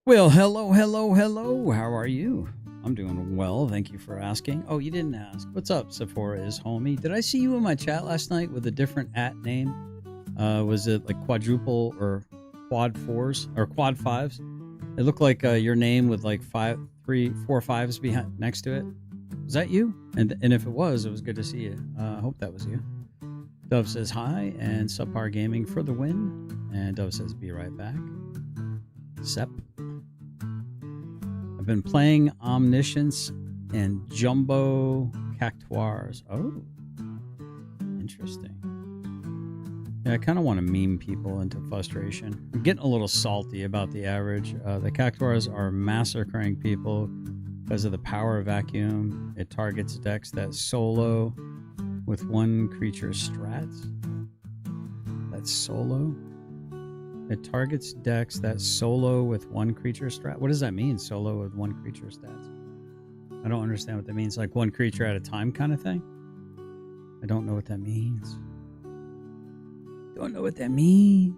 Well, hello, hello, hello. How are you? I'm doing well. Thank you for asking. Oh, you didn't ask. What's up, Sephora is homie? Did I see you in my chat last night with a different name? Was it like quadruple or quad fours or quad fives? It looked like your name with like 4 fives behind next to it. Was that you? And if it was good to see you. I hope that was you. Dove says hi and Subpar Gaming for the win. And Dove says be right back. Sep. I've been playing Omniscience and Jumbo Cactuars. Oh, interesting. Yeah, I kind of want to meme people into frustration. I'm getting a little salty about the average. The Cactuars are massacring people because of the power vacuum. It targets decks that solo with one creature strats. That's solo? It targets decks that solo with one creature strat. What does that mean, solo with one creature stats? I don't understand what that means. Like one creature at a time kind of thing? I don't know what that means. Don't know what that means.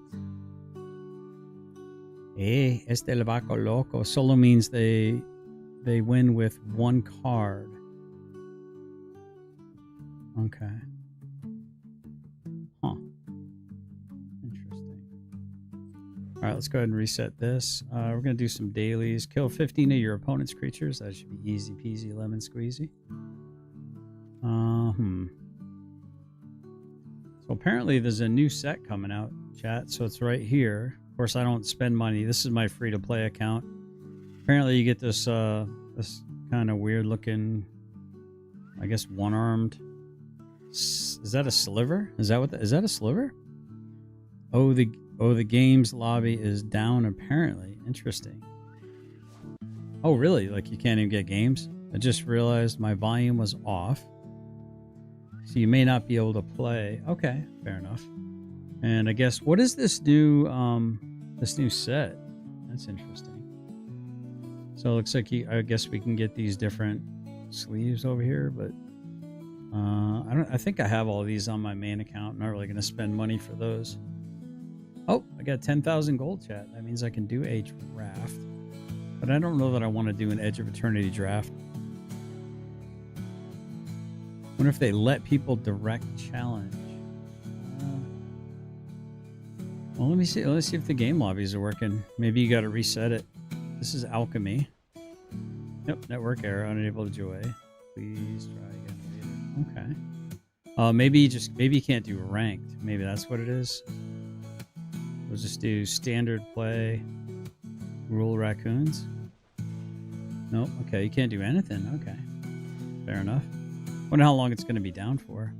Este le vaco loco. Solo means they win with one card. Okay. Huh. Interesting. All right, let's go ahead and reset this. We're going to do some dailies. Kill 15 of your opponent's creatures. That should be easy peasy lemon squeezy. So apparently there's a new set coming out, chat. So it's right here. Of course, I don't spend money. This is my free-to-play account. Apparently you get this this kind of weird-looking, I guess, one-armed. Is that a sliver? Is that a sliver? Oh, the games lobby is down apparently. Interesting. Oh, really? Like you can't even get games? I just realized my volume was off. So you may not be able to play. Okay, fair enough. And I guess what is this new set? That's interesting. So it looks like I guess we can get these different sleeves over here, but I think I have all these on my main account. I'm not really going to spend money for those. Oh, I got 10,000 gold, chat. That means I can do a draft. But I don't know that I want to do an Edge of Eternity draft. Wonder if they let people direct challenge. Well, let me see. Let's see if the game lobbies are working. Maybe you got to reset it. This is Alchemy. Yep, network error. Unable to join. Please try again later. Okay. Maybe you can't do ranked. Maybe that's what it is. We'll just do standard play. Rule raccoons. Nope. Okay, you can't do anything. Okay. Fair enough. Wonder how long it's going to be down for.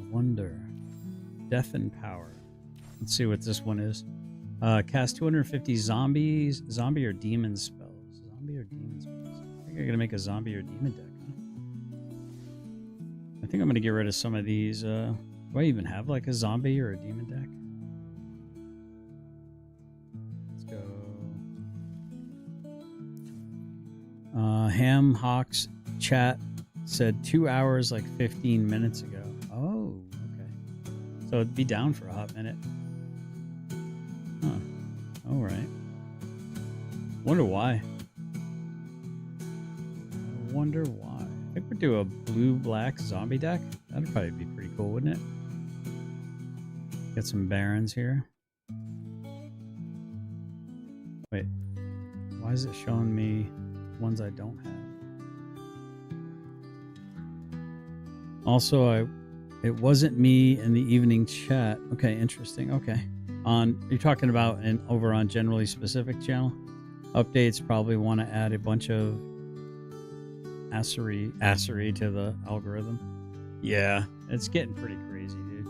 Wonder. Death and Power. Let's see what this one is. Cast 250 zombie or demon spells. Zombie or demon spells. I think I'm going to make a zombie or demon deck. Huh? I think I'm going to get rid of some of these. Do I even have like a zombie or a demon deck? Let's go. Ham Hawks chat said 2 hours like 15 minutes ago. Oh, okay. So it'd be down for a hot minute. Huh. All right. Wonder why. I wonder why. I think we'd do a blue-black zombie deck. That'd probably be pretty cool, wouldn't it? Get some barons here. Wait. Why is it showing me ones I don't have? Also, it wasn't me in the evening chat. Okay, interesting. Okay. You're talking about over on Generally Specific channel. Updates probably want to add a bunch of assery to the algorithm. Yeah, it's getting pretty crazy, dude.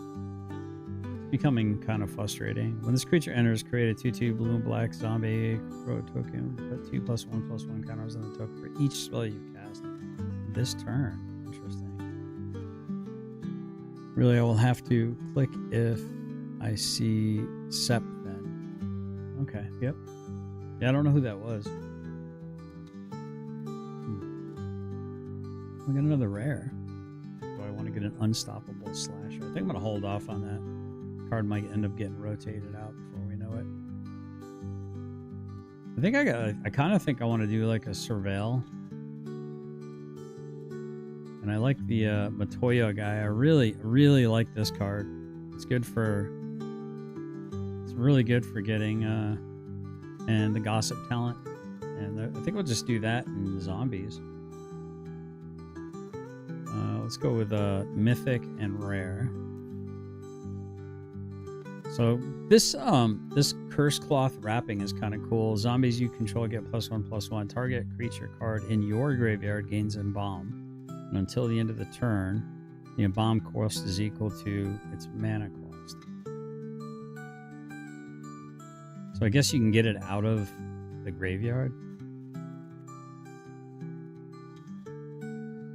It's becoming kind of frustrating. When this creature enters, create a 2/2 blue and black zombie crow token. Put 2+1/+1 counters on the token for each spell you cast this turn. Interesting. Really, I will have to click if I see Sep then. Okay, yep. Yeah, I don't know who that was. We got another rare. Do I want to get an Unstoppable Slasher? I think I'm going to hold off on that. Card might end up getting rotated out before we know it. I kind of think I want to do like a surveil. And I like the Matoya guy. I really like this card. It's really good for getting and the gossip talent. And I think we'll just do that in zombies. Let's go with mythic and rare. So this curse cloth wrapping is kind of cool. Zombies you control get +1/+1. Target creature card in your graveyard gains embalm. And until the end of the turn, the embalm cost is equal to its mana cost. So I guess you can get it out of the graveyard.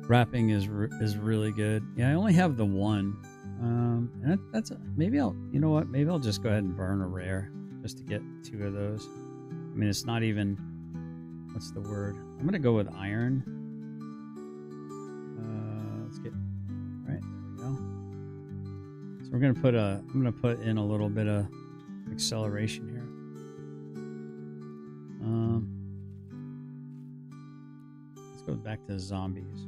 Wrapping is really good. Yeah, I only have the one. And maybe you know what? Maybe I'll just go ahead and burn a rare just to get 2 of those. I mean, it's not even, what's the word? I'm gonna go with iron. Let's get right there. We go. So we're gonna I'm gonna put in a little bit of acceleration here. Let's go back to zombies.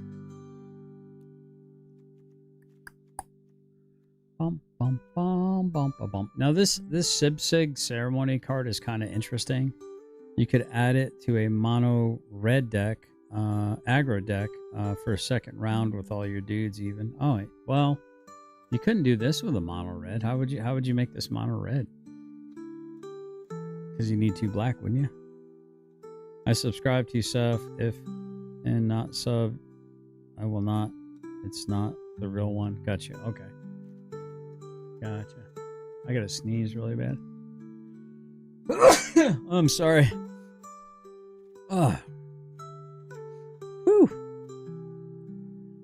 Bum, bum, bum, bum, bum, bum. Now this Sibsig ceremony card is kind of interesting. You could add it to a mono red deck, aggro deck, for a second round with all your dudes even. Oh, well, you couldn't do this with a mono red. How would you make this mono red? Because you need 2 black, wouldn't you? I subscribe to you, Seth. If and not sub, I will not. It's not the real one. Gotcha. Okay. Gotcha. I gotta sneeze really bad. I'm sorry. Whew.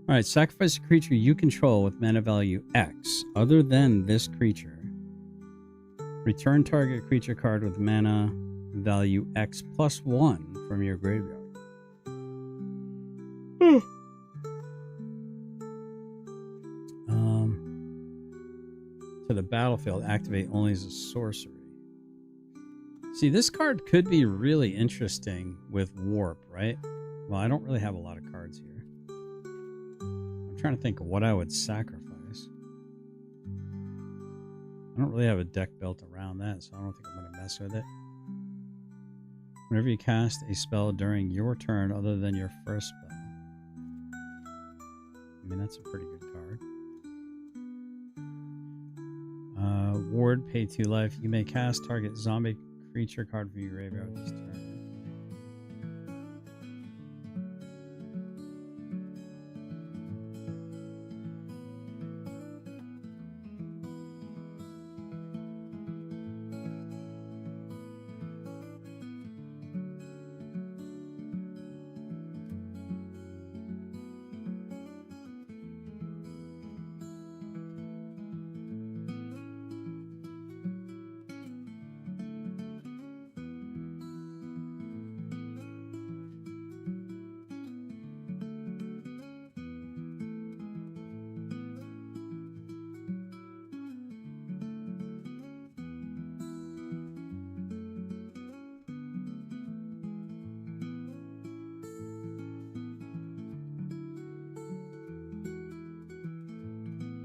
Alright, sacrifice a creature you control with mana value X other than this creature. Return target creature card with mana value X +1 from your graveyard. To the battlefield, activate only as a sorcery. See, this card could be really interesting with Warp, right? Well, I don't really have a lot of cards here. I'm trying to think of what I would sacrifice. I don't really have a deck built around that, so I don't think I'm going to mess with it. Whenever you cast a spell during your turn other than your first spell. I mean, that's a pretty good card. Ward, pay 2 life. You may cast target zombie creature card from your graveyard this turn.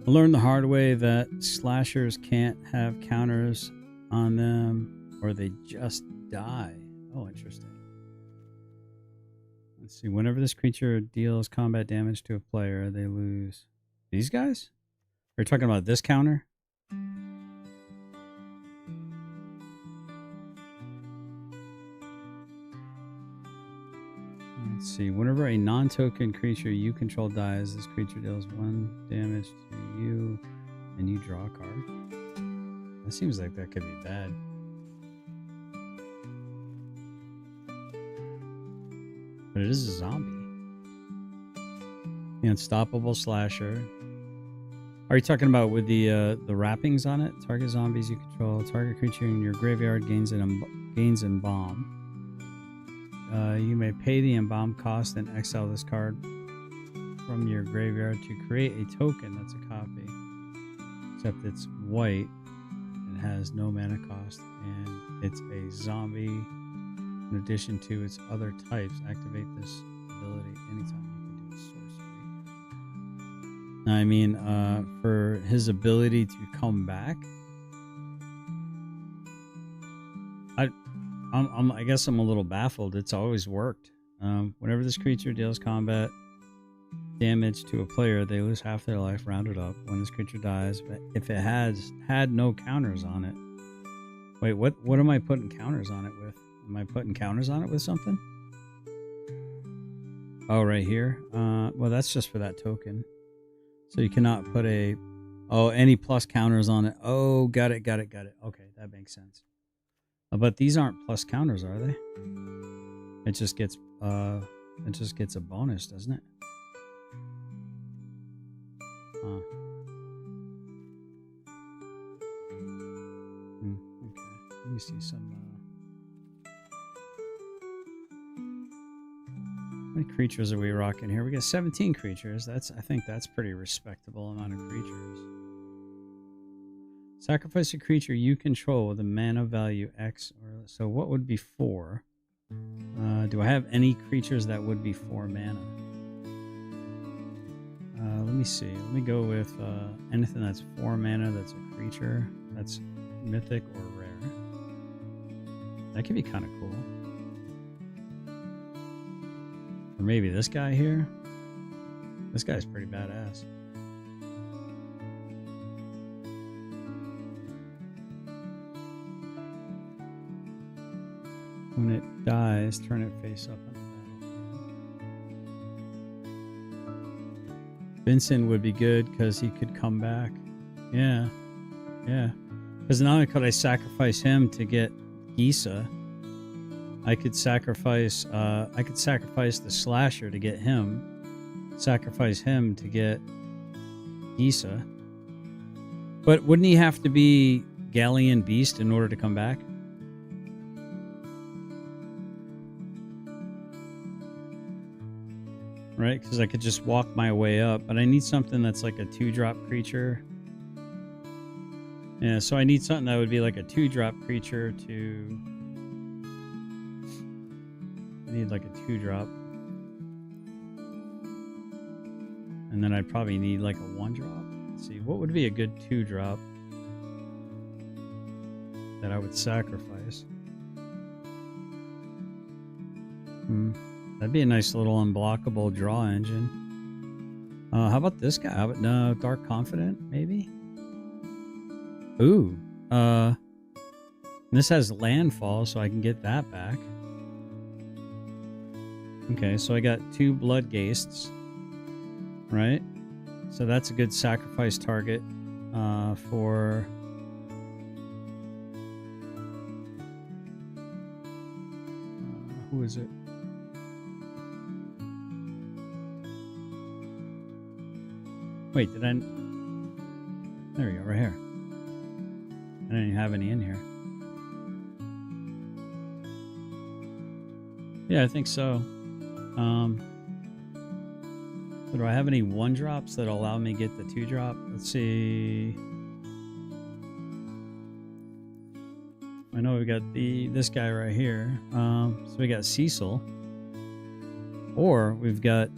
I learned the hard way that slashers can't have counters on them or they just die. Oh, interesting. Let's see. Whenever this creature deals combat damage to a player, they lose. These guys? Are you talking about this counter? Let's see. Whenever a non-token creature you control dies, this creature deals 1 damage to you, and you draw a card. That seems like that could be bad. But it is a zombie. The unstoppable slasher. Are you talking about with the wrappings on it? Target zombies you control. Target creature in your graveyard gains embalm. You may pay the embalm cost and exile this card from your graveyard to create a token that's a copy. Except it's white and has no mana cost, and it's a zombie In addition to its other types, activate this ability anytime you can do a sorcery. I mean, for his ability to come back, I guess I'm a little baffled. It's always worked. Whenever this creature deals combat damage to a player, they lose half their life, rounded up. When this creature dies, but if it has had no counters on it. Wait, what am I putting counters on it with? Am I putting counters on it with something? Oh, right here. Well, that's just for that token. So you cannot put any plus counters on it. Oh, got it. Okay, that makes sense. But these aren't plus counters, are they? It just gets a bonus, doesn't it? Okay. Let me see some. How many creatures are we rocking here? We got 17 creatures. I think that's pretty respectable amount of creatures. Sacrifice a creature you control with a mana value X. So what would be 4? Do I have any creatures that would be 4 mana? Let me see. Let me go with anything that's 4 mana that's a creature. That's mythic or rare. That could be kind of cool. Or maybe this guy here. This guy's pretty badass. When it dies, turn it face up on the battlefield. Vincent would be good because he could come back. Yeah. Because not only could I sacrifice him to get Gisa, I could sacrifice the slasher to get him. Sacrifice him to get Gisa. But wouldn't he have to be Galleon Beast in order to come back? Right, because I could just walk my way up, but I need something that's like a 2-drop creature. Yeah, so I need something that would be like a 2-drop creature to... I need like a 2-drop. And then I'd probably need like a 1-drop. Let's see, what would be a good 2-drop that I would sacrifice? That'd be a nice little unblockable draw engine. How about this guy? How about no Dark Confident, maybe? Ooh. This has landfall, so I can get that back. Okay, so I got 2 Bloodghastes. Right? So that's a good sacrifice target for... who is it? Wait, did I... There we go, right here. I didn't even have any in here. Yeah, I think so. So do I have any 1-drops that allow me to get the 2-drop? Let's see. I know we got this guy right here. So we got Cecil. Or we've got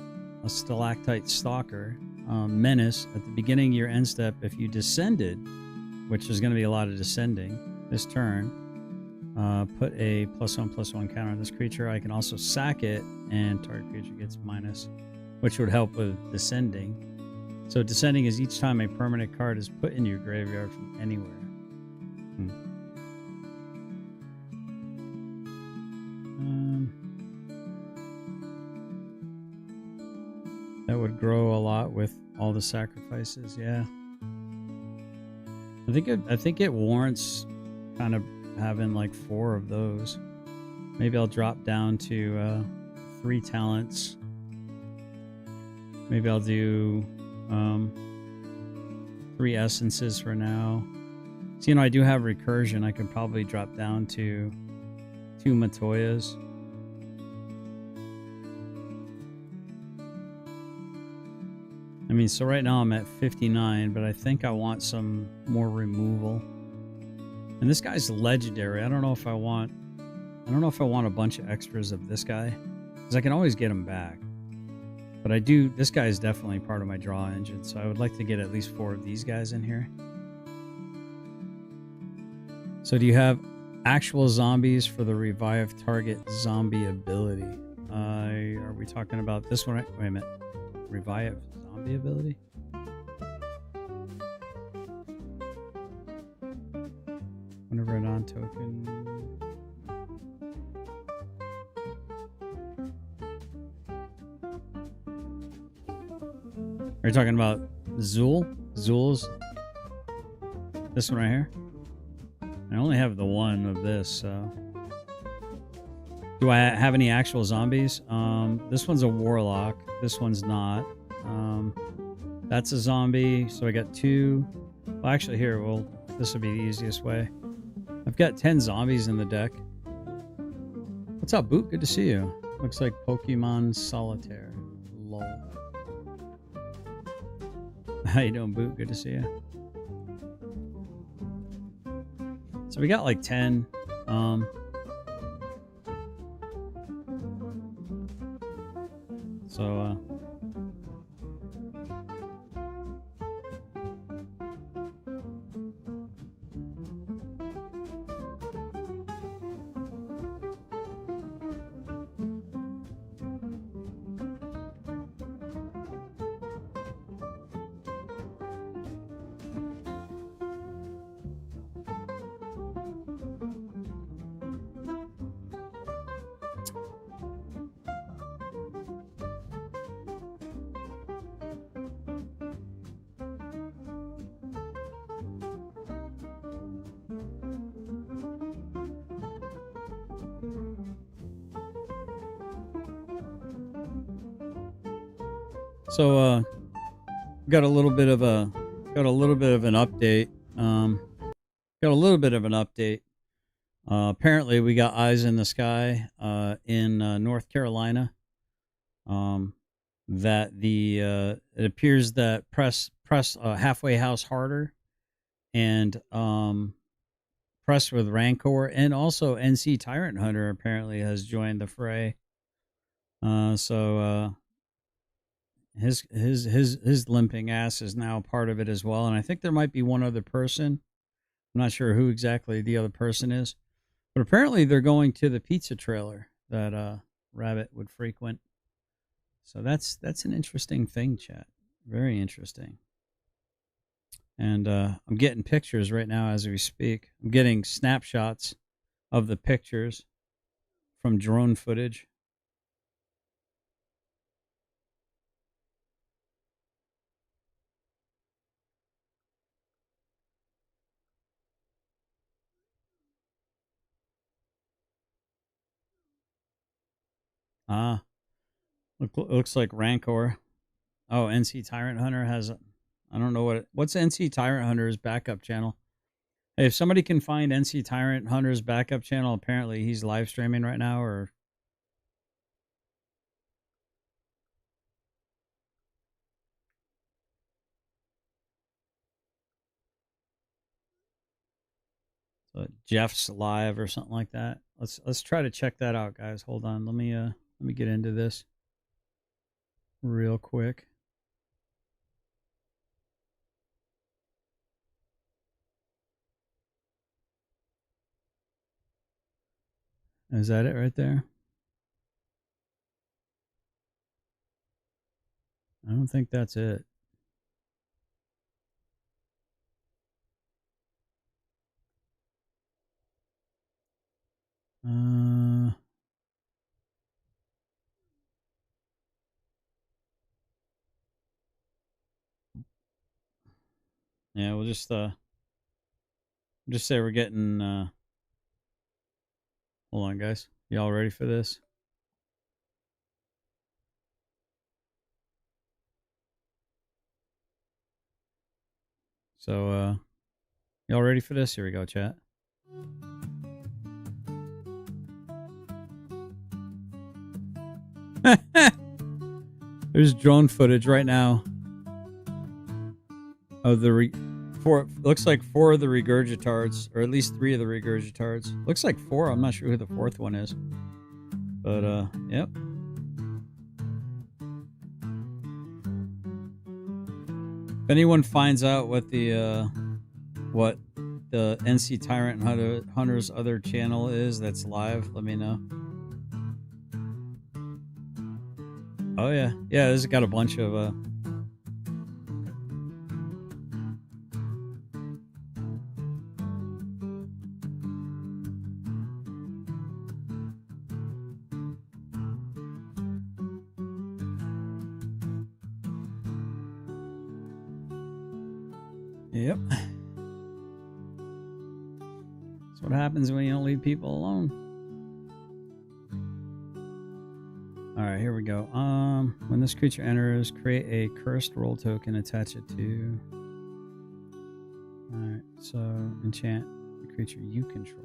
a Stalactite Stalker. Menace. At the beginning of your end step, if you descended, which is going to be a lot of descending this turn, put a +1/+1 counter on this creature. I can also sack it, and target creature gets minus, which would help with descending. So descending is each time a permanent card is put in your graveyard from anywhere. That would grow a lot with all the sacrifices. Yeah, I think it warrants kind of having like 4 of those. Maybe I'll drop down to 3 talents. Maybe I'll do 3 essences for now. So, I do have recursion. I could probably drop down to 2 Matoyas. I mean, so right now I'm at 59, but I think I want some more removal. And this guy's legendary. I don't know if I want I don't know if I want a bunch of extras of this guy, because I can always get him back. But I do, this guy is definitely part of my draw engine, so I would like to get at least 4 of these guys in here. So do you have actual zombies for the revive target zombie ability? Are we talking about this one? Wait a minute. Revive zombie ability? Whenever a non-token... Are you talking about Zool? Zool's? This one right here? I only have the one of this, so... Do I have any actual zombies? This one's a warlock. This one's not. That's a zombie, so I got 2. Well, actually, here, well, this would be the easiest way. I've got 10 zombies in the deck. What's up, Boot? Good to see you. Looks like Pokemon Solitaire. Lol. How you doing, Boot? Good to see you. So we got like 10. So got a little bit of an update. Apparently we got eyes in the sky in North Carolina. That it appears that press Halfway House Harder and press with Rancor and also NC Tyrant Hunter apparently has joined the fray. His limping ass is now part of it as well, and I think there might be one other person. I'm not sure who exactly the other person is, but apparently they're going to the pizza trailer that Rabbit would frequent. So that's an interesting thing, chat. Very interesting. And I'm getting pictures right now as we speak. I'm getting snapshots of the pictures from drone footage. Looks like Rancor. Oh, NC Tyrant Hunter has... I don't know what's NC Tyrant Hunter's backup channel. Hey, if somebody can find NC Tyrant Hunter's backup channel, apparently he's live streaming right now, or... So Jeff's live or something like that. Let's try to check that out, guys. Hold on. Let me get into this real quick. Is that it right there? I don't think that's it. Yeah, we'll just say we're getting hold on, guys. Y'all ready for this? So y'all ready for this? Here we go, chat. There's drone footage right now of the four. Looks like 4 of the regurgitards, or at least 3 of the regurgitards. Looks like 4. I'm not sure who the 4th one is. But yep. If anyone finds out what the NC Tyrant Hunter's other channel is that's live, let me know. Oh yeah, yeah. This has got a bunch of Yep. That's what happens when you don't leave people alone. Alright, here we go. When this creature enters, create a cursed roll token, attach it to. Alright, so enchant the creature you control.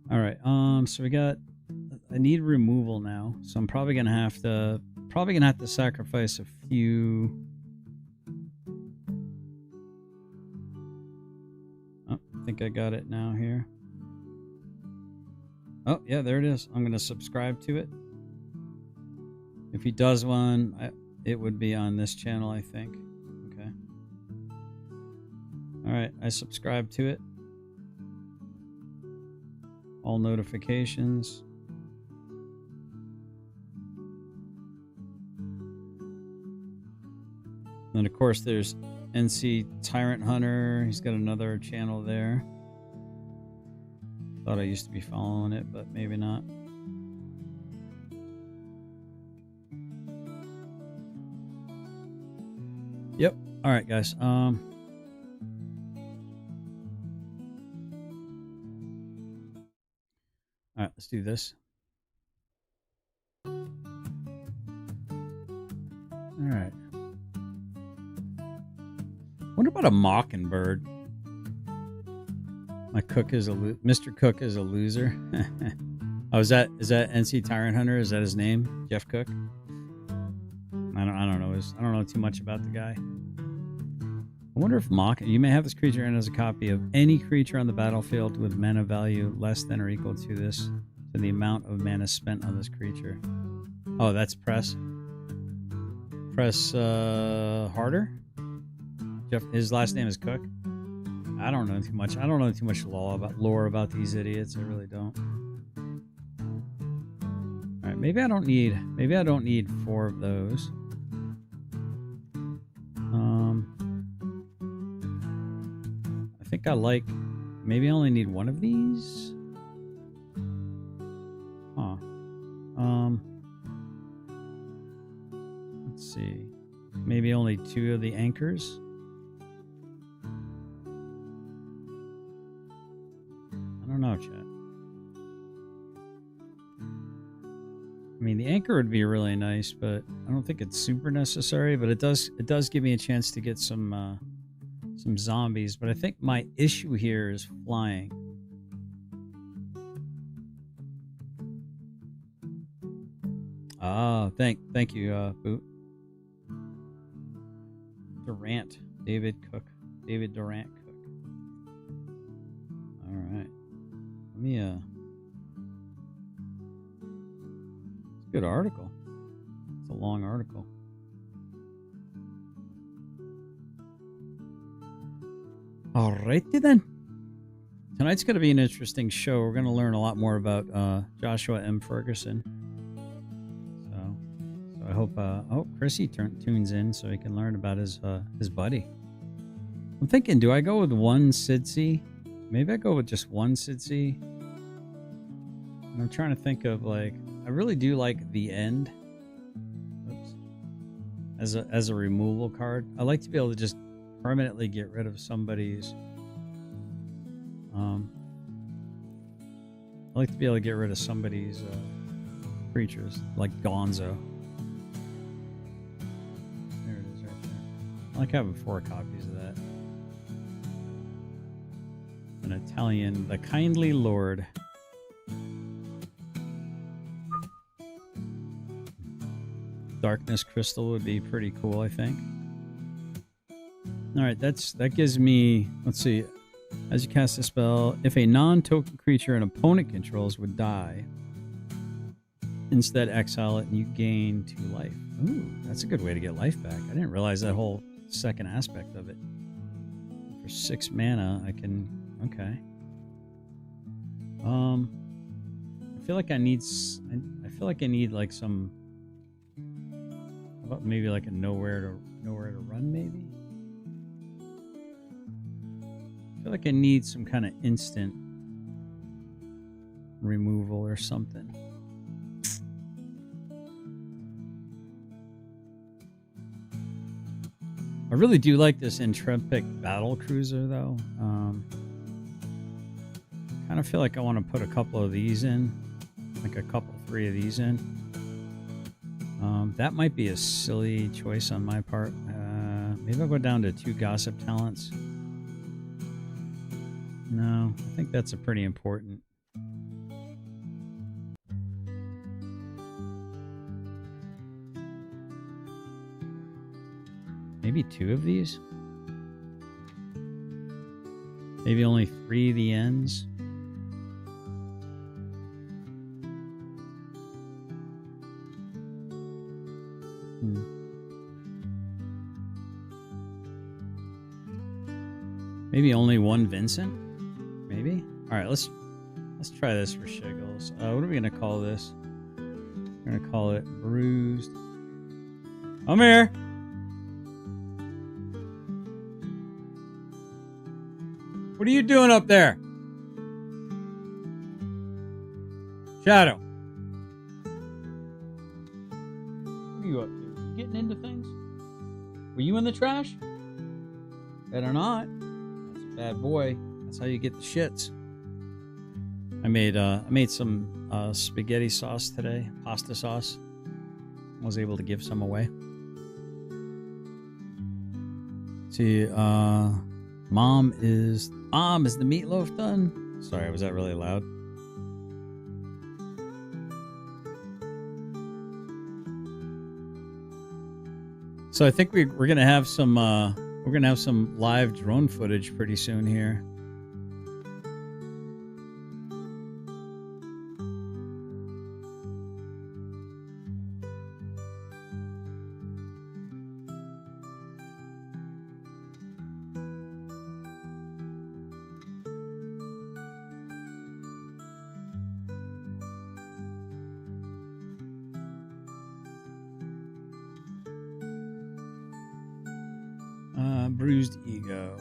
Okay. Alright, so we got, I need removal now, so I'm probably gonna have to sacrifice a few. Oh, I think I got it now here. Oh, yeah, there it is. I'm going to subscribe to it. If he does one, it would be on this channel, I think. Okay. All right, I subscribe to it. All notifications. And of course, there's NC Tyrant Hunter. He's got another channel there. Thought I used to be following it, but maybe not. Yep. All right, guys. All right, let's do this. All right. What about a Mockingbird? My cook is Mr. Cook is a loser. Oh, is that NC Tyrant Hunter? Is that his name? Jeff Cook? I don't know. I don't know too much about the guy. I wonder if you may have this creature in as a copy of any creature on the battlefield with mana value less than or equal to the amount of mana spent on this creature. Oh, that's press harder. Jeff, his last name is Cook. I don't know too much. I don't know too much lore about these idiots. I really don't. All right, maybe I don't need 4 of those. I think I like. Maybe I only need 1 of these. Huh. Let's see. Maybe only 2 of the anchors. I don't know, chat. I mean, the anchor would be really nice, but I don't think it's super necessary. But it does give me a chance to get some zombies. But I think my issue here is flying. Ah, thank you, Boot. Durant, David Durant Cook. All right, let me it's a good article. It's a long article. Alrighty then. Tonight's going to be an interesting show. We're going to learn a lot more about Joshua M. Ferguson. So I hope Chrissy tunes in so he can learn about his buddy. I'm thinking, do I go with 1 Sidsi? Maybe I go with just 1 Sidsi. And I'm trying to think of, like, I really do like the end. Oops. As a removal card. I like to be able to just permanently get rid of somebody's. I like to be able to get rid of somebody's creatures, like Gonzo. There it is, right there. I like having 4 copies of that. An Italian, the Kindly Lord. Darkness Crystal would be pretty cool, I think. All right, that gives me, let's see. As you cast a spell, if a non-token creature an opponent controls would die, instead exile it and you gain 2 life. Ooh, that's a good way to get life back. I didn't realize that whole second aspect of it. For 6 mana, I can... Okay. I feel like I need like some... How about maybe like a nowhere to run, maybe? I feel like I need some kind of instant removal or something. I really do like this Intrepic battle cruiser, though. Kind of feel like I want to put a couple of these in, like a couple, 3 of these in. That might be a silly choice on my part. Maybe I'll go down to 2 Gossip Talents. No, I think that's a pretty important. Maybe 2 of these? Maybe only 3 of the ends? Maybe only 1 Vincent? Maybe? Alright, let's try this for shiggles. What are we gonna call this? We're gonna call it Bruised. Come here! What are you doing up there? Shadow. What are you up to? You getting into things? Were you in the trash? Better not. That's a bad boy. That's how you get the shits. I made some spaghetti sauce today, pasta sauce. I was able to give some away. See, Mom, is the meatloaf done? Sorry, was that really loud? So I think we're gonna have some live drone footage pretty soon here. Bruised Ego.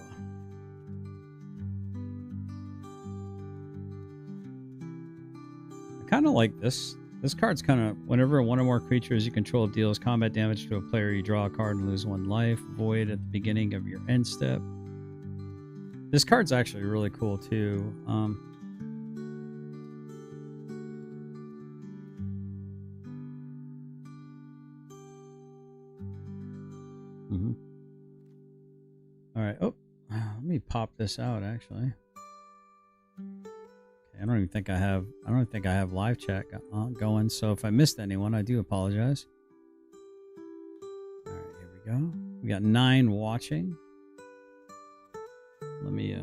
I kind of like this. This card's kind of, whenever one or more creatures you control deals combat damage to a player, you draw a card and lose 1 life. Void at the beginning of your end step. This card's actually really cool too. All right. Oh, let me pop this out. Actually, okay, I don't even think I have live chat going. So if I missed anyone, I do apologize. All right, here we go. We got 9 watching. Let me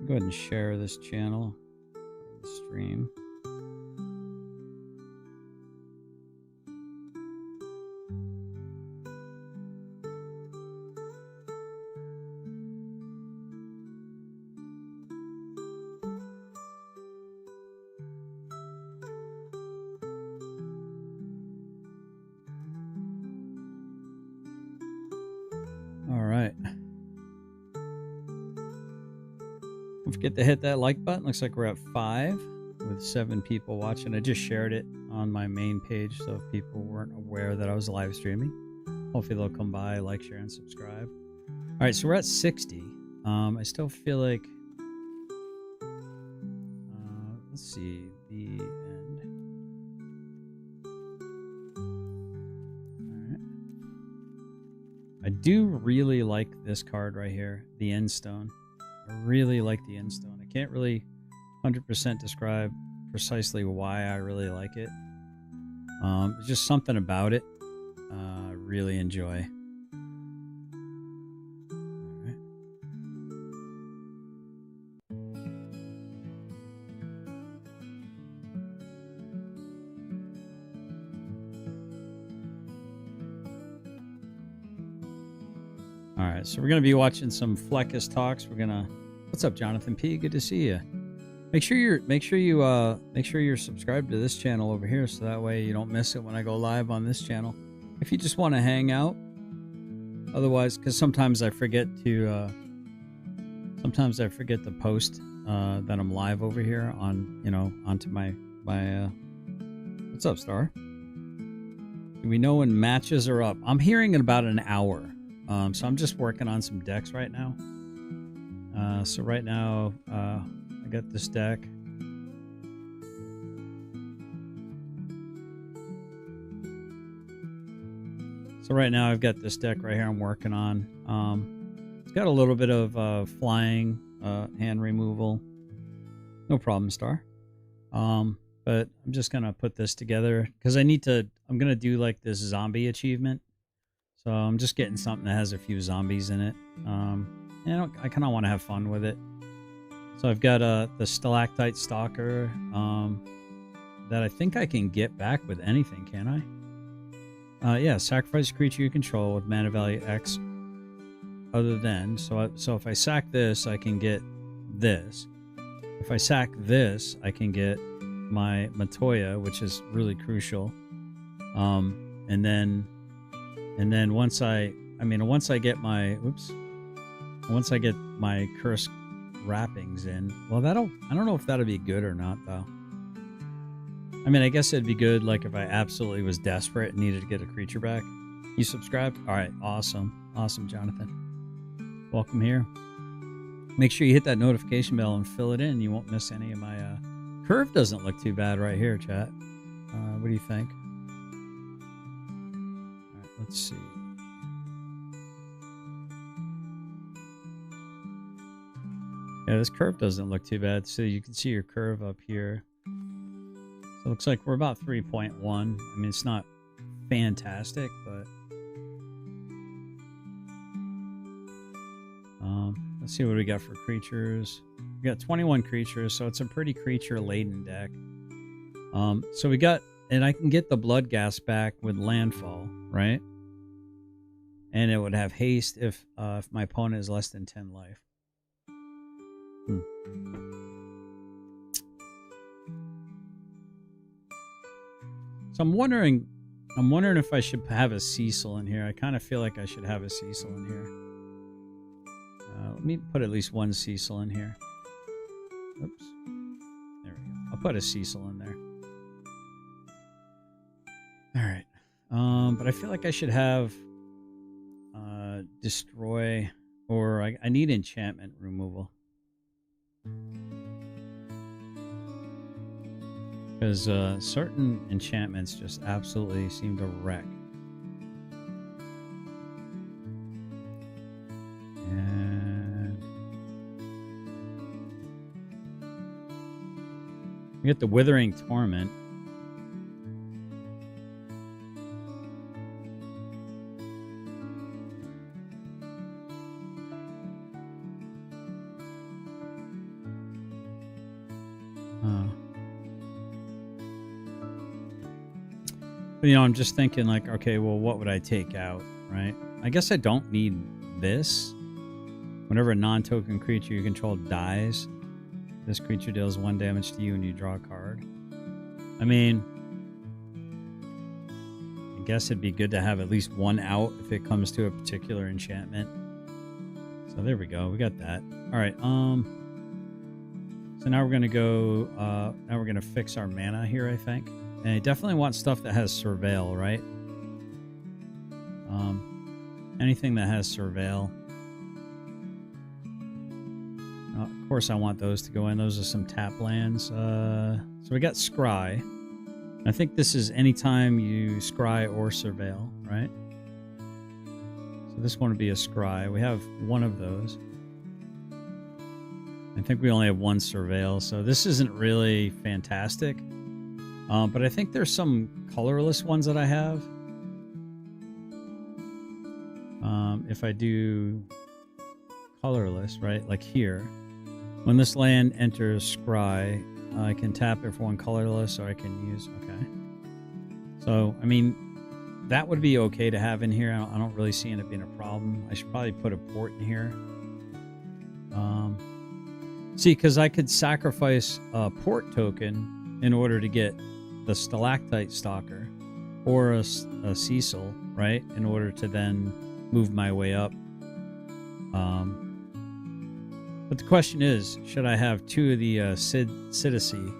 go ahead and share this channel, the stream. Don't forget to hit that like button. Looks like we're at 5 with 7 people watching. I just shared it on my main page, so if people weren't aware that I was live streaming, hopefully they'll come by, like, share, and subscribe. All right, so we're at 60. I still feel like, let's see, the end. All right. I do really like this card right here, the Endstone. I really like the Endstone. I can't really 100% describe precisely why I really like it. Just something about it I really enjoy. All right, so we're gonna be watching some Fleckus talks. We're gonna. What's up, Jonathan P? Good to see you. Make sure you're subscribed to this channel over here, so that way you don't miss it when I go live on this channel. If you just want to hang out, otherwise, because sometimes I forget to post that I'm live over here on onto my. What's up, Star? Do we know when matches are up? I'm hearing in about an hour. So I'm just working on some decks right now. So right now, I got this deck. So right now I've got this deck right here I'm working on. It's got a little bit of flying, hand removal. No problem, Star. But I'm just gonna put this together because I'm gonna do like this zombie achievement. So I'm just getting something that has a few zombies in it. I kind of want to have fun with it. So I've got the Stalactite Stalker that I think I can get back with anything, can I? Yeah, sacrifice a creature you control with mana value X other than. So if I sack this, I can get this. If I sack this, I can get my Matoya, which is really crucial. And then once I get my curse wrappings in, well, I don't know if that'll be good or not though. I mean, I guess it'd be good like if I absolutely was desperate and needed to get a creature back. You subscribed? All right, awesome, Jonathan. Welcome here. Make sure you hit that notification bell and fill it in. You won't miss any of my curve. Doesn't look too bad right here, chat. What do you think? Let's see. Yeah, this curve doesn't look too bad. So you can see your curve up here. So it looks like we're about 3.1. I mean, it's not fantastic, but let's see what we got for creatures. We got 21 creatures, so it's a pretty creature-laden deck. So we got, and I can get the Bloodghast back with landfall, right? And it would have haste if my opponent is less than 10 life. So I'm wondering if I should have a Cecil in here. I kind of feel like I should have a Cecil in here. Let me put at least one Cecil in here. Oops. There we go. I'll put a Cecil in there. All right. But I feel like I should have destroy, or I need enchantment removal. Because certain enchantments just absolutely seem to wreck. And we get the Withering Torment. But, I'm just thinking like, okay, well, what would I take out, right? I guess I don't need this. Whenever a non-token creature you control dies, this creature deals 1 damage to you and you draw a card. I mean, I guess it'd be good to have at least one out if it comes to a particular enchantment. So there we go. We got that. All right. So now we're gonna go. Now we're gonna fix our mana here, I think. And I definitely want stuff that has Surveil, right? Anything that has Surveil. Of course, I want those to go in. Those are some tap lands. So we got Scry. I think this is anytime you Scry or Surveil, right? So this one would be a Scry. We have one of those. I think we only have one surveil, so this isn't really fantastic. But I think there's some colorless ones that I have. If I do colorless, right, like here, when this land enters scry, I can tap it for one colorless, or I can use, okay. So, I mean, that would be okay to have in here. I don't really see it being a problem. I should probably put a port in here. See, because I could sacrifice a port token in order to get the stalactite stalker or a Cecil, right? In order to then move my way up. But the question is, should I have 2 of the Siddacy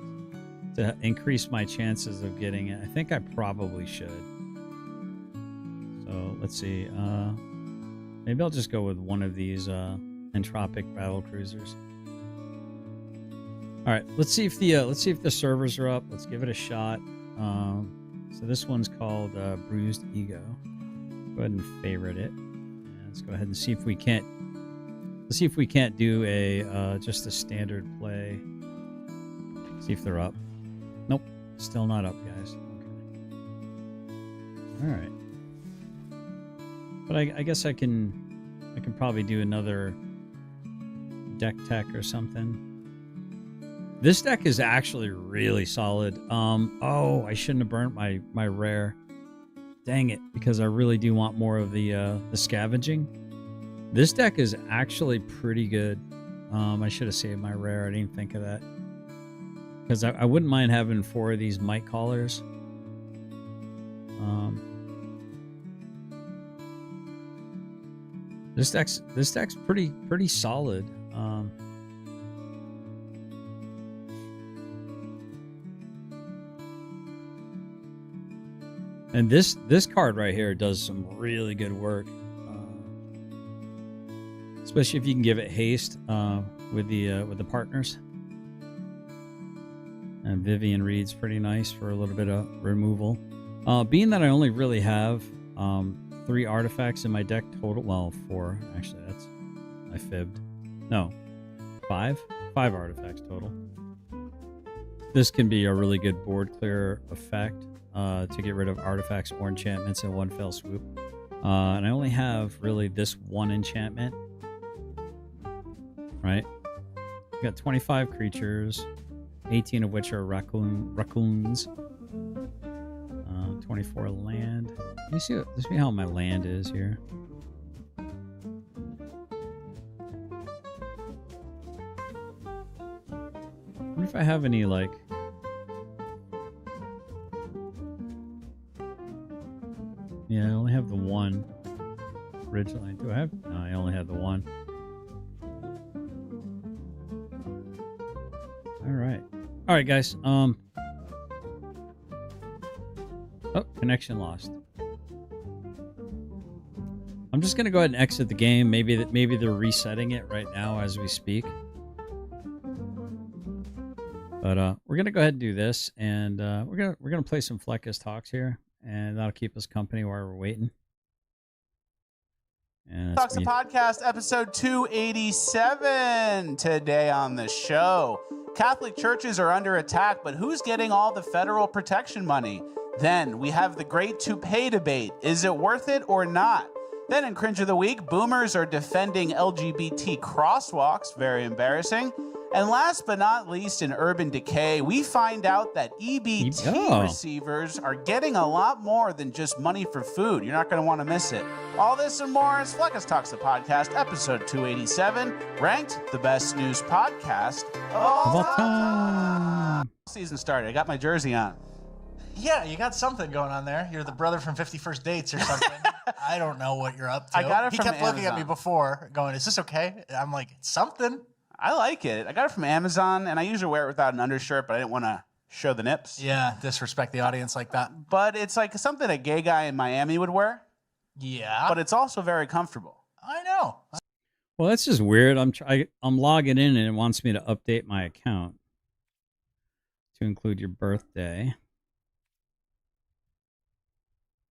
to increase my chances of getting it? I think I probably should. So let's see. Maybe I'll just go with one of these entropic battle cruisers. All right, let's see if the servers are up. Let's give it a shot. So this one's called Bruised Ego. Go ahead and favorite it. And let's go ahead and see if we can't. Let's see if we can't do a just a standard play. See if they're up. Nope, still not up, guys. Okay. All right. But I guess I can probably do another deck tech or something. This deck is actually really solid. Oh, I shouldn't have burnt my rare. Dang it, because I really do want more of the scavenging. This deck is actually pretty good. I should have saved my rare. I didn't think of that. Because I wouldn't mind having 4 of these Might Callers. This deck's pretty solid. And this card right here does some really good work, especially if you can give it haste with the partners. And Vivian Reed's pretty nice for a little bit of removal. Being that I only really have 3 artifacts in my deck total, well, 4 actually. I fibbed. No, 5 artifacts total. This can be a really good board clear effect. To get rid of artifacts or enchantments in one fell swoop. And I only have really this one enchantment. Right? We got 25 creatures, 18 of which are raccoons. 24 land. Let me see how my land is here. I wonder if I have any, like... Yeah, I only have the one originally. Do I have? No, I only have the one. All right, guys. Oh, connection lost. I'm just gonna go ahead and exit the game. Maybe they're resetting it right now as we speak. But we're gonna go ahead and do this, and we're gonna play some Fleckus Talks here. And that'll keep us company while we're waiting. Talks a Podcast, episode 287. Today on the show, Catholic churches are under attack, but who's getting all the federal protection money? Then we have the great toupee debate. Is it worth it or not? Then in Cringe of the Week, boomers are defending LGBT crosswalks. Very embarrassing. And last but not least, in Urban Decay, we find out that EBT receivers are getting a lot more than just money for food. You're not going to want to miss it. All this and more is Fleckus Talks the Podcast, episode 287, ranked the best news podcast of all time. Season started. I got my jersey on. Yeah, you got something going on there. You're the brother from 51st Dates or something. I don't know what you're up to. I got it he from kept looking Amazon. at me before, going, "Is this okay?" I'm like, "It's something." I like it. I got it from Amazon, and I usually wear it without an undershirt, but I didn't want to show the nips. Yeah, disrespect the audience like that. But it's like something a gay guy in Miami would wear. Yeah. But it's also very comfortable. I know. Well, that's just weird. I'm logging in, and it wants me to update my account to include your birthday.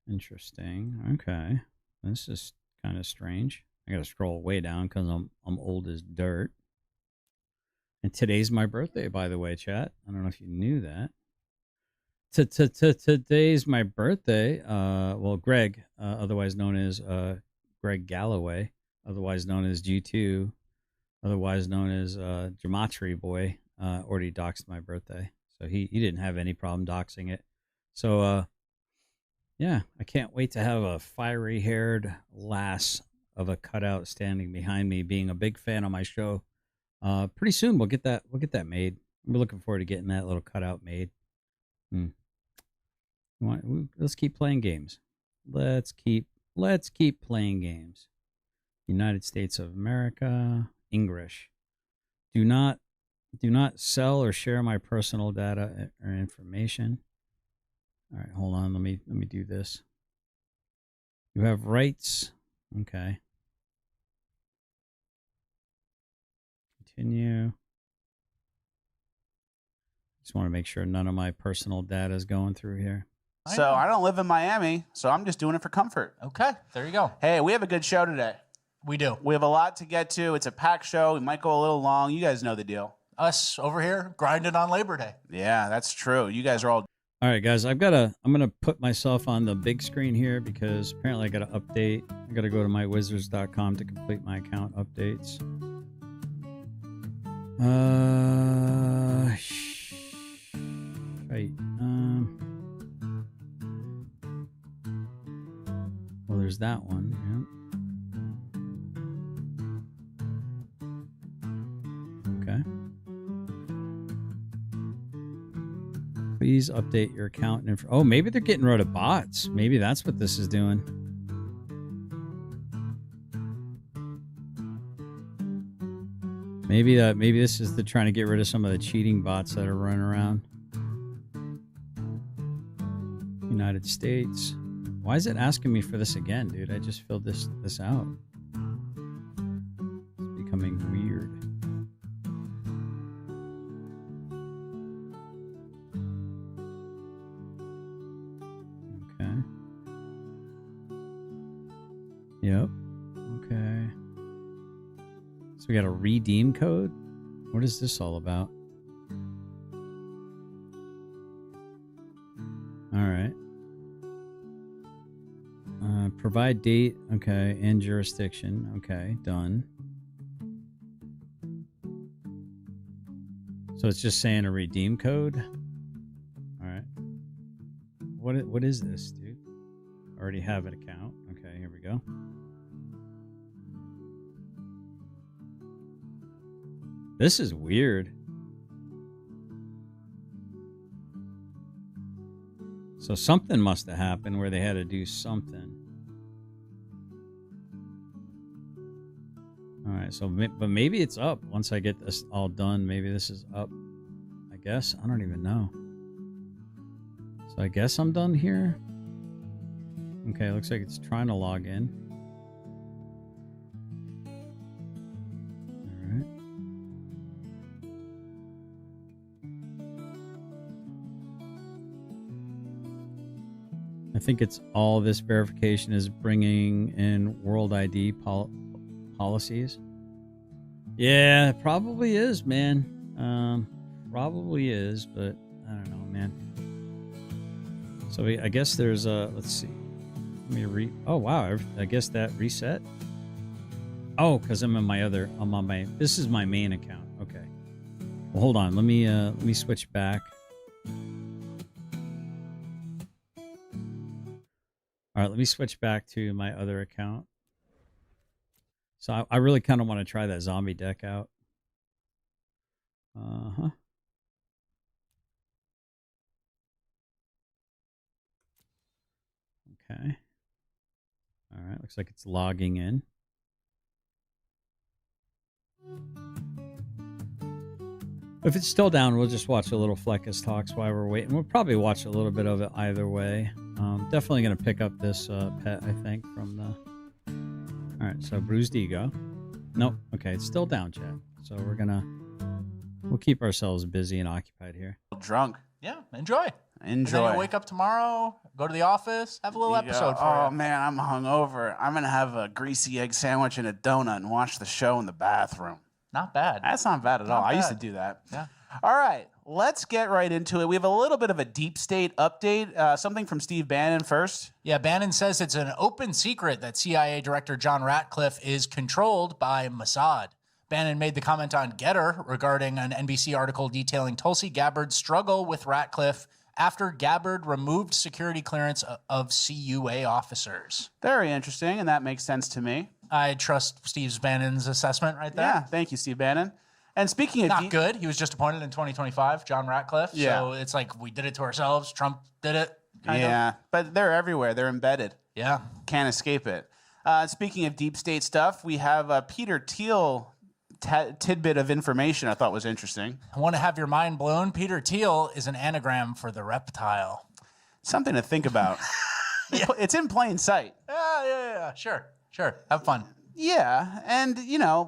Interesting. Okay. This is kind of strange. I got to scroll way down because I'm old as dirt. And today's my birthday, by the way, chat. I don't know if you knew that. Today's my birthday. Well, Greg, otherwise known as Greg Galloway, otherwise known as G2, otherwise known as Gematria Boy, already doxed my birthday. So he didn't have any problem doxing it. So yeah, I can't wait to have a fiery-haired lass of a cutout standing behind me, being a big fan of my show. Pretty soon we'll get that made. I'm looking forward to getting that little cutout made. Let's keep playing games. Let's keep playing games. United States of America, English. Do not sell or share my personal data or information. All right, hold on. Let me do this. You have rights. Okay. Continue. Just want to make sure none of my personal data is going through here. So I don't live in Miami, so I'm just doing it for comfort. Okay, there you go. Hey, we have a good show today. We do. We have a lot to get to. It's a packed show. We might go a little long. You guys know the deal. Us over here grinding on Labor Day. Yeah, that's true. You guys are all. All right, guys, I'm gonna put myself on the big screen here because apparently I got to update. I got to go to mywizards.com to complete my account updates. Right. Well, there's that one. Yeah. Okay. Please update your account info. Oh, maybe they're getting rid of bots. Maybe that's what this is doing. Maybe this is trying to get rid of some of the cheating bots that are running around. United States. Why is it asking me for this again, dude? I just filled this out. It's becoming weird. Okay. Yep. Okay. So we got a redeem code? What is this all about? All right. Provide date. Okay. And jurisdiction. Okay. Done. So it's just saying a redeem code? All right. What is this, dude? I already have an account. Okay. Here we go. This is weird. So something must have happened where they had to do something. All right, so but maybe it's up once I get this all done. Maybe this is up. I guess I don't even know. So I guess I'm done here. Okay, looks like it's trying to log in. All right. I think it's all this verification is bringing in World ID policies. Yeah, it probably is, man. Probably is, but I don't know, man. So I guess there's a, let's see. Let me oh wow, I guess that reset. Oh, because I'm on my, this is my main account. Okay. Well, hold on. Let me switch back. All right, let me switch back to my other account. So I really kind of want to try that zombie deck out. Uh-huh. Okay. All right, looks like it's logging in. If it's still down, we'll just watch a little Fleckus Talks while we're waiting. We'll probably watch a little bit of it either way. Definitely going to pick up this pet, I think, from the... All right, so Bruised Ego. Nope. Okay, it's still down, chat. So we'll keep ourselves busy and occupied here. Drunk. Yeah, enjoy. Enjoy. And then you wake up tomorrow, go to the office, have a little episode for Oh you. man, I'm hungover. I'm gonna have a greasy egg sandwich and a donut and watch the show in the bathroom. Not bad. That's not bad at all. I used to bad. do that. Yeah. All right, let's get right into it. We have a little bit of a deep state update. Something from Steve Bannon first. Yeah, Bannon says it's an open secret that CIA Director John Ratcliffe is controlled by Mossad. Bannon made the comment on Getter regarding an NBC article detailing Tulsi Gabbard's struggle with Ratcliffe after Gabbard removed security clearance of CUA officers. Very interesting, and that makes sense to me. I trust Steve Bannon's assessment right there. Yeah, thank you, Steve Bannon. And speaking of Not good. He was just appointed in 2025, John Ratcliffe. Yeah. So it's like we did it to ourselves. Trump did it. Kind of. But they're everywhere. They're embedded. Yeah. Can't escape it. Speaking of deep state stuff, we have a Peter Thiel tidbit of information I thought was interesting. I want to have your mind blown. Peter Thiel is an anagram for the reptile. Something to think about. It's in plain sight. Yeah. Sure. Have fun. Yeah, and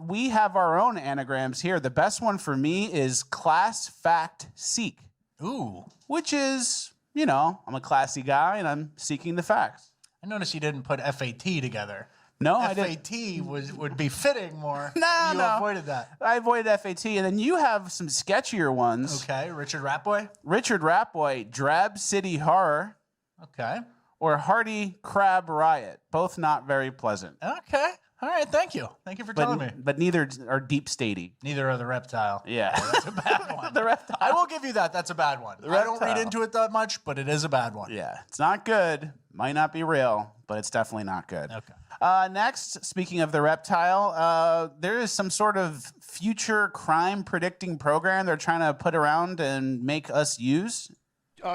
we have our own anagrams here. The best one for me is class fact seek, Ooh. which is, I'm a classy guy and I'm seeking the facts. I noticed you didn't put FAT together. No, I didn't. FAT would be fitting more. No, you no. avoided that. I avoided FAT, and then you have some sketchier ones. Okay, Richard Ratboy. Richard Ratboy, Drab City Horror, Okay. or Hardy Crab Riot. Both not very pleasant. Okay. All right. Thank you. Thank you for telling me. But neither are deep statey. Neither are the reptile. Yeah. That's a bad one. The reptile. I will give you that. That's a bad one. I don't read reptile. into it that much, but it is a bad one. Yeah, it's not good. Might not be real, but it's definitely not good. Okay. Next, speaking of the reptile, there is some sort of future crime predicting program they're trying to put around and make us use.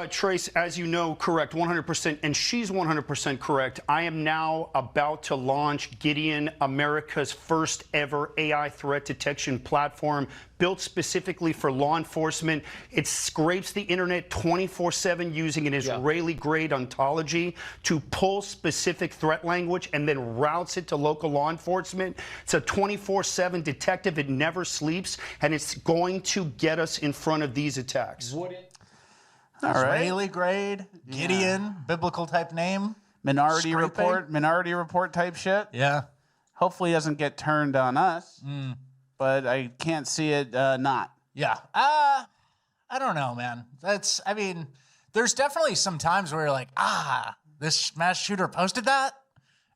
Trace, as you know, correct, 100%, and she's 100% correct. I am now about to launch Gideon, America's first ever AI threat detection platform built specifically for law enforcement. It scrapes the internet 24/7 using an Israeli-grade ontology to pull specific threat language and then routes it to local law enforcement. It's a 24/7 detective. It never sleeps, and it's going to get us in front of these attacks. All right. Israeli grade, Gideon, biblical type name. Minority Scraping? Report type shit. Yeah. Hopefully it doesn't get turned on us, but I can't see it not. Yeah. I don't know, man. There's definitely some times where you're like, this mass shooter posted that,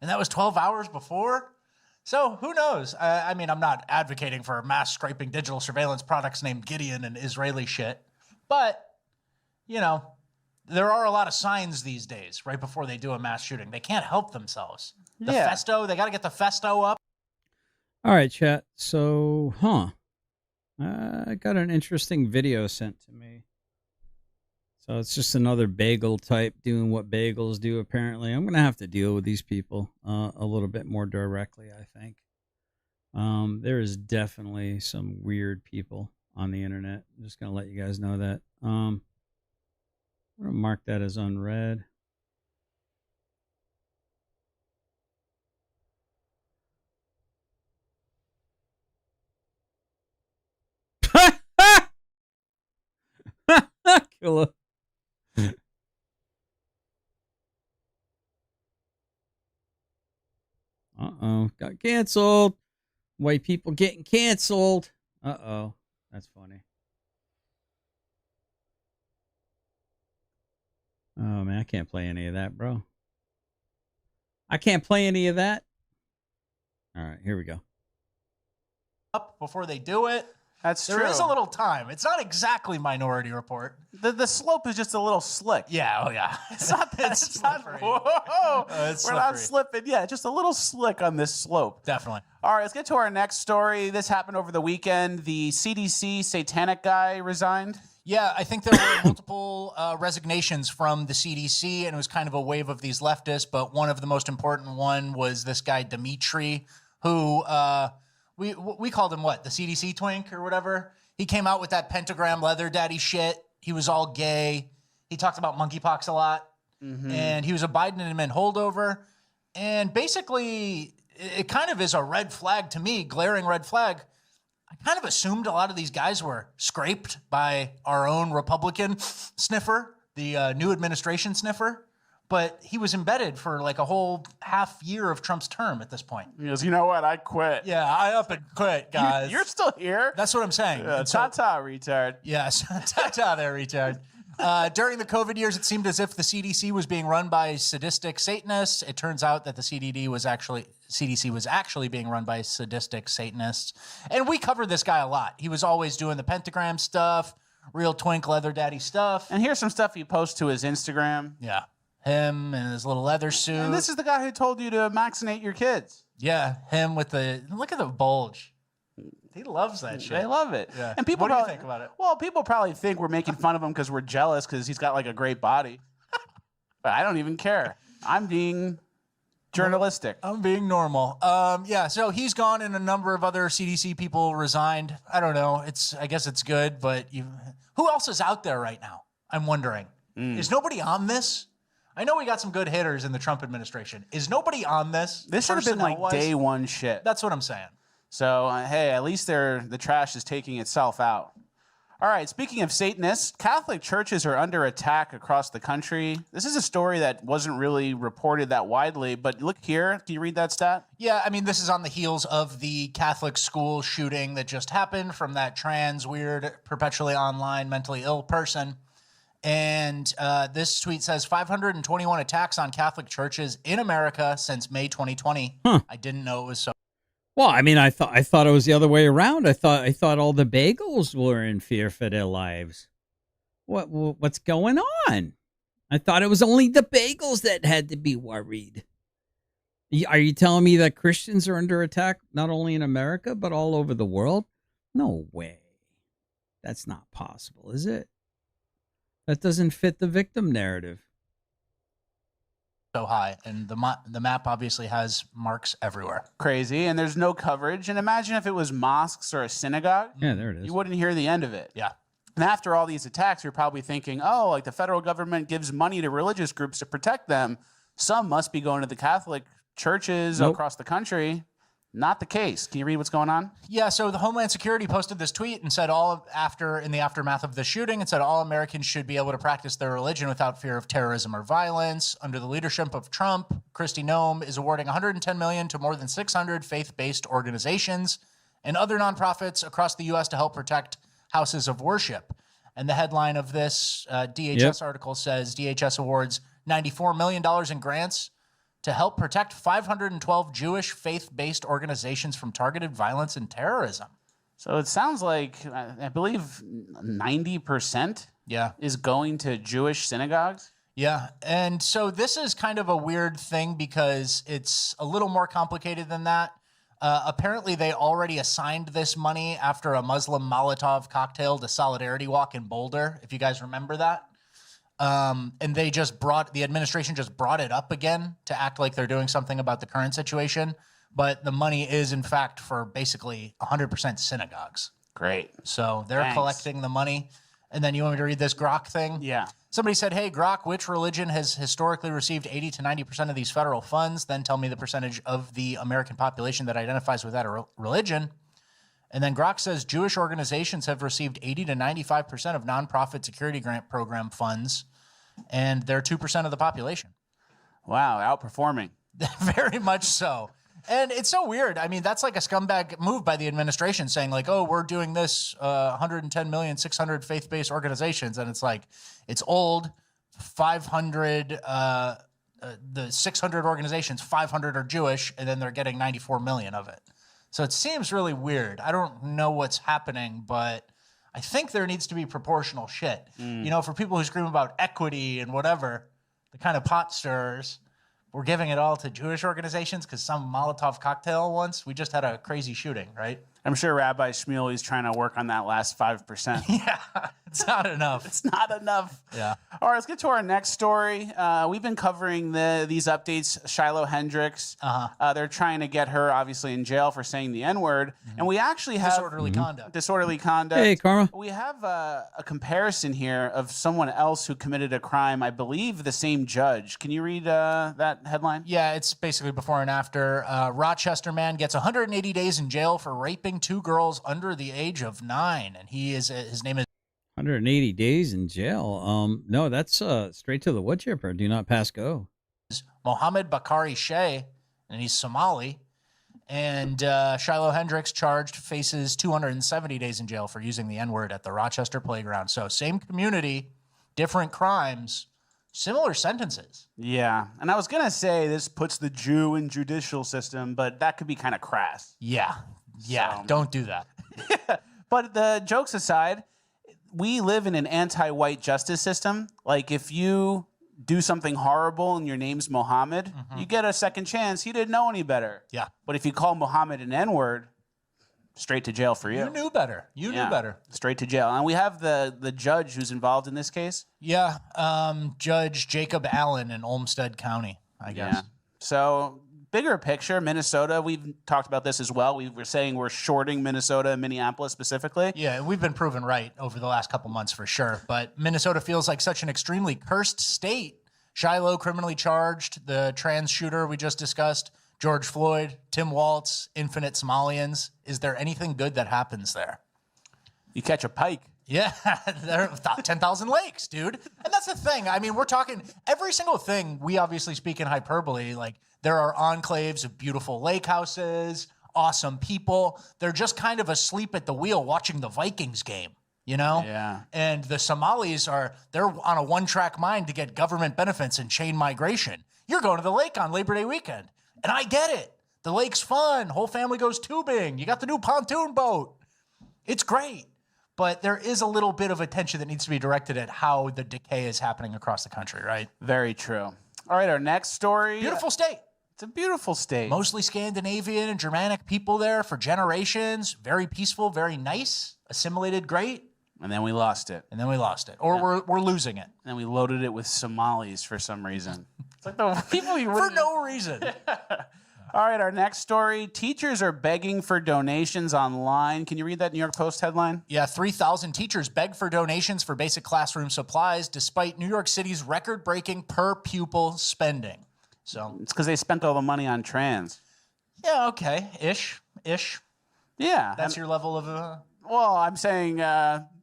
and that was 12 hours before. So who knows? I'm not advocating for mass scraping digital surveillance products named Gideon and Israeli shit, but there are a lot of signs these days right before they do a mass shooting. They can't help themselves. The Festo, they got to get the Festo up. All right, chat. So, I got an interesting video sent to me. So it's just another bagel type doing what bagels do, apparently. I'm going to have to deal with these people a little bit more directly, I think. There is definitely some weird people on the internet. I'm just going to let you guys know that. I'm going to mark that as unread. Cool. Uh-oh. Got canceled. White people getting canceled. Uh-oh. That's funny. Oh, man, I can't play any of that, bro. I can't play any of that. All right, here we go. Up before they do it. That's true. There is a little time. It's not exactly Minority Report. The slope is just a little slick. Yeah, oh yeah. It's not that. It's It's not. slippery. Whoa! It's We're not slippery. slipping. Yeah, just a little slick on this slope. Definitely. All right, let's get to our next story. This happened over the weekend. The CDC satanic guy resigned. Yeah, I think there were multiple resignations from the CDC, and it was kind of a wave of these leftists, but one of the most important one was this guy, Dimitri, who we called him what? The CDC twink or whatever? He came out with that pentagram leather daddy shit. He was all gay. He talked about monkeypox a lot, and he was a Biden admin holdover. And basically, it kind of is a red flag to me, glaring red flag. I kind of assumed a lot of these guys were scraped by our own Republican sniffer, the new administration sniffer. but he was embedded for like a whole half year of Trump's term at this point. He goes, you know what? I quit. Yeah, I up and quit, guys. You're still here. That's what I'm saying. And so- Ta-ta, retard. Yes, ta-ta there, retard. During the COVID years, it seemed as if the CDC was being run by sadistic Satanists. It turns out that the CDC was actually being run by sadistic Satanists. And we covered this guy a lot. He was always doing the pentagram stuff, real twink leather daddy stuff. And here's some stuff he posts to his Instagram. Yeah, him and his little leather suit. And this is the guy who told you to vaccinate your kids. Yeah, him with the look at the bulge. He loves that shit. They love it. Yeah. And people What do you probably think about it? Well, people probably think we're making fun of him because we're jealous because he's got like a great body. But I don't even care. I'm being journalistic. I'm being normal. Yeah, so he's gone and a number of other CDC people resigned. I don't know. I guess it's good, but who else is out there right now? I'm wondering. Is nobody on this? I know we got some good hitters in the Trump administration. Is nobody on this? This should have been like personnel-wise? day one shit. That's what I'm saying. So, hey, at least the trash is taking itself out. All right, speaking of Satanists, Catholic churches are under attack across the country. This is a story that wasn't really reported that widely, but look here. Can you read that stat? Yeah, I mean, this is on the heels of the Catholic school shooting that just happened from that trans, weird, perpetually online, mentally ill person. And this tweet says 521 attacks on Catholic churches in America since May 2020. Huh. I didn't know it was so. Well, I mean, I thought it was the other way around. I thought all the bagels were in fear for their lives. What's going on? I thought it was only the bagels that had to be worried. Are you telling me that Christians are under attack not only in America but all over the world? No way. That's not possible, is it? That doesn't fit the victim narrative. So high, and the map obviously has marks everywhere. Crazy, and there's no coverage. And imagine if it was mosques or a synagogue. Yeah, there it is. You wouldn't hear the end of it. Yeah. And after all these attacks, you're probably thinking, oh, like the federal government gives money to religious groups to protect them. Some must be going to the Catholic churches Nope. across the country. Not the case. Can you read what's going on? Yeah, so the Homeland Security posted this tweet and said in the aftermath of the shooting, it said all Americans should be able to practice their religion without fear of terrorism or violence. Under the leadership of Trump, Kristi Noem is awarding $110 million to more than 600 faith-based organizations and other nonprofits across the U.S. to help protect houses of worship. And the headline of this DHS article says DHS awards $94 million in grants to help protect 512 Jewish faith-based organizations from targeted violence and terrorism. So it sounds like, I believe 90% is going to Jewish synagogues. Yeah, and so this is kind of a weird thing because it's a little more complicated than that. Apparently, they already assigned this money after a Muslim Molotov cocktail to Solidarity Walk in Boulder, if you guys remember that. And the administration just brought it up again to act like they're doing something about the current situation. But the money is, in fact, for basically 100% synagogues. Great. So they're collecting the money. And then you want me to read this Grok thing? Yeah. Somebody said, hey, Grok, which religion has historically received 80 to 90% of these federal funds? Then tell me the percentage of the American population that identifies with that religion. And then Grok says Jewish organizations have received 80 to 95% of nonprofit security grant program funds, and they're 2% of the population. Wow, outperforming. Very much so. And it's so weird. I mean, that's like a scumbag move by the administration saying like, oh, we're doing this 110 million, 600 faith-based organizations. And it's like, it's old, 500, the 600 organizations, 500 are Jewish, and then they're getting 94 million of it. So it seems really weird. I don't know what's happening, but I think there needs to be proportional shit. You know, for people who scream about equity and whatever, the kind of pot stirrers, we're giving it all to Jewish organizations because some Molotov cocktail once, we just had a crazy shooting, right? I'm sure Rabbi Shmuel is trying to work on that last 5%. Yeah, it's not enough. It's not enough. Yeah. All right, let's get to our next story. We've been covering these updates. Shiloh Hendricks. They're trying to get her, obviously, in jail for saying the N-word. And we actually have... Disorderly conduct. Disorderly conduct. Hey, Karma. We have a comparison here of someone else who committed a crime, I believe the same judge. Can you read that headline? Yeah, it's basically before and after. Rochester man gets 180 days in jail for raping 2 girls under the age of 9. And his name is 180 days in jail. No, that's straight to the wood chipper. Do not pass go. Mohammed Bakari Shea, and he's Somali. And Shiloh Hendricks faces 270 days in jail for using the N-word at the Rochester playground. So same community, different crimes, similar sentences. Yeah. And I was going to say this puts the Jew in judicial system, but that could be kind of crass. Yeah. So- Don't do that. But the jokes aside, we live in an anti-white justice system. Like if you do something horrible and your name's Mohammed, you get a second chance. He didn't know any better. Yeah. But if you call Mohammed an N-word, straight to jail for you. You knew better. You knew better. Straight to jail. And we have the judge who's involved in this case. Yeah. Judge Jacob Allen in Olmsted County, I guess. Yeah. So bigger picture, Minnesota, we've talked about this as well. We were saying we're shorting Minnesota and Minneapolis specifically. Yeah, we've been proven right over the last couple months for sure. But Minnesota feels like such an extremely cursed state. Shiloh criminally charged, the trans shooter we just discussed, George Floyd, Tim Waltz, infinite Somalians. Is there anything good that happens there? You catch a pike. Yeah, there are 10,000 lakes, dude. And that's the thing. I mean, we're talking every single thing. We obviously speak in hyperbole. Like there are enclaves of beautiful lake houses, awesome people. They're just kind of asleep at the wheel watching the Vikings game, you know? Yeah. And the Somalis they're on a one-track mind to get government benefits and chain migration. You're going to the lake on Labor Day weekend. And I get it. The lake's fun. Whole family goes tubing. You got the new pontoon boat. It's great. But there is a little bit of attention that needs to be directed at how the decay is happening across the country, right? Very true. All right, our next story. Beautiful state. It's a beautiful state. Mostly Scandinavian and Germanic people there for generations. Very peaceful, very nice, assimilated great. And then we lost it. And then we lost it. Or we're losing it. And then we loaded it with Somalis for some reason. It's like the people you For wouldn't... no reason. All right, our next story. Teachers are begging for donations online. Can you read that New York Post headline? Yeah, 3,000 teachers beg for donations for basic classroom supplies despite New York City's record-breaking per-pupil spending. So It's because they spent all the money on trans. yeah, okay, ish. Yeah. That's your level of Well, I'm saying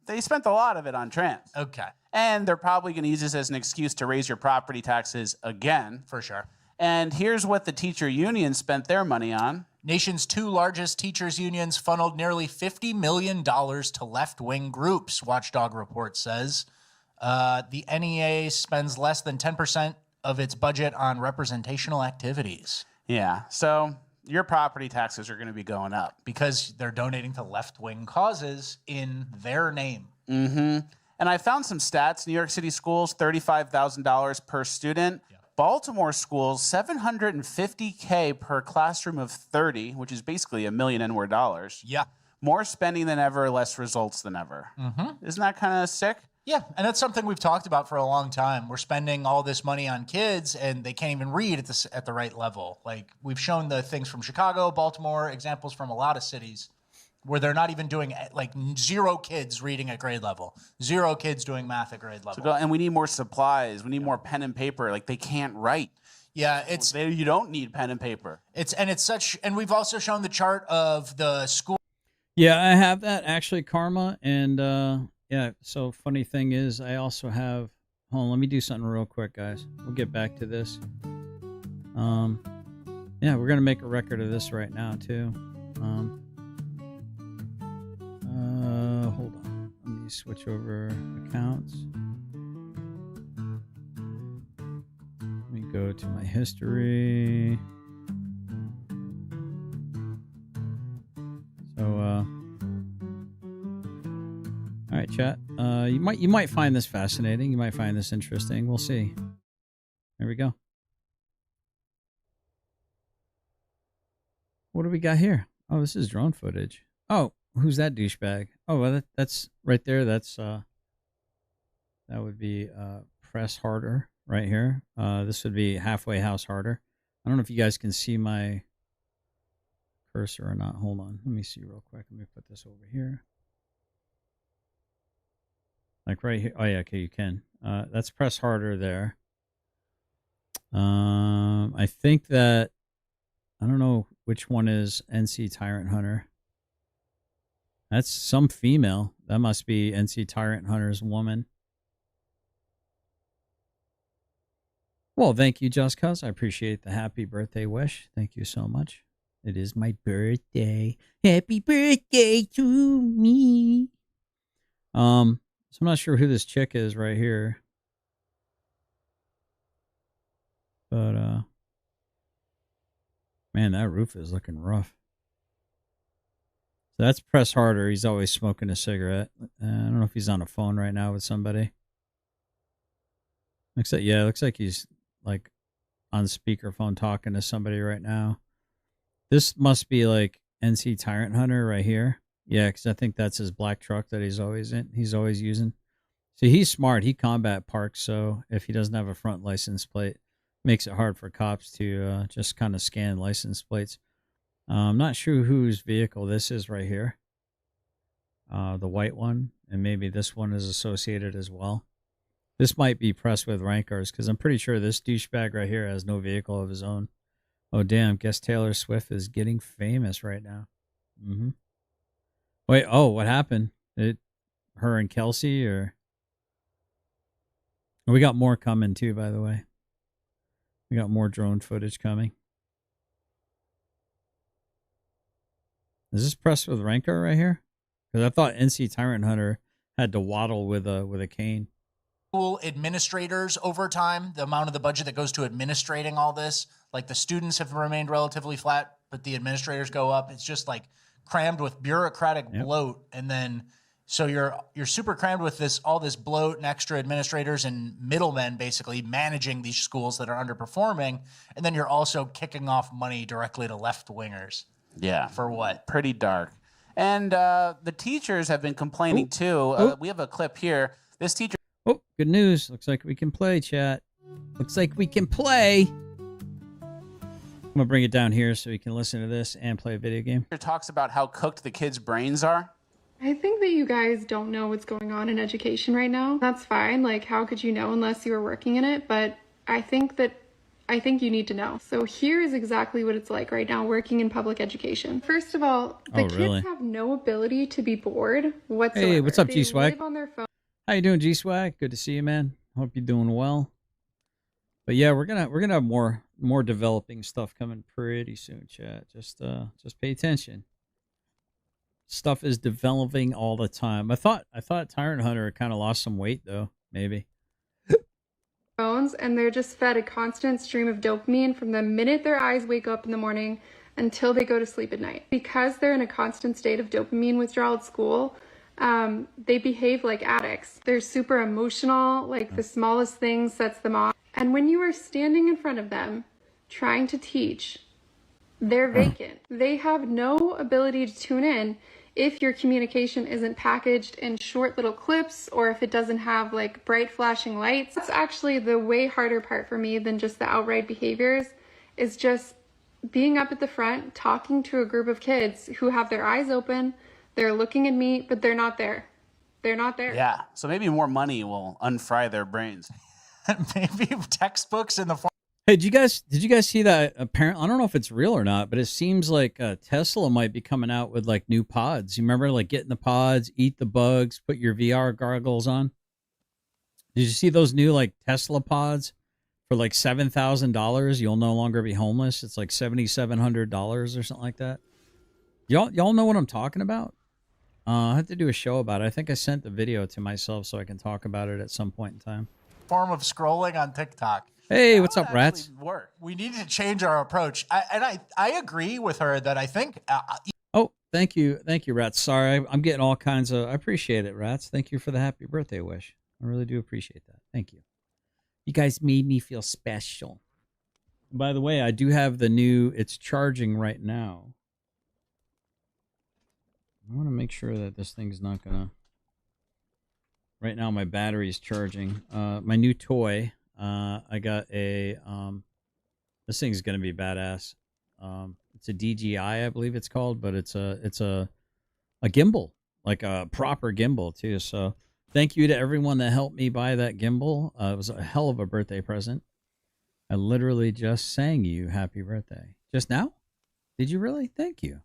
they spent a lot of it on trans. okay, And they're probably going to use this as an excuse to raise your property taxes again. for sure. And here's what the teacher union spent their money on. Nation's two largest teachers unions funneled nearly $50 million to left-wing groups, Watchdog report says. The NEA spends less than 10% of its budget on representational activities Yeah. So your property taxes are going to be going up. because they're donating to left-wing causes in their name. Mm-hmm. And I found some stats. New York City schools, $35,000 per student. Yeah. Baltimore schools, $750K per classroom of 30, which is basically $1 million N-word dollars. Yeah. More spending than ever, less results than ever. Mm-hmm. Isn't that kind of sick? Yeah, and that's something we've talked about for a long time. We're spending all this money on kids, and they can't even read at the right level. Like, we've shown the things from Chicago, Baltimore, examples from a lot of cities where they're not even doing, like, 0 kids reading at grade level, 0 kids doing math at grade level. And we need more supplies. We need more pen and paper. Like, they can't write. Yeah, You don't need pen and paper. and we've also shown the chart of the school. Yeah, I have that actually, Karma. And yeah, so funny thing is, I also have. Hold on, let me do something real quick, guys. We'll get back to this. Yeah, we're gonna make a record of this right now too. Hold on. Let me switch over accounts. Let me go to my history. So, all right, chat. You might find this fascinating. You might find this interesting. We'll see. There we go. What do we got here? Oh, this is drone footage. Oh, who's that douchebag? Oh, well, that's right there. That's that would be Press Harder right here. This would be Halfway House Harder. I don't know if you guys can see my cursor or not. Hold on. Let me see real quick. Let me put this over here. Like right here. Oh yeah, okay, you can. That's Press Harder there. I think that I don't know which one is NC Tyrant Hunter. That's some female. That must be NC Tyrant Hunter's woman. Well, thank you, Just Cuz. I appreciate the happy birthday wish. Thank you so much. It is my birthday. Happy birthday to me. So I'm not sure who this chick is right here. But man, that roof is looking rough. So that's Press Harder. He's always smoking a cigarette. I don't know if he's on a phone right now with somebody. Looks like he's like on speakerphone talking to somebody right now. This must be like NC Tyrant Hunter right here. Yeah, because I think that's his black truck that he's always using. See, he's smart. He combat parks, so if he doesn't have a front license plate, makes it hard for cops to just kind of scan license plates. I'm not sure whose vehicle this is right here. The white one, and maybe this one is associated as well. This might be Press with Rankars, because I'm pretty sure this douchebag right here has no vehicle of his own. Oh, damn. Guess Taylor Swift is getting famous right now. Mm-hmm. Wait, oh, what happened? Her and Kelsey, or... We got more coming, too, by the way. We got more drone footage coming. Is this Press with Rankar right here? Because I thought NC Tyrant Hunter had to waddle with a cane. School administrators over time, the amount of the budget that goes to administrating all this, like the students have remained relatively flat, but the administrators go up. It's just like crammed with bureaucratic bloat, and then so you're super crammed with all this bloat and extra administrators and middlemen basically managing these schools that are underperforming, and then you're also kicking off money directly to left wingers. Yeah. For what? Pretty dark. And the teachers have been complaining too. We have a clip here. This teacher. Oh, good news. Looks like we can play, chat. Looks like we can play. I'm going to bring it down here so you can listen to this and play a video game. Talks about how cooked the kids' brains are. I think that you guys don't know what's going on in education right now. That's fine. Like, how could you know unless you were working in it? But I think you need to know. So here is exactly what it's like right now working in public education. First of all, the kids have no ability to be bored whatsoever. Hey, what's up, They G-Swag? live on their phone. How you doing, G-Swag? Good to see you, man. Hope you're doing well. But yeah, we're gonna have more developing stuff coming pretty soon, chat. Just pay attention. Stuff is developing all the time. I thought Tyrant Hunter kind of lost some weight though, maybe. Phones, and they're just fed a constant stream of dopamine from the minute their eyes wake up in the morning until they go to sleep at night. Because they're in a constant state of dopamine withdrawal at school, they behave like addicts. They're super emotional, like the smallest thing sets them off. And when you are standing in front of them trying to teach, they're vacant. They have no ability to tune in if your communication isn't packaged in short little clips, or if it doesn't have like bright flashing lights. That's actually the way harder part for me than just the outright behaviors, is just being up at the front, talking to a group of kids who have their eyes open, they're looking at me, but they're not there. They're not there. Yeah, so maybe more money will unfry their brains. Maybe textbooks in the form. Hey, did you guys see that? Apparently, I don't know if it's real or not, but it seems like Tesla might be coming out with like new pods. You remember, like, get in the pods, eat the bugs, put your VR goggles on. Did you see those new like Tesla pods for like $7,000? You'll no longer be homeless. It's like $7,700 or something like that. Y'all know what I'm talking about? I have to do a show about it. I think I sent the video to myself so I can talk about it at some point in time. Form of scrolling on TikTok. Hey, what's up, rats? Work. We need to change our approach. I agree with her that I think. Oh, thank you, rats. Sorry, I'm getting all kinds of. I appreciate it, rats. Thank you for the happy birthday wish. I really do appreciate that. Thank you. You guys made me feel special. By the way, I do have the new. It's charging right now. I want to make sure that this thing's not gonna. Right now, my battery's charging. My new toy. I got a. This thing's gonna be badass. It's a DJI, I believe it's called, but it's a gimbal, like a proper gimbal too. So thank you to everyone that helped me buy that gimbal. It was a hell of a birthday present. I literally just sang you happy birthday just now. Did you really? Thank you.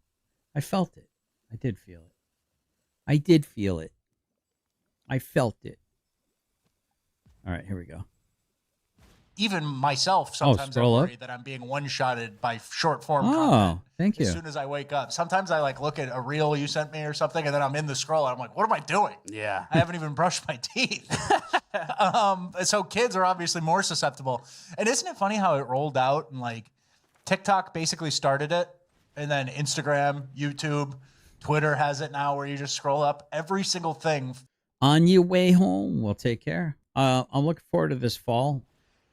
I felt it. I did feel it. I did feel it. I felt it. All right, here we go. Even myself, sometimes I scroll up. worry that I'm being one-shotted by short form Oh, content. thank you. As soon as I wake up, sometimes I like look at a reel you sent me or something, and then I'm in the scroll. And I'm like, what am I doing? Yeah. I haven't even brushed my teeth. So kids are obviously more susceptible. And isn't it funny how it rolled out and like TikTok basically started it, and then Instagram, YouTube, Twitter has it now where you just scroll up every single thing. On your way home, we'll take care. I'm looking forward to this fall.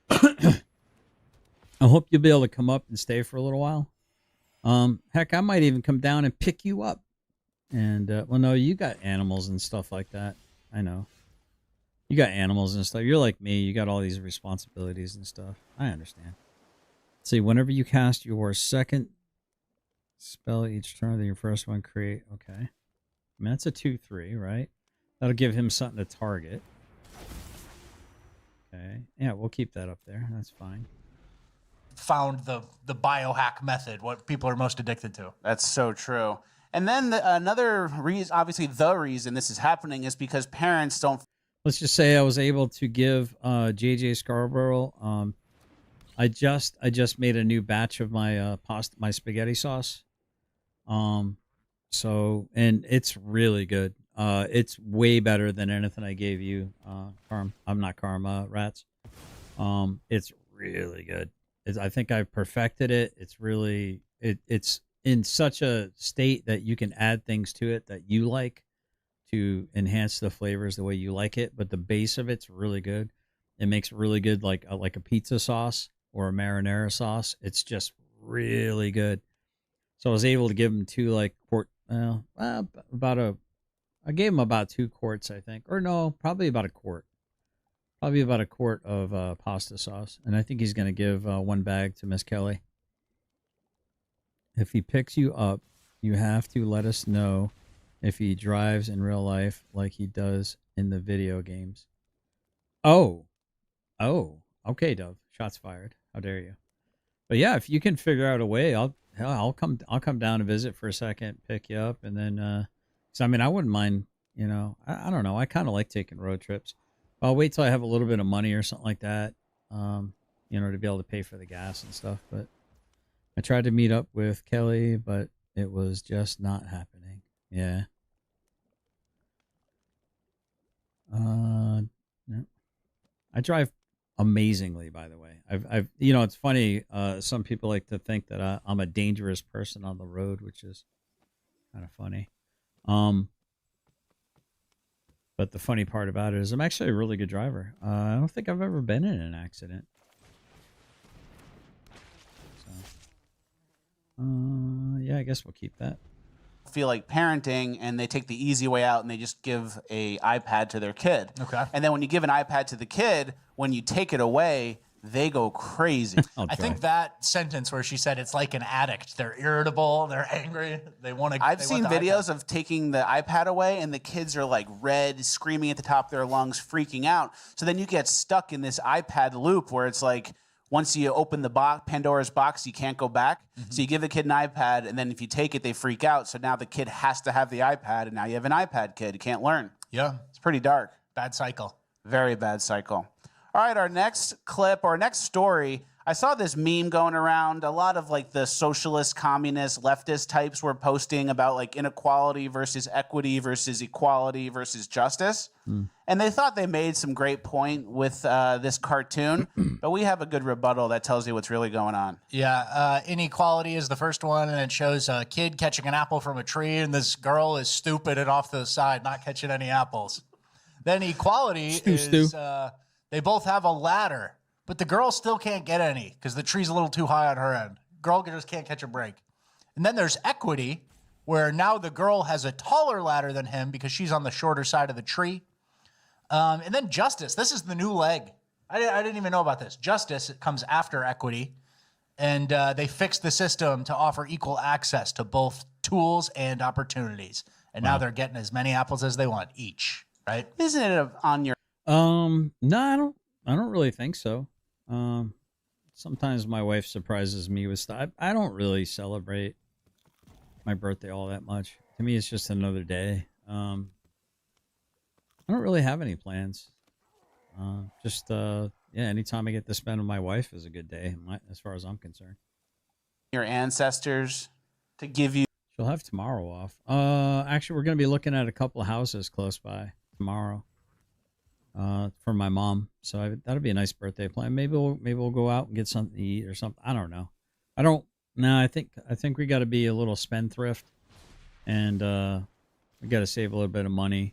I hope you'll be able to come up and stay for a little while. Heck, I might even come down and pick you up. And well, no, you got animals and stuff like that. I know. You got animals and stuff. You're like me. You got all these responsibilities and stuff. I understand. Let's see, whenever you cast your second spell each turn, then your first one create. Okay. I mean, that's a 2/3, right? That'll give him something to target. Okay. Yeah, we'll keep that up there. That's fine. Found the biohack method, what people are most addicted to. That's so true. And then another reason, obviously the reason this is happening is because parents don't. Let's just say I was able to give JJ Scarborough. I just made a new batch of my my spaghetti sauce. So, and it's really good. It's way better than anything I gave you, Carm. I'm not Karma Rats. It's really good. I think I've perfected it. It's really it's in such a state that you can add things to it that you like to enhance the flavors the way you like it. But the base of it's really good. It makes really good like a pizza sauce or a marinara sauce. It's just really good. So I was able to give them I gave him about 2 quarts, I think. Or no, probably about a quart. Probably about a quart of pasta sauce. And I think he's going to give 1 bag to Miss Kelly. If he picks you up, you have to let us know if he drives in real life like he does in the video games. Oh. Okay, Dove. Shots fired. How dare you? But yeah, if you can figure out a way, I'll come down and visit for a second, pick you up, and then so I mean, I wouldn't mind, you know, I don't know. I kind of like taking road trips. I'll wait till I have a little bit of money or something like that, you know, to be able to pay for the gas and stuff. But I tried to meet up with Kelly, but it was just not happening. Yeah. No. I drive amazingly, by the way. I've you know, it's funny. Some people like to think that I'm a dangerous person on the road, which is kind of funny. But the funny part about it is I'm actually a really good driver. I don't think I've ever been in an accident. So, yeah, I guess we'll keep that. Feel like parenting and they take the easy way out and they just give a iPad to their kid. Okay. And then when you give an iPad to the kid, when you take it away, they go crazy. I think that sentence where she said it's like an addict. They're irritable, they're angry, they want to. I've seen videos of taking the iPad away and the kids are like red, screaming at the top of their lungs, freaking out. So then you get stuck in this iPad loop where it's like, once you open the box, Pandora's box, you can't go back. Mm-hmm. So you give the kid an iPad, and then if you take it, they freak out. So now the kid has to have the iPad, and now you have an iPad kid. You can't learn. Yeah. It's pretty dark. Bad cycle. Very bad cycle. All right, our next clip, our next story, I saw this meme going around. A lot of like the socialist, communist, leftist types were posting about like inequality versus equity versus equality versus justice. And they thought they made some great point with this cartoon, but we have a good rebuttal that tells you what's really going on. Yeah, inequality is the first one, and it shows a kid catching an apple from a tree, and this girl is stupid and off to the side, not catching any apples. Then equality is they both have a ladder, but the girl still can't get any because the tree's a little too high on her end. Girl just can't catch a break. And then there's equity, where now the girl has a taller ladder than him because she's on the shorter side of the tree. And then justice. This is the new leg. I didn't even know about this. Justice comes after equity, and they fixed the system to offer equal access to both tools and opportunities. And now they're getting as many apples as they want each, right? Isn't it on your... No, I don't really think so. Sometimes my wife surprises me with stuff. I don't really celebrate my birthday all that much. To me, it's just another day. I don't really have any plans. Just anytime I get to spend with my wife is a good day, as far as I'm concerned. Your ancestors to give you. She'll have tomorrow off. Actually, we're gonna be looking at a couple of houses close by tomorrow. For my mom, so that'll be a nice birthday plan. Maybe we'll go out and get something to eat or something. I don't know. I think we got to be a little spendthrift, and we got to save a little bit of money.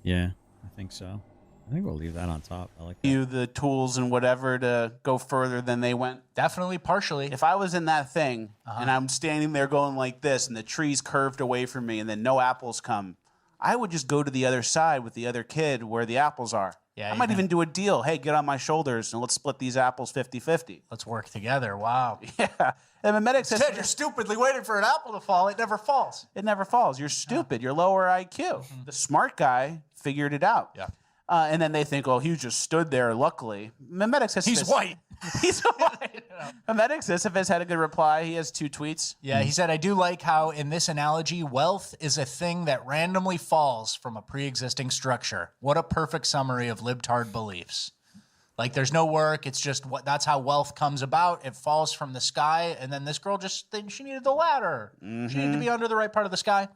Yeah, I think so. I think we'll leave that on top. I like that. You the tools and whatever to go further than they went. Definitely partially. If I was in that thing and I'm standing there going like this and the tree's curved away from me and then no apples come, I would just go to the other side with the other kid where the apples are. Yeah, I might even do a deal. Hey, get on my shoulders and let's split these apples 50-50. Let's work together. Wow. Yeah. And the medic says, Instead, you're stupidly waiting for an apple to fall. It never falls. it never falls. You're stupid. You're lower IQ. The smart guy figured it out. Yeah. And then they think, oh, he just stood there, luckily. Memetics says He's white. He's white. Memetics Sisyphus had a good reply. He has 2 tweets. Yeah, he said, I do like how in this analogy, wealth is a thing that randomly falls from a pre-existing structure. What a perfect summary of libtard beliefs. Like there's no work. It's just that's how wealth comes about. It falls from the sky. And then this girl she needed the ladder. She needed to be under the right part of the sky.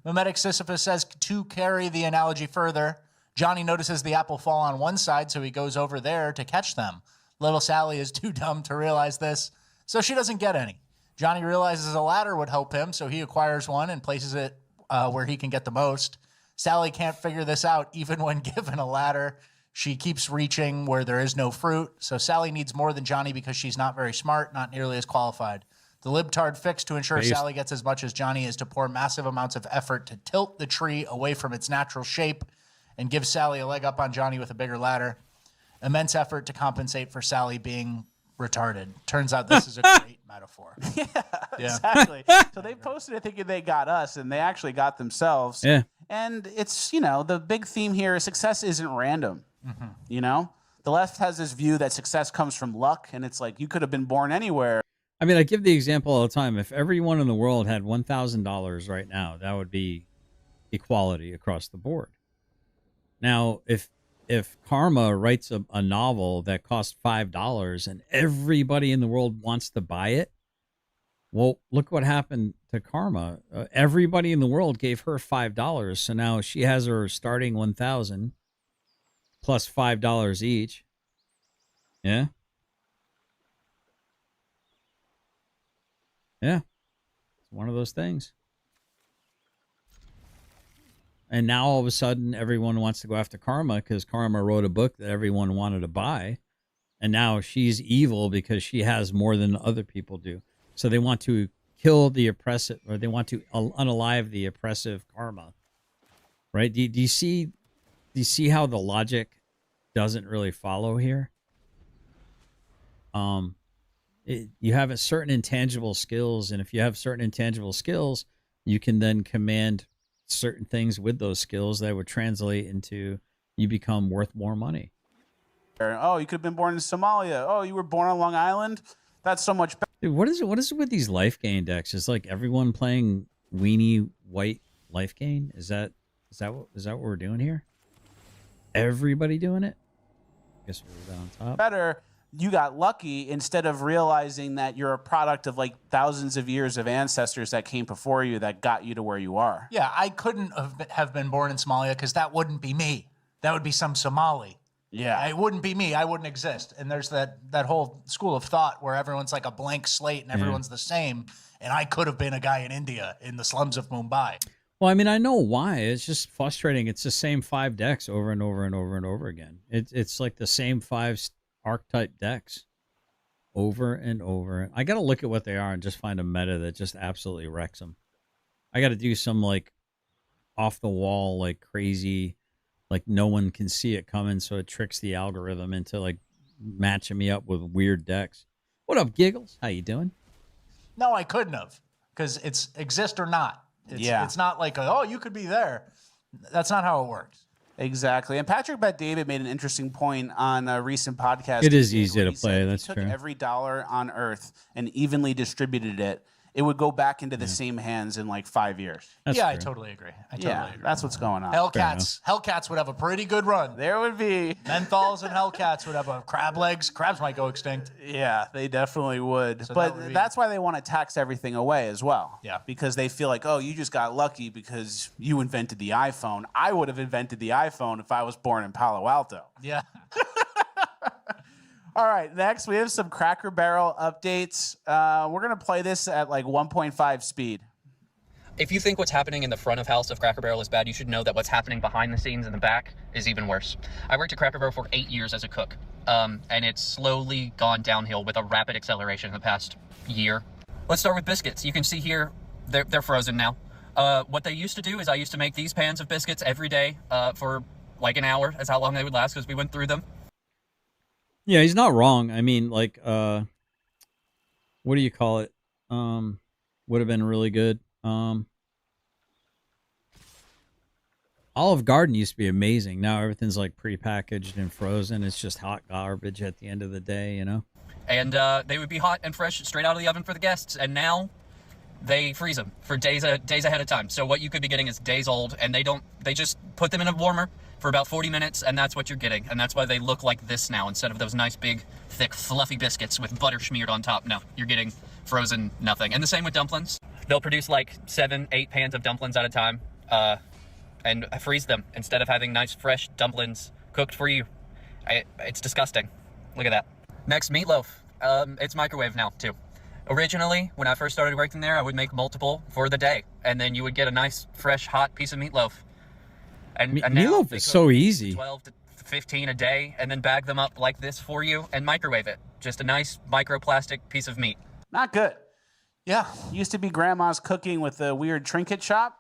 Memetic Sisyphus says, to carry the analogy further, Johnny notices the apple fall on one side, so he goes over there to catch them. Little Sally is too dumb to realize this, so she doesn't get any. Johnny realizes a ladder would help him, so he acquires one and places it where he can get the most. Sally can't figure this out even when given a ladder. She keeps reaching where there is no fruit, so Sally needs more than Johnny because she's not very smart, not nearly as qualified. The libtard fix to ensure Sally gets as much as Johnny is to pour massive amounts of effort to tilt the tree away from its natural shape and give Sally a leg up on Johnny with a bigger ladder. Immense effort to compensate for Sally being retarded. Turns out this is a great metaphor. Yeah, Yeah. exactly. So they posted it thinking they got us, and they actually got themselves. Yeah. And it's, the big theme here is success isn't random. The left has this view that success comes from luck, and it's like you could have been born anywhere. I mean, I give the example all the time. If everyone in the world had $1,000 right now, that would be equality across the board. Now, if Karma writes a novel that costs $5 and everybody in the world wants to buy it, well, look what happened to Karma. Everybody in the world gave her $5, so now she has her starting 1,000 plus $5 each. Yeah. Yeah. It's one of those things. And now all of a sudden, everyone wants to go after Karma because Karma wrote a book that everyone wanted to buy. And now she's evil because she has more than other people do. So they want to kill the oppressive, or they want to unalive the oppressive Karma. Right? Do you see how the logic doesn't really follow here? You have a certain intangible skills, and if you have certain intangible skills, you can then command certain things with those skills that would translate into you become worth more money. Oh, you could have been born in Somalia. Oh, you were born on Long Island. That's so much better. Dude, what is it with these life gain decks? Is like everyone playing weenie white life gain? Is that what we're doing here? Everybody doing it? I guess we're down on top. You got lucky instead of realizing that you're a product of like thousands of years of ancestors that came before you that got you to where you are. Yeah, I couldn't have been born in Somalia because that wouldn't be me. That would be some Somali. Yeah. It wouldn't be me. I wouldn't exist. And there's that whole school of thought where everyone's like a blank slate and everyone's the same. And I could have been a guy in India in the slums of Mumbai. Well, I mean, I know why. It's just frustrating. It's the same 5 decks over and over and over and over again. It's like the same 5 archetype decks over and over. I got to look at what they are and just find a meta that just absolutely wrecks them. I got to do some like off the wall, like crazy, like no one can see it coming. So it tricks the algorithm into like matching me up with weird decks. What up, Giggles? How you doing? No, I couldn't have because it's exist or not. It's not like, oh, you could be there. That's not how it works. Exactly. And Patrick Bet-David made an interesting point on a recent podcast. It is easy to play. That's true. true. He took every dollar on Earth and evenly distributed it. it would go back into the same hands in like 5 years. That's I true. totally agree. I Yeah, totally agree. that's what's going on. Hellcats would have a pretty good run. There would be. Menthols and Hellcats would have a crab legs. Crabs might go extinct. Yeah, they definitely would. So but that would be- that's why they want to tax everything away as well. Yeah. Because they feel like, oh, you just got lucky because you invented the iPhone. I would have invented the iPhone if I was born in Palo Alto. Yeah. All right, next we have some Cracker Barrel updates. We're going to play this at like 1.5 speed. If you think what's happening in the front of house of Cracker Barrel is bad, you should know that what's happening behind the scenes in the back is even worse. I worked at Cracker Barrel for 8 years as a cook, and it's slowly gone downhill with a rapid acceleration in the past year. Let's start with biscuits. You can see here, they're frozen now. What they used to do is I used to make these pans of biscuits every day for like an hour. That's how long they would last because we went through them. Yeah, he's not wrong. I mean, like, what do you call it? Would have been really good. Olive Garden used to be amazing. Now everything's like prepackaged and frozen. It's just hot garbage at the end of the day, you know? And they would be hot and fresh straight out of the oven for the guests. And now they freeze them for days ahead of time. So what you could be getting is days old, and they just put them in a warmer for about 40 minutes, and that's what you're getting. And that's why they look like this now instead of those nice big thick fluffy biscuits with butter smeared on top. No, you're getting frozen nothing. And the same with dumplings. They'll produce like 7-8 pans of dumplings at a time and freeze them instead of having nice fresh dumplings cooked for you. It's disgusting. Look at that. Next, meatloaf. It's microwave now too. Originally, when I first started working there, I would make multiple for the day, and then you would get a nice, fresh, hot piece of meatloaf. And now Meatloaf they is cook so easy. 12 to 15 a day, and then bag them up like this for you and microwave it. Just a nice microplastic piece of meat. Not good. Yeah. Used to be grandma's cooking with the weird trinket shop,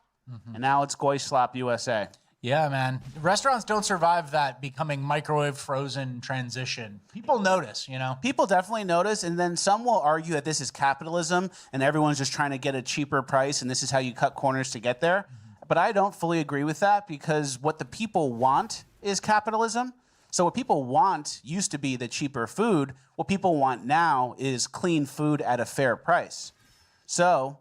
and now it's Goyslop USA. Yeah, man. Restaurants don't survive that becoming microwave frozen transition. People notice, you know? People definitely notice, and then some will argue that this is capitalism and everyone's just trying to get a cheaper price, and this is how you cut corners to get there. But I don't fully agree with that because what the people want is capitalism. So what people want used to be the cheaper food. What people want now is clean food at a fair price. So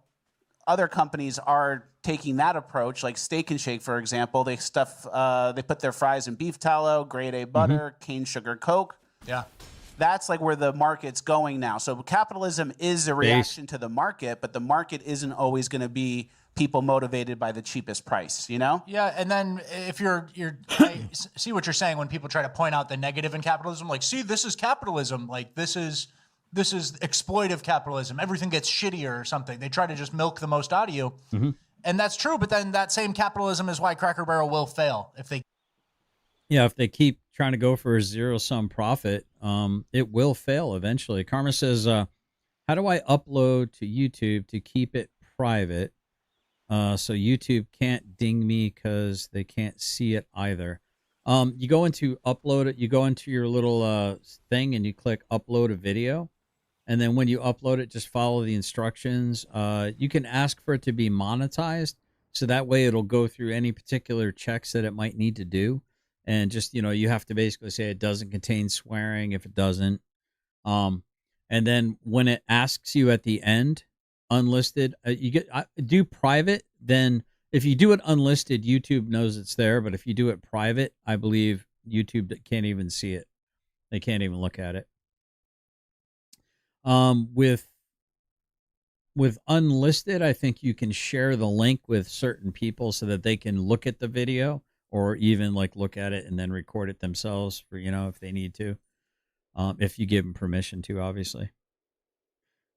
other companies are taking that approach, like Steak and Shake, for example. They put their fries in beef tallow, grade A butter, cane sugar Coke. Yeah. That's like where the market's going now. So capitalism is a reaction to the market, but the market isn't always going to be people motivated by the cheapest price, you know? Yeah, and then if I see what you're saying when people try to point out the negative in capitalism, like, see, this is capitalism, like this is exploitive capitalism. Everything gets shittier or something. They try to just milk the most out of you. And that's true, but then that same capitalism is why Cracker Barrel will fail if they keep trying to go for a zero-sum profit, it will fail eventually. Karma says, how do I upload to YouTube to keep it private so YouTube can't ding me because they can't see it either? You go into upload it, you go into your little thing and you click upload a video. And then when you upload it, just follow the instructions. You can ask for it to be monetized. So that way it'll go through any particular checks that it might need to do. And just, you have to basically say it doesn't contain swearing if it doesn't. And then when it asks you at the end, unlisted, do private. Then if you do it unlisted, YouTube knows it's there. But if you do it private, I believe YouTube can't even see it. They can't even look at it. With unlisted, I think you can share the link with certain people so that they can look at the video or even like look at it and then record it themselves for, if they need to, if you give them permission to, obviously.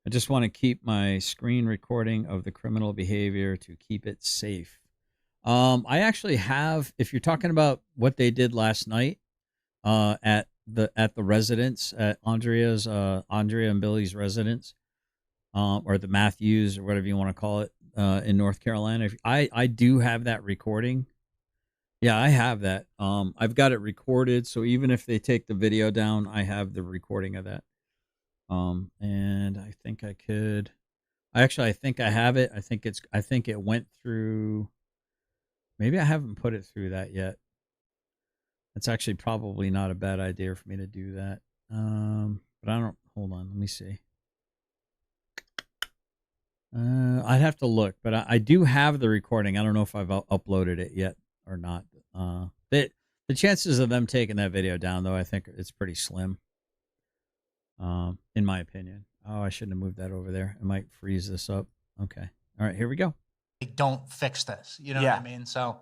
I just want to keep my screen recording of the criminal behavior to keep it safe. I actually have, if you're talking about what they did last night, at the residence, at Andrea and Billy's residence, or the Matthews or whatever you want to call it, in North Carolina. I do have that recording. Yeah, I have that. I've got it recorded, so even if they take the video down, I have the recording of that. And I think I could. I think I have it. I think it went through. Maybe I haven't put it through that yet. It's actually probably not a bad idea for me to do that. But I don't. Hold on. Let me see. I'd have to look, but I do have the recording. I don't know if I've uploaded it yet or not. The chances of them taking that video down, though, I think it's pretty slim. In my opinion. Oh, I shouldn't have moved that over there. I might freeze this up. Okay. All right, here we go. They don't fix this. You know Yeah. what I mean? So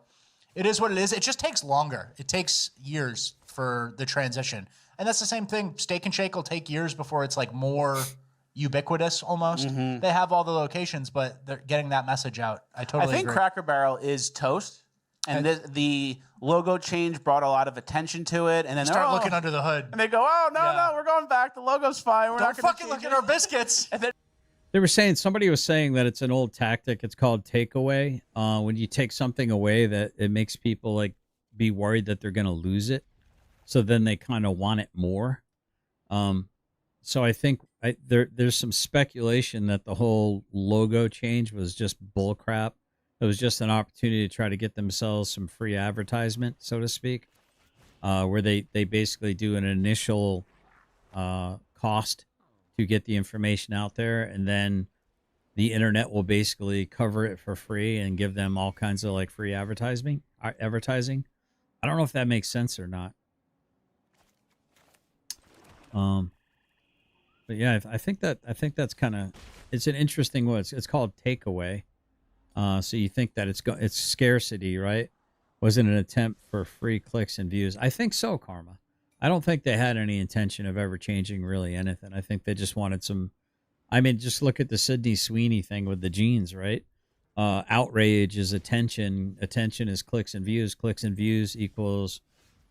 it is what it is. It just takes longer. It takes years for the transition. And that's the same thing. Steak and Shake will take years before it's like more ubiquitous almost. They have all the locations, but they're getting that message out. I totally I think agree. Cracker Barrel is toast, and the logo change brought a lot of attention to it. And then Start they're, looking under the hood. and they go, "Oh no, Yeah. no, we're going back. The logo's fine. We're Don't not going to fucking look at our biscuits. They were saying, somebody was saying that it's an old tactic. It's called takeaway. When you take something away, that it makes people like be worried that they're going to lose it. So then they kind of want it more. So I think there's some speculation that the whole logo change was just bullcrap. It was just an opportunity to try to get themselves some free advertisement, so to speak, where they basically do an initial cost to get the information out there, and then the internet will basically cover it for free and give them all kinds of like free advertising. I don't know if that makes sense or not. But yeah, I think that's kind of, it's an interesting one. It's called takeaway. So you think that it's scarcity, right? Was it an attempt for free clicks and views? I think so, Karma. I don't think they had any intention of ever changing really anything. I think they just wanted some. I mean, just look at the Sydney Sweeney thing with the jeans, right? Outrage is attention. Attention is clicks and views. Clicks and views equals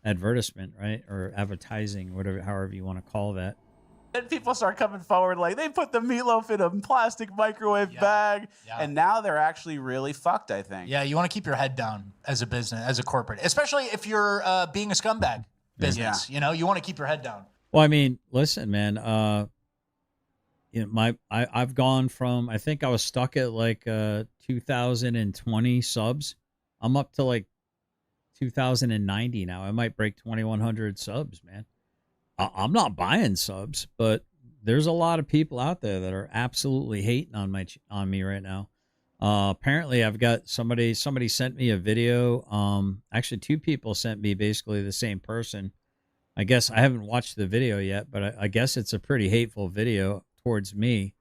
advertisement, right? Or advertising, whatever, however you want to call that. And people start coming forward like they put the meatloaf in a plastic microwave bag, and now they're actually really fucked, I think. Yeah, you want to keep your head down as a business, as a corporate, especially if you're being a scumbag business. You know, you want to keep your head down. Well, I mean, listen, man. You know, I've gone from, I think I was stuck at like 2020 subs. I'm up to like 2090 now. I might break 2,100 subs, man. I'm not buying subs, but there's a lot of people out there that are absolutely hating on me right now. Apparently, I've got somebody sent me a video. Actually, two people sent me basically the same person. I guess I haven't watched the video yet, but I guess it's a pretty hateful video towards me.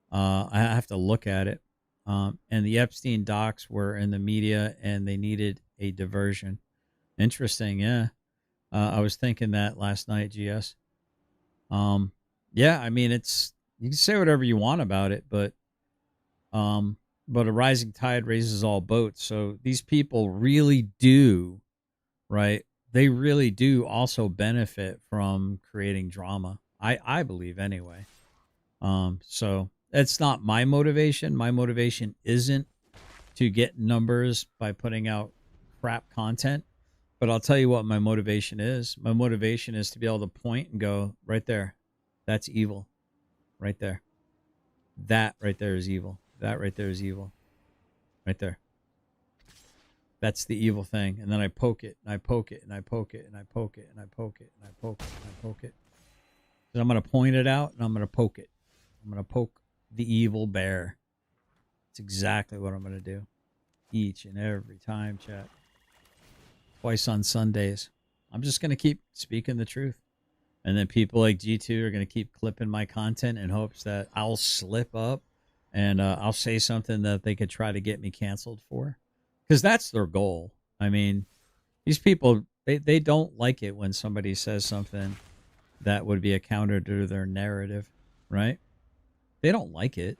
I have to look at it. And the Epstein docs were in the media, and they needed a diversion. Interesting, yeah. I was thinking that last night, GS. Yeah, I mean, you can say whatever you want about it, but a rising tide raises all boats. So these people really do, right? They really do also benefit from creating drama. I believe anyway. So it's not my motivation. My motivation isn't to get numbers by putting out crap content. But I'll tell you what my motivation is. My motivation is to be able to point and go, right there, that's evil. Right there. That right there is evil. That right there is evil. Right there. That's the evil thing. And then I poke it, and I poke it, and I poke it, and I poke it, and I poke it, and I poke it, and I poke it. Then I'm going to point it out, and I'm going to poke it. I'm going to poke the evil bear. That's exactly what I'm going to do. Each and every time, chat. Twice on Sundays. I'm just going to keep speaking the truth. And then people like G2 are going to keep clipping my content in hopes that I'll slip up and I'll say something that they could try to get me canceled for. Because that's their goal. I mean, these people, they don't like it when somebody says something that would be a counter to their narrative, right? They don't like it.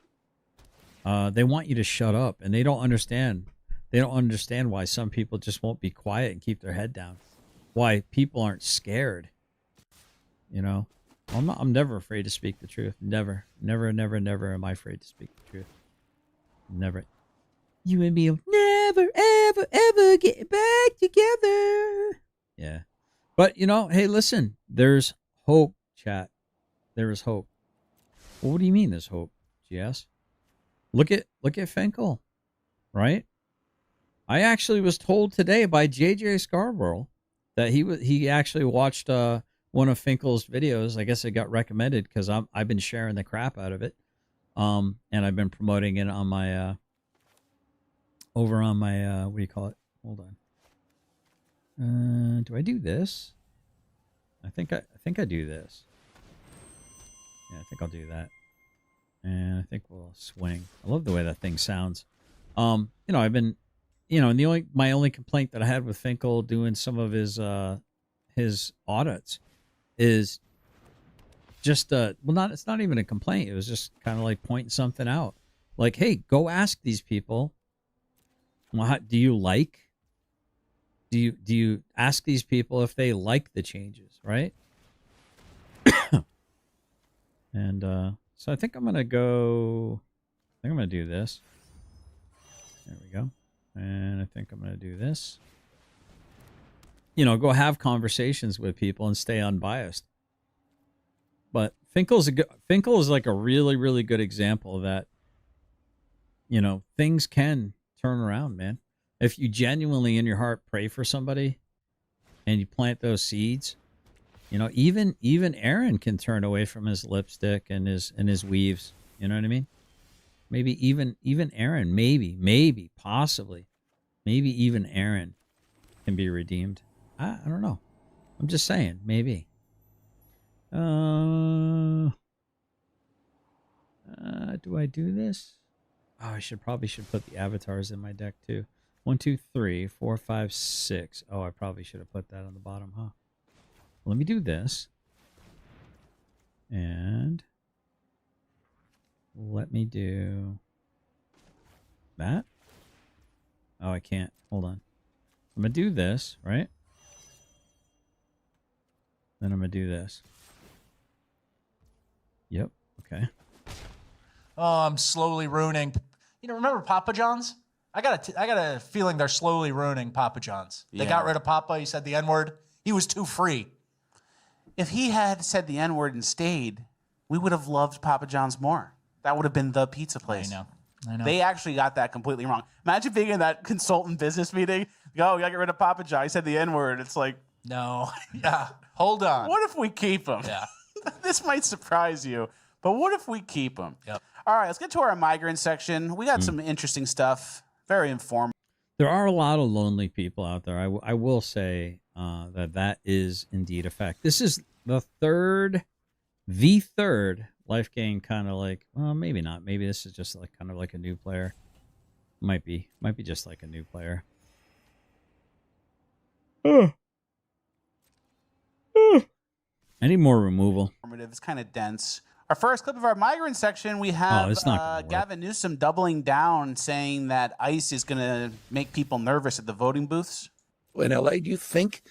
They want you to shut up, and they don't understand. They don't understand why some people just won't be quiet and keep their head down. Why people aren't scared. You know, I'm never afraid to speak the truth. Never, never, never, never am I afraid to speak the truth. Never. You and me will never, ever, ever get back together. Yeah. But, you know, hey, listen, there's hope, chat. There is hope. Well, what do you mean there's hope, GS? Look at Finkel, right? I actually was told today by JJ Scarborough that he actually watched one of Finkel's videos. I guess it got recommended because I've been sharing the crap out of it. And I've been promoting it on my over on my what do you call it? Hold on. Do I do this? I think I do this. Yeah, I think I'll do that. And I think we'll swing. I love the way that thing sounds. You know, I've been, you know, and my only complaint that I had with Finkel doing some of his audits is just well, it's not even a complaint. It was just kind of like pointing something out. Like, hey, go ask these people. What do you like? Do you ask these people if they like the changes, right? And so I think I'm gonna go. I think I'm gonna do this. There we go. And I think I'm gonna do this. You know, go have conversations with people and stay unbiased. But Finkel is like a really, really good example of that. You know, things can turn around, man. If you genuinely in your heart pray for somebody and you plant those seeds, you know, even Aaron can turn away from his lipstick and his weaves. You know what I mean? Maybe even Aaron, maybe, possibly, maybe even Aaron can be redeemed. I don't know. I'm just saying, maybe. Do I do this? Oh, I probably should put the avatars in my deck too. 1, 2, 3, 4, 5, 6. Oh, I probably should have put that on the bottom, huh? Let me do this. And let me do that. Oh, I can't. Hold on. I'm going to do this, right? Then I'm going to do this. Yep. Okay. Oh, I'm slowly ruining. You know, remember Papa John's? I got a feeling they're slowly ruining Papa John's. They got rid of Papa. He said the N-word. He was too free. If he had said the N-word and stayed, we would have loved Papa John's more. That would have been the pizza place. I know. They actually got that completely wrong. Imagine being in that consultant business meeting. Go, you gotta get rid of Papa John. He said the N-word. It's like, No. Yeah. Hold on. what if we keep him? Yeah. This might surprise you, but what if we keep him? Yep. All right, let's get to our migrant section. We got some interesting stuff. Very informative. There are a lot of lonely people out there. I will say that is indeed a fact. This is the third life gain kind of like, well, maybe not. Maybe this is just like kind of like a new player. Might be just like a new player. I need more removal. It's kind of dense. Our first clip of our migrant section, we have it's not gonna work. Gavin Newsom doubling down, saying that ICE is going to make people nervous at the voting booths. In LA, do you think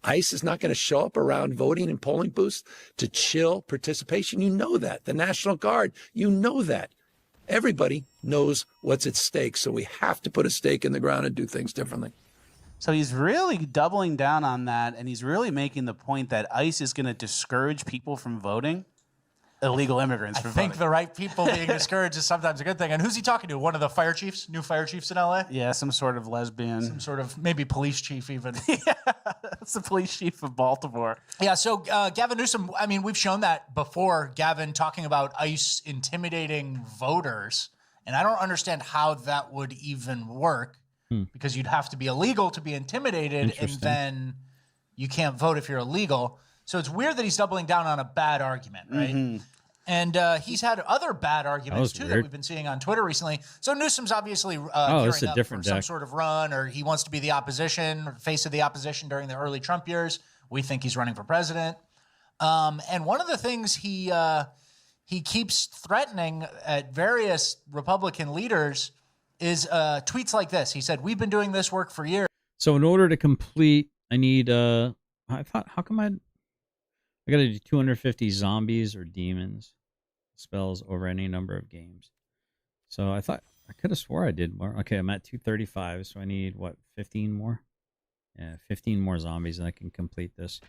ICE is not going to show up around voting and polling booths to chill participation? You know that. The National Guard, you know that. Everybody knows what's at stake, so we have to put a stake in the ground and do things differently. So he's really doubling down on that, and he's really making the point that ICE is going to discourage people from voting, illegal immigrants I from think voting. the right people being discouraged is sometimes a good thing. And who's he talking to? One of the fire chiefs, new fire chiefs in LA? Yeah, some sort of lesbian. Some sort of maybe police chief even. That's the police chief of Baltimore. Yeah, so Gavin Newsom, I mean, we've shown that before, Gavin talking about ICE intimidating voters. And I don't understand how that would even work because you'd have to be illegal to be intimidated and then you can't vote if you're illegal. So it's weird that he's doubling down on a bad argument, right? And he's had other bad arguments too that we've been seeing on Twitter recently. So Newsom's obviously gearing up for some sort of run, or he wants to be the opposition, or face of the opposition during the early Trump years. We think he's running for president. And one of the things he keeps threatening at various Republican leaders is tweets like this. He said, "We've been doing this work for years." So in order to complete, I need I thought, how come I got to do 250 zombies or demons spells over any number of games. So I thought, I could have swore I did more. Okay, I'm at 235, so I need, what, 15 more? Yeah, 15 more zombies, and I can complete this.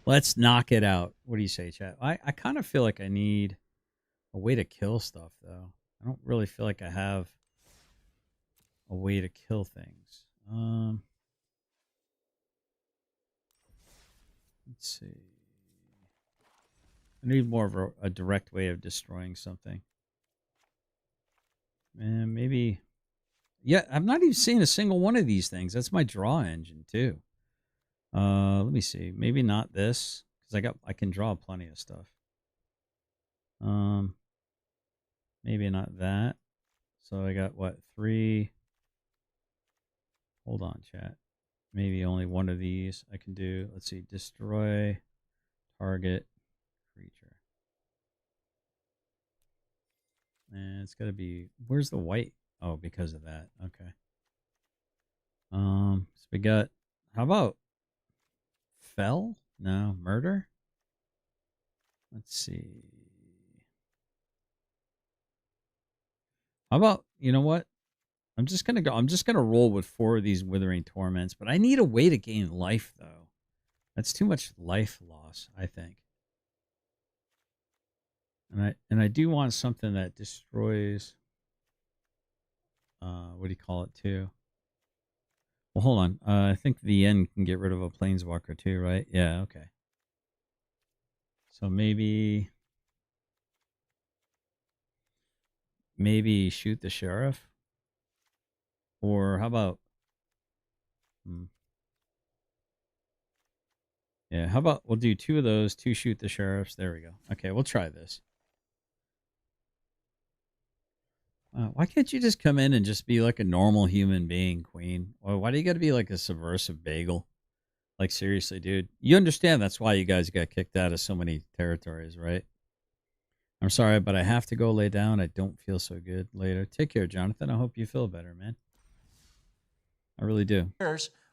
Let's knock it out. What do you say, chat? I kind of feel like I need a way to kill stuff, though. I don't really feel like I have a way to kill things. Let's see. I need more of a direct way of destroying something. And maybe, yeah, I'm not even seeing a single one of these things. That's my draw engine too. Let me see. Maybe not this, because I can draw plenty of stuff. Maybe not that. So I got what, 3? Hold on, chat. Maybe only one of these I can do. Let's see. Destroy target creature. And it's got to be, where's the white? Oh, because of that. Okay. So we got, how about fell? No, murder? Let's see. How about, you know what? I'm just going to roll with 4 of these Withering Torments, but I need a way to gain life, though. That's too much life loss, I think. And I do want something that destroys, what do you call it, too? Well, hold on. I think the end can get rid of a Planeswalker, too, right? Yeah, okay. So maybe shoot the sheriff? Or how about... Yeah, how about we'll do 2 of those, 2 shoot the sheriffs. There we go. Okay, we'll try this. Why can't you just come in and just be like a normal human being, Queen? Why do you got to be like a subversive bagel? Like, seriously, dude. You understand that's why you guys got kicked out of so many territories, right? I'm sorry, but I have to go lay down. I don't feel so good later. Take care, Jonathan. I hope you feel better, man. I really do.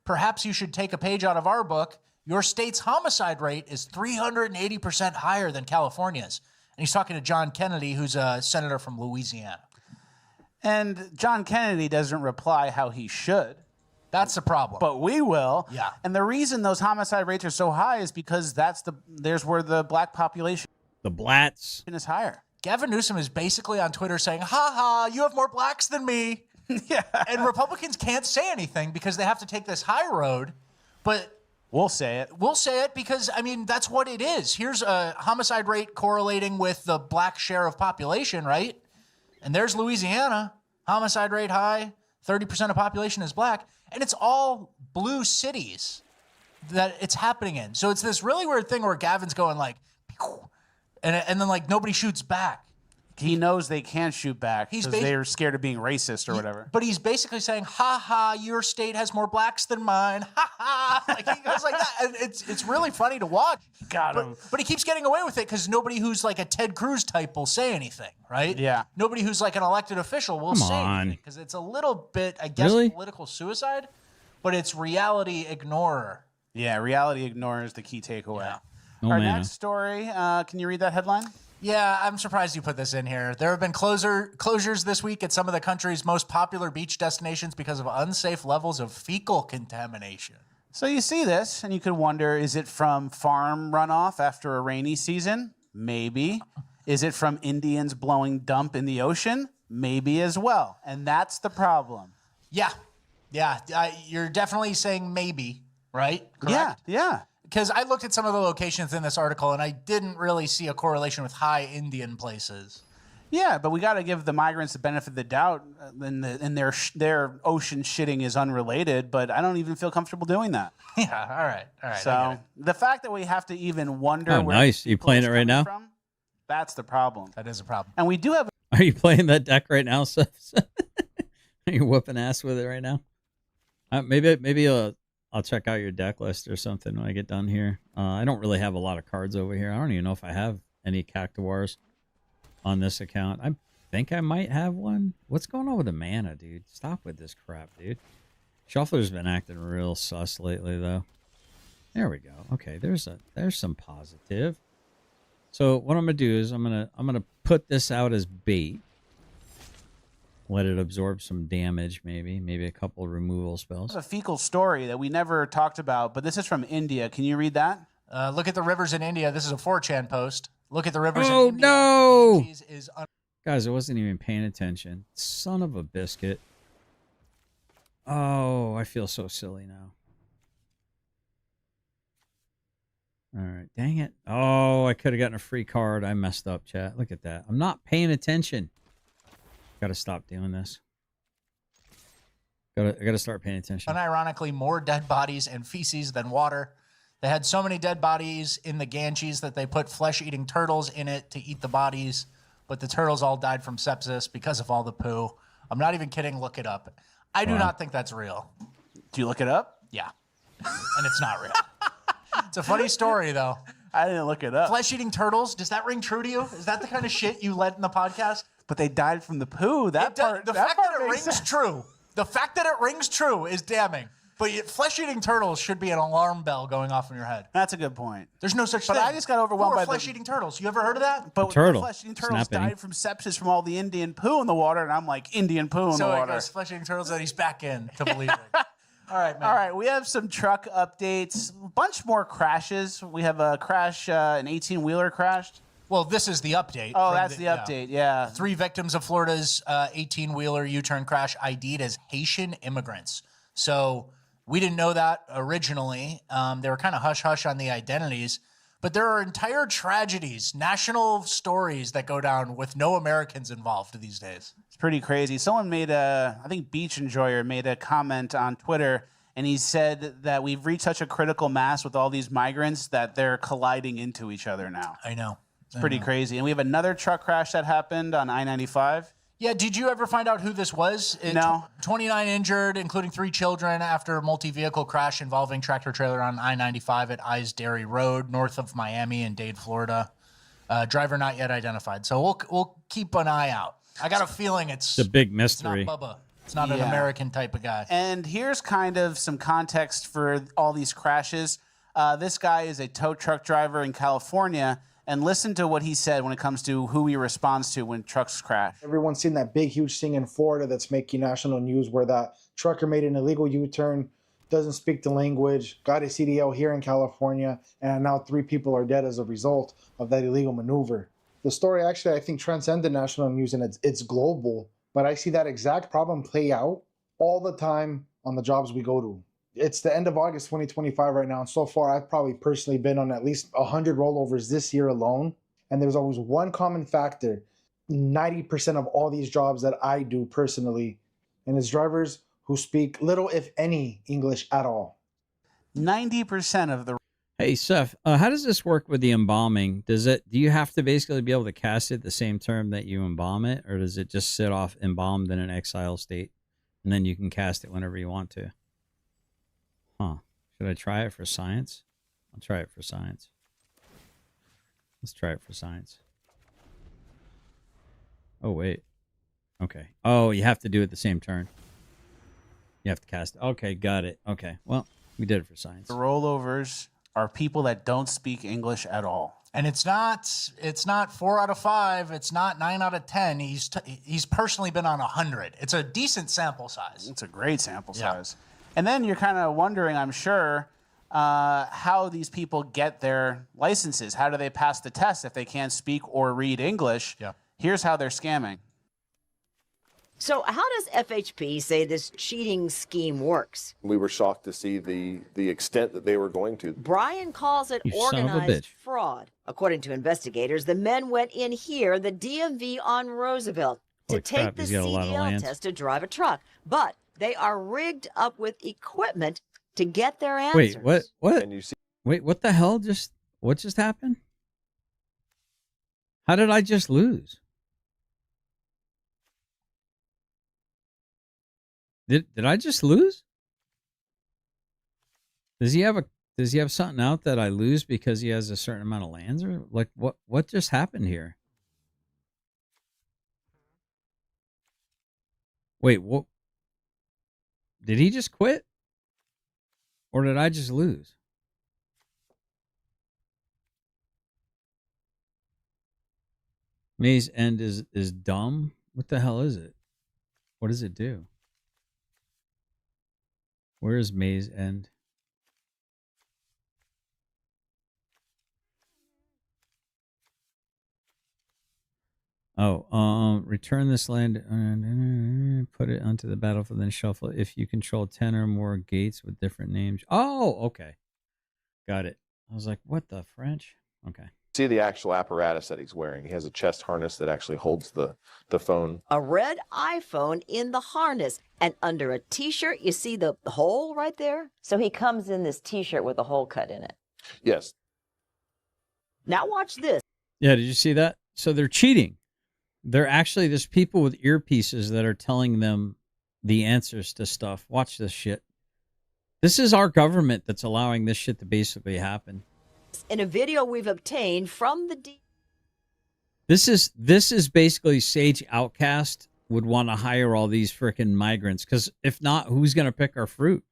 Perhaps you should take a page out of our book. Your state's homicide rate is 380% higher than California's. And he's talking to John Kennedy, who's a senator from Louisiana. And John Kennedy doesn't reply how he should. That's the problem. But we will. Yeah. And the reason those homicide rates are so high is because there's where the black population The blats. is higher. Gavin Newsom is basically on Twitter saying, ha ha, you have more blacks than me. Yeah. And Republicans can't say anything because they have to take this high road. But we'll say it. We'll say it because, I mean, that's what it is. Here's a homicide rate correlating with the black share of population, right? And there's Louisiana, homicide rate high, 30% of population is black, and it's all blue cities that it's happening in. So it's this really weird thing where Gavin's going like, and then like nobody shoots back. He knows they can't shoot back because they're scared of being racist or whatever. But he's basically saying, ha ha, your state has more blacks than mine. Ha ha. Like he goes like that. And it's really funny to watch. Got him. But he keeps getting away with it because nobody who's like a Ted Cruz type will say anything, right? Yeah. Nobody who's like an elected official will say anything because it's a little bit, I guess, political suicide, but it's reality ignorer. Yeah, reality ignorer is the key takeaway. Yeah. Oh, Our man. next story, can you read that headline? Yeah, I'm surprised you put this in here. There have been closures this week at some of the country's most popular beach destinations because of unsafe levels of fecal contamination. So you see this, and you could wonder, is it from farm runoff after a rainy season? Maybe. Is it from Indians blowing dump in the ocean? Maybe as well. And that's the problem. Yeah. You're definitely saying maybe, right? Correct? Yeah. Because I looked at some of the locations in this article, and I didn't really see a correlation with high Indian places. Yeah, but we got to give the migrants the benefit of the doubt, and their ocean shitting is unrelated. But I don't even feel comfortable doing that. Yeah, all right. So the fact that we have to even wonder, Oh, where nice. You playing it right now? from, that's the problem. That is a problem. And we do have. Are you playing that deck right now, Seth? Are you whooping ass with it right now? Maybe I'll check out your deck list or something when I get done here. I don't really have a lot of cards over here. I don't even know if I have any Cactuars on this account. I think I might have one. What's going on with the mana, dude? Stop with this crap, dude. Shuffler's been acting real sus lately, though. There we go. Okay, there's some positive. So what I'm gonna do is I'm gonna put this out as bait. Let it absorb some damage, maybe a couple of removal spells. A fecal story that we never talked about, but this is from India. Can you read that? Look at the rivers in India. This is a 4chan post. Look at the rivers in Oh, India. no! Ganges is Guys, I wasn't even paying attention. Son of a biscuit. Oh, I feel so silly now. All right, dang it. Oh, I could have gotten a free card. I messed up, chat. Look at that. I'm not paying attention. Gotta stop doing this. I gotta start paying attention. Unironically, more dead bodies and feces than water. They had so many dead bodies in the Ganges that they put flesh-eating turtles in it to eat the bodies, but the turtles all died from sepsis because of all the poo. I'm not even kidding. Look it up. I do not think that's real. Do you look it up? Yeah. And it's not real. It's a funny story, though. I didn't look it up. Flesh-eating turtles, does that ring true to you? Is that the kind of shit you let in the podcast? But they died from the poo. That part. The fact that it rings true. The fact that it rings true is damning. But flesh-eating turtles should be an alarm bell going off in your head. That's a good point. There's no such But thing. I just got overwhelmed by flesh-eating turtles. You ever heard of that? But Turtle. the flesh-eating turtles Snapping. died from sepsis from all the Indian poo in the water, and I'm like, Indian poo in the So it water. goes flesh-eating turtles, and he's back in to believe it. All right, man. All right, we have some truck updates. A bunch more crashes. We have a crash, an 18-wheeler crashed. Well, this is the update. Oh, from that's the update, yeah. 3 victims of Florida's 18-wheeler U-turn crash ID'd as Haitian immigrants. So we didn't know that originally. They were kind of hush-hush on the identities. But there are entire tragedies, national stories that go down with no Americans involved these days. It's pretty crazy. Someone made I think Beach Enjoyer made a comment on Twitter, and he said that we've reached such a critical mass with all these migrants that they're colliding into each other now. I know. It's pretty crazy. And we have another truck crash that happened on I-95. Yeah, did you ever find out who this was? No. 29 injured, including 3 children, after a multi-vehicle crash involving tractor-trailer on I-95 at Eyes Dairy Road, north of Miami in Dade, Florida. Driver not yet identified. So we'll keep an eye out. I got a feeling it's The big it's not mystery. Bubba. It's not an Yeah. American type of guy. And here's kind of some context for all these crashes. This guy is a tow truck driver in California, and listen to what he said when it comes to who he responds to when trucks crash. Everyone's seen that big, huge thing in Florida that's making national news where that trucker made an illegal U-turn, doesn't speak the language, got a CDL here in California, and now 3 people are dead as a result of that illegal maneuver. The story actually, I think, transcended national news and it's global, but I see that exact problem play out all the time on the jobs we go to. It's the end of August 2025 right now, and so far I've probably personally been on at least 100 rollovers this year alone, and there's always one common factor. 90% of all these jobs that I do personally, and it's drivers who speak little, if any, English at all. 90% of the Hey, Seth, how does this work with the embalming? Do you have to basically be able to cast it the same term that you embalm it, or does it just sit off embalmed in an exile state, and then you can cast it whenever you want to? Huh. Should I try it for science? I'll try it for science. Let's try it for science. Oh, wait. Okay. Oh, you have to do it the same turn. You have to cast it. Okay, got it. Okay. Well, we did it for science. rollovers are people that don't speak English at all. And it's not 4 out of 5. It's not 9 out of 10. He's personally been on 100. It's a decent sample size. It's a great sample Yeah. size. And then you're kind of wondering, I'm sure, how these people get their licenses. How do they pass the test if they can't speak or read English? Yeah. Here's how they're scamming. So how does FHP say this cheating scheme works? We were shocked to see the extent that they were going to. Brian calls it You son of a organized bitch. fraud. According to investigators, the men went in here, the DMV on Roosevelt, to Holy take crap, the he's got a lot of CDL land. test to drive a truck. But they are rigged up with equipment to get their answers. Wait, what? And you see Wait, what the hell what just happened? How did I just lose? Did I just lose? Does he have something out that I lose because he has a certain amount of lands, or like what just happened here? Wait, what? Did he just quit? Or did I just lose? Maze End is dumb? What the hell is it? What does it do? Where is Maze End? Oh, return this land, put it onto the battlefield, then shuffle it if you control 10 or more gates with different names. Oh, okay. Got it. I was like, what the French? Okay. See the actual apparatus that he's wearing. He has a chest harness that actually holds the phone. A red iPhone in the harness. And under a t-shirt, you see the hole right there? So he comes in this t-shirt with a hole cut in it. Yes. Now watch this. Yeah, did you see that? So they're cheating. There's people with earpieces that are telling them the answers to stuff. Watch this shit. This is our government that's allowing this shit to basically happen. In a video we've obtained from the This is basically Sage Outcast would want to hire all these freaking migrants, because if not, who's going to pick our fruit?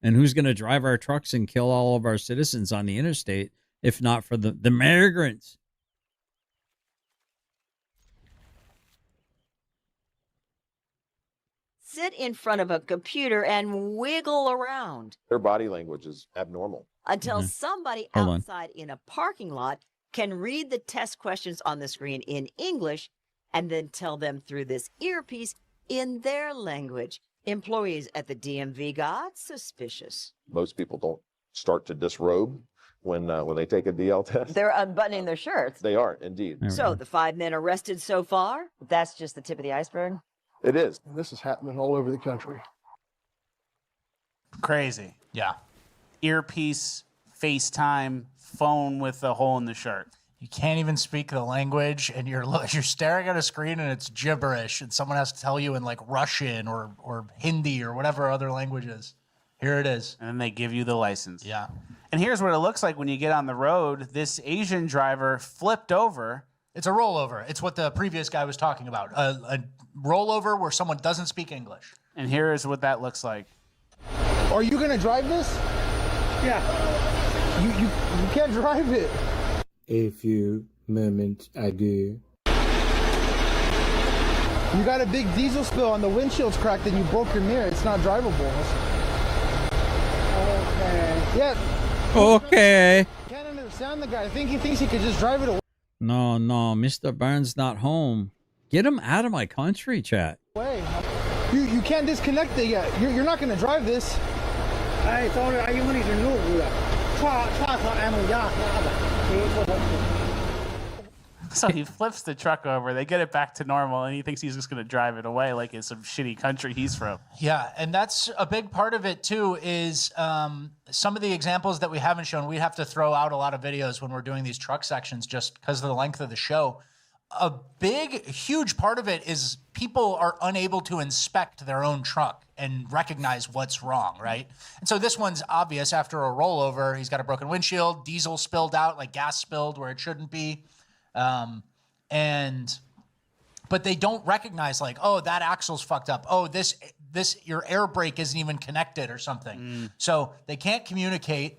And who's going to drive our trucks and kill all of our citizens on the interstate, if not for the migrants? sit in front of a computer and wiggle around Their body language is abnormal. until somebody Hold on. outside in a parking lot can read the test questions on the screen in English and then tell them through this earpiece in their language. Employees at the DMV got suspicious. Most people don't start to disrobe when they take a DL test. They're unbuttoning their shirts. They are, indeed. So the 5 men arrested so far, that's just the tip of the iceberg. It is. This is happening all over the country. Crazy. Yeah. Earpiece, FaceTime, phone with a hole in the shirt. You can't even speak the language, and you're staring at a screen and it's gibberish, and someone has to tell you in like Russian or Hindi or whatever other language is. Here it is. And then they give you the license. Yeah. And here's what it looks like when you get on the road. This Asian driver flipped over. It's a rollover. It's what the previous guy was talking about. A rollover where someone doesn't speak English. And here is what that looks like. Are you gonna drive this? Yeah. You can't drive it. A few moments ago. You got a big diesel spill and the windshield's cracked and you broke your mirror. It's not drivable. Okay. Yeah. Okay. Can't understand the guy. I think he thinks he could just drive it away. No, Mr. Burns not home. Get him out of my country, chat. You can't disconnect it yet. You're not gonna drive this. So he flips the truck over. They get it back to normal, and he thinks he's just going to drive it away like it's some shitty country he's from. Yeah, and that's a big part of it too, is some of the examples that we haven't shown. We have to throw out a lot of videos when we're doing these truck sections just because of the length of the show. A big, huge part of it is people are unable to inspect their own truck and recognize what's wrong, right? And so this one's obvious after a rollover. He's got a broken windshield, diesel spilled out, like gas spilled where it shouldn't be. But they don't recognize like, oh, that axle's fucked up. Oh, this your air brake isn't even connected or something. So they can't communicate.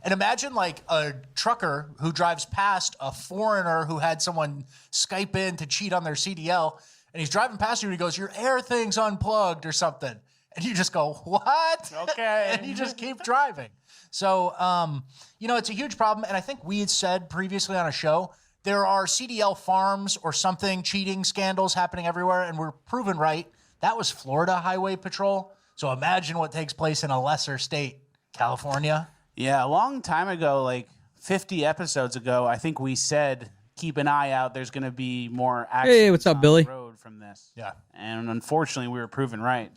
And imagine like a trucker who drives past a foreigner who had someone Skype in to cheat on their CDL, and he's driving past you and he goes, your air thing's unplugged or something. And you just go, what? Okay. And you just keep driving. So, it's a huge problem. And I think we had said previously on a show, there are CDL farms or something, cheating scandals happening everywhere, and we're proven right. That was Florida Highway Patrol. So imagine what takes place in a lesser state, California. Yeah, a long time ago, like 50 episodes ago, I think we said, keep an eye out. There's going to be more accidents Hey, what's up, on Billy? the road from this. Yeah. And unfortunately, we were proven right.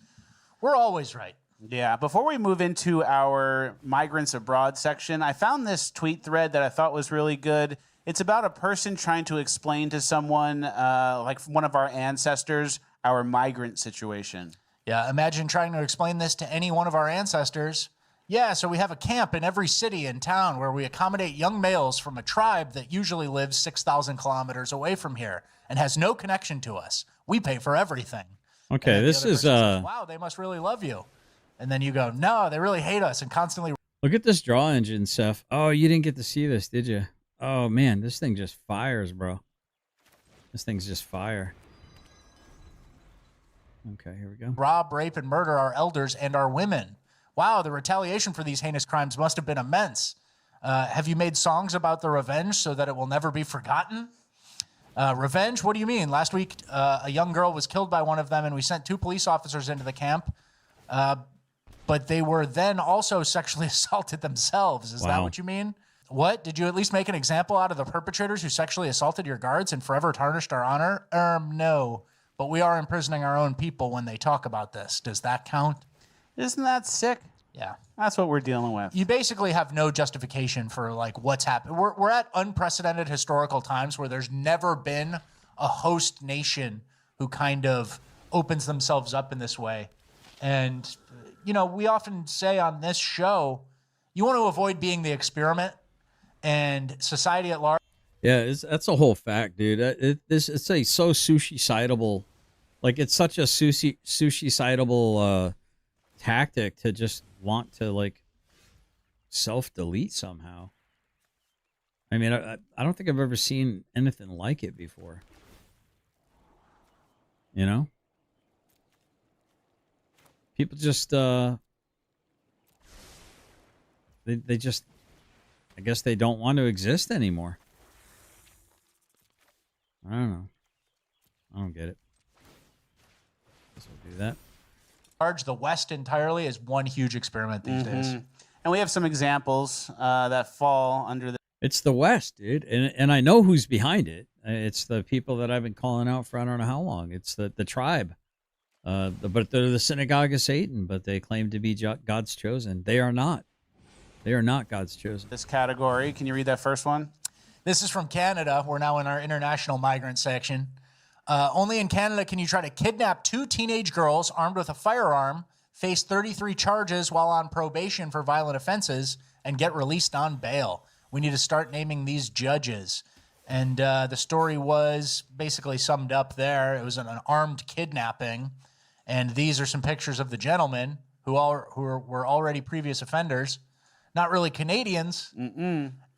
We're always right. Yeah. Before we move into our Migrants Abroad section, I found this tweet thread that I thought was really good. It's about a person trying to explain to someone, like one of our ancestors, our migrant situation. Yeah, imagine trying to explain this to any one of our ancestors. Yeah, so we have a camp in every city and town where we accommodate young males from a tribe that usually lives 6,000 kilometers away from here and has no connection to us. We pay for everything. Okay, this is says, wow, they must really love you. And then you go, no, they really hate us and constantly. Look at this draw engine, Seth. Oh, you didn't get to see this, did you? Oh man, this thing just fires, bro. This thing's just fire. Okay, here we go. Rob, rape, and murder our elders and our women. Wow, the retaliation for these heinous crimes must have been immense. Have you made songs about the revenge so that it will never be forgotten? Revenge? What do you mean? Last week, a young girl was killed by one of them, and we sent 2 police officers into the camp. But they were then also sexually assaulted themselves. Is that what you mean? What? Did you at least make an example out of the perpetrators who sexually assaulted your guards and forever tarnished our honor? No. But we are imprisoning our own people when they talk about this. Does that count? Isn't that sick? Yeah. That's what we're dealing with. You basically have no justification for like what's happened. We're at unprecedented historical times where there's never been a host nation who kind of opens themselves up in this way. And, you know, we often say on this show, you want to avoid being the experiment, and society at large. Yeah, that's a whole fact, dude. It's a so sushi-citable, like it's such a sushi-citable tactic to just want to like self-delete somehow. I mean, I don't think I've ever seen anything like it before. You know? People just they just, I guess they don't want to exist anymore. I don't know. I don't get it. Guess we'll do that. The West entirely is one huge experiment these days. And we have some examples that fall under the. It's the West, dude. And I know who's behind it. It's the people that I've been calling out for I don't know how long. It's the tribe. But they're the synagogue of Satan, but they claim to be God's chosen. They are not. They are not God's chosen. This category. Can you read that first one? This is from Canada. We're now in our international migrant section. Only in Canada can you try to kidnap 2 teenage girls armed with a firearm, face 33 charges while on probation for violent offenses, and get released on bail. We need to start naming these judges. And the story was basically summed up there. It was an armed kidnapping. And these are some pictures of the gentlemen who were already previous offenders, not really Canadians.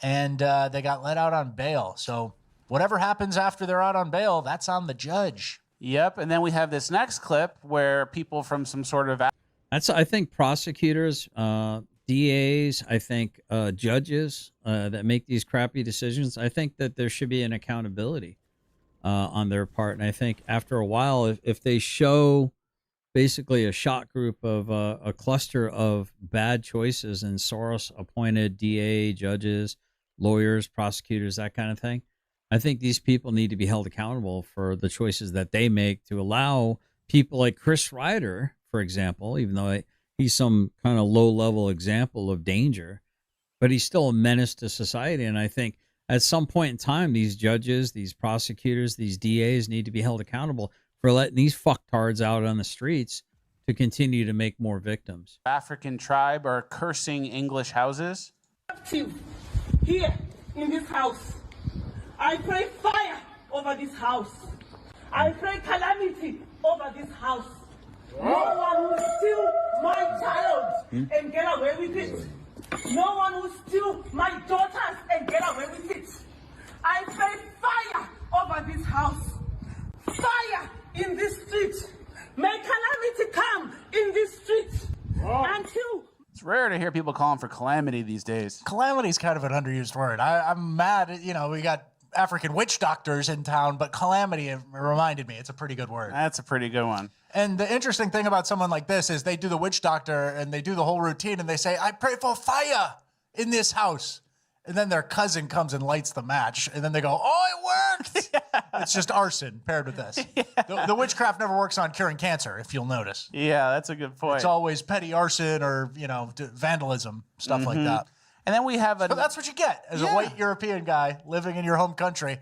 And they got let out on bail. So whatever happens after they're out on bail, that's on the judge. Yep. And then we have this next clip where people from some sort of. That's, I think, prosecutors, DAs, I think judges that make these crappy decisions. I think that there should be an accountability on their part. And I think after a while, if they show basically a shot group of a cluster of bad choices and Soros-appointed DA, judges, lawyers, prosecutors, that kind of thing, I think these people need to be held accountable for the choices that they make to allow people like Chris Ryder, for example, even though he's some kind of low-level example of danger, but he's still a menace to society. And I think at some point in time, these judges, these prosecutors, these DAs need to be held accountable for letting these fucktards out on the streets to continue to make more victims. African tribe are cursing English houses. Here in this house, I pray fire over this house. I pray calamity over this house. No one will steal my child and get away with it. No one will steal my daughters and get away with it. I pray fire over this house. Fire in this street. May calamity come in this street. Until it's rare to hear people calling for calamity these days. Calamity is kind of an underused word. I'm mad. You know, we got African witch doctors in town, but calamity, it reminded me, it's a pretty good word. That's a pretty good one. And the interesting thing about someone like this is they do the witch doctor and they do the whole routine and they say, I pray for fire in this house. And then their cousin comes and lights the match. And then they go, oh, it worked. It's just arson paired with this. The witchcraft never works on curing cancer, if you'll notice. Yeah, that's a good point. It's always petty arson or, you know, vandalism, stuff like that. And then we have so that's what you get as a white European guy living in your home country.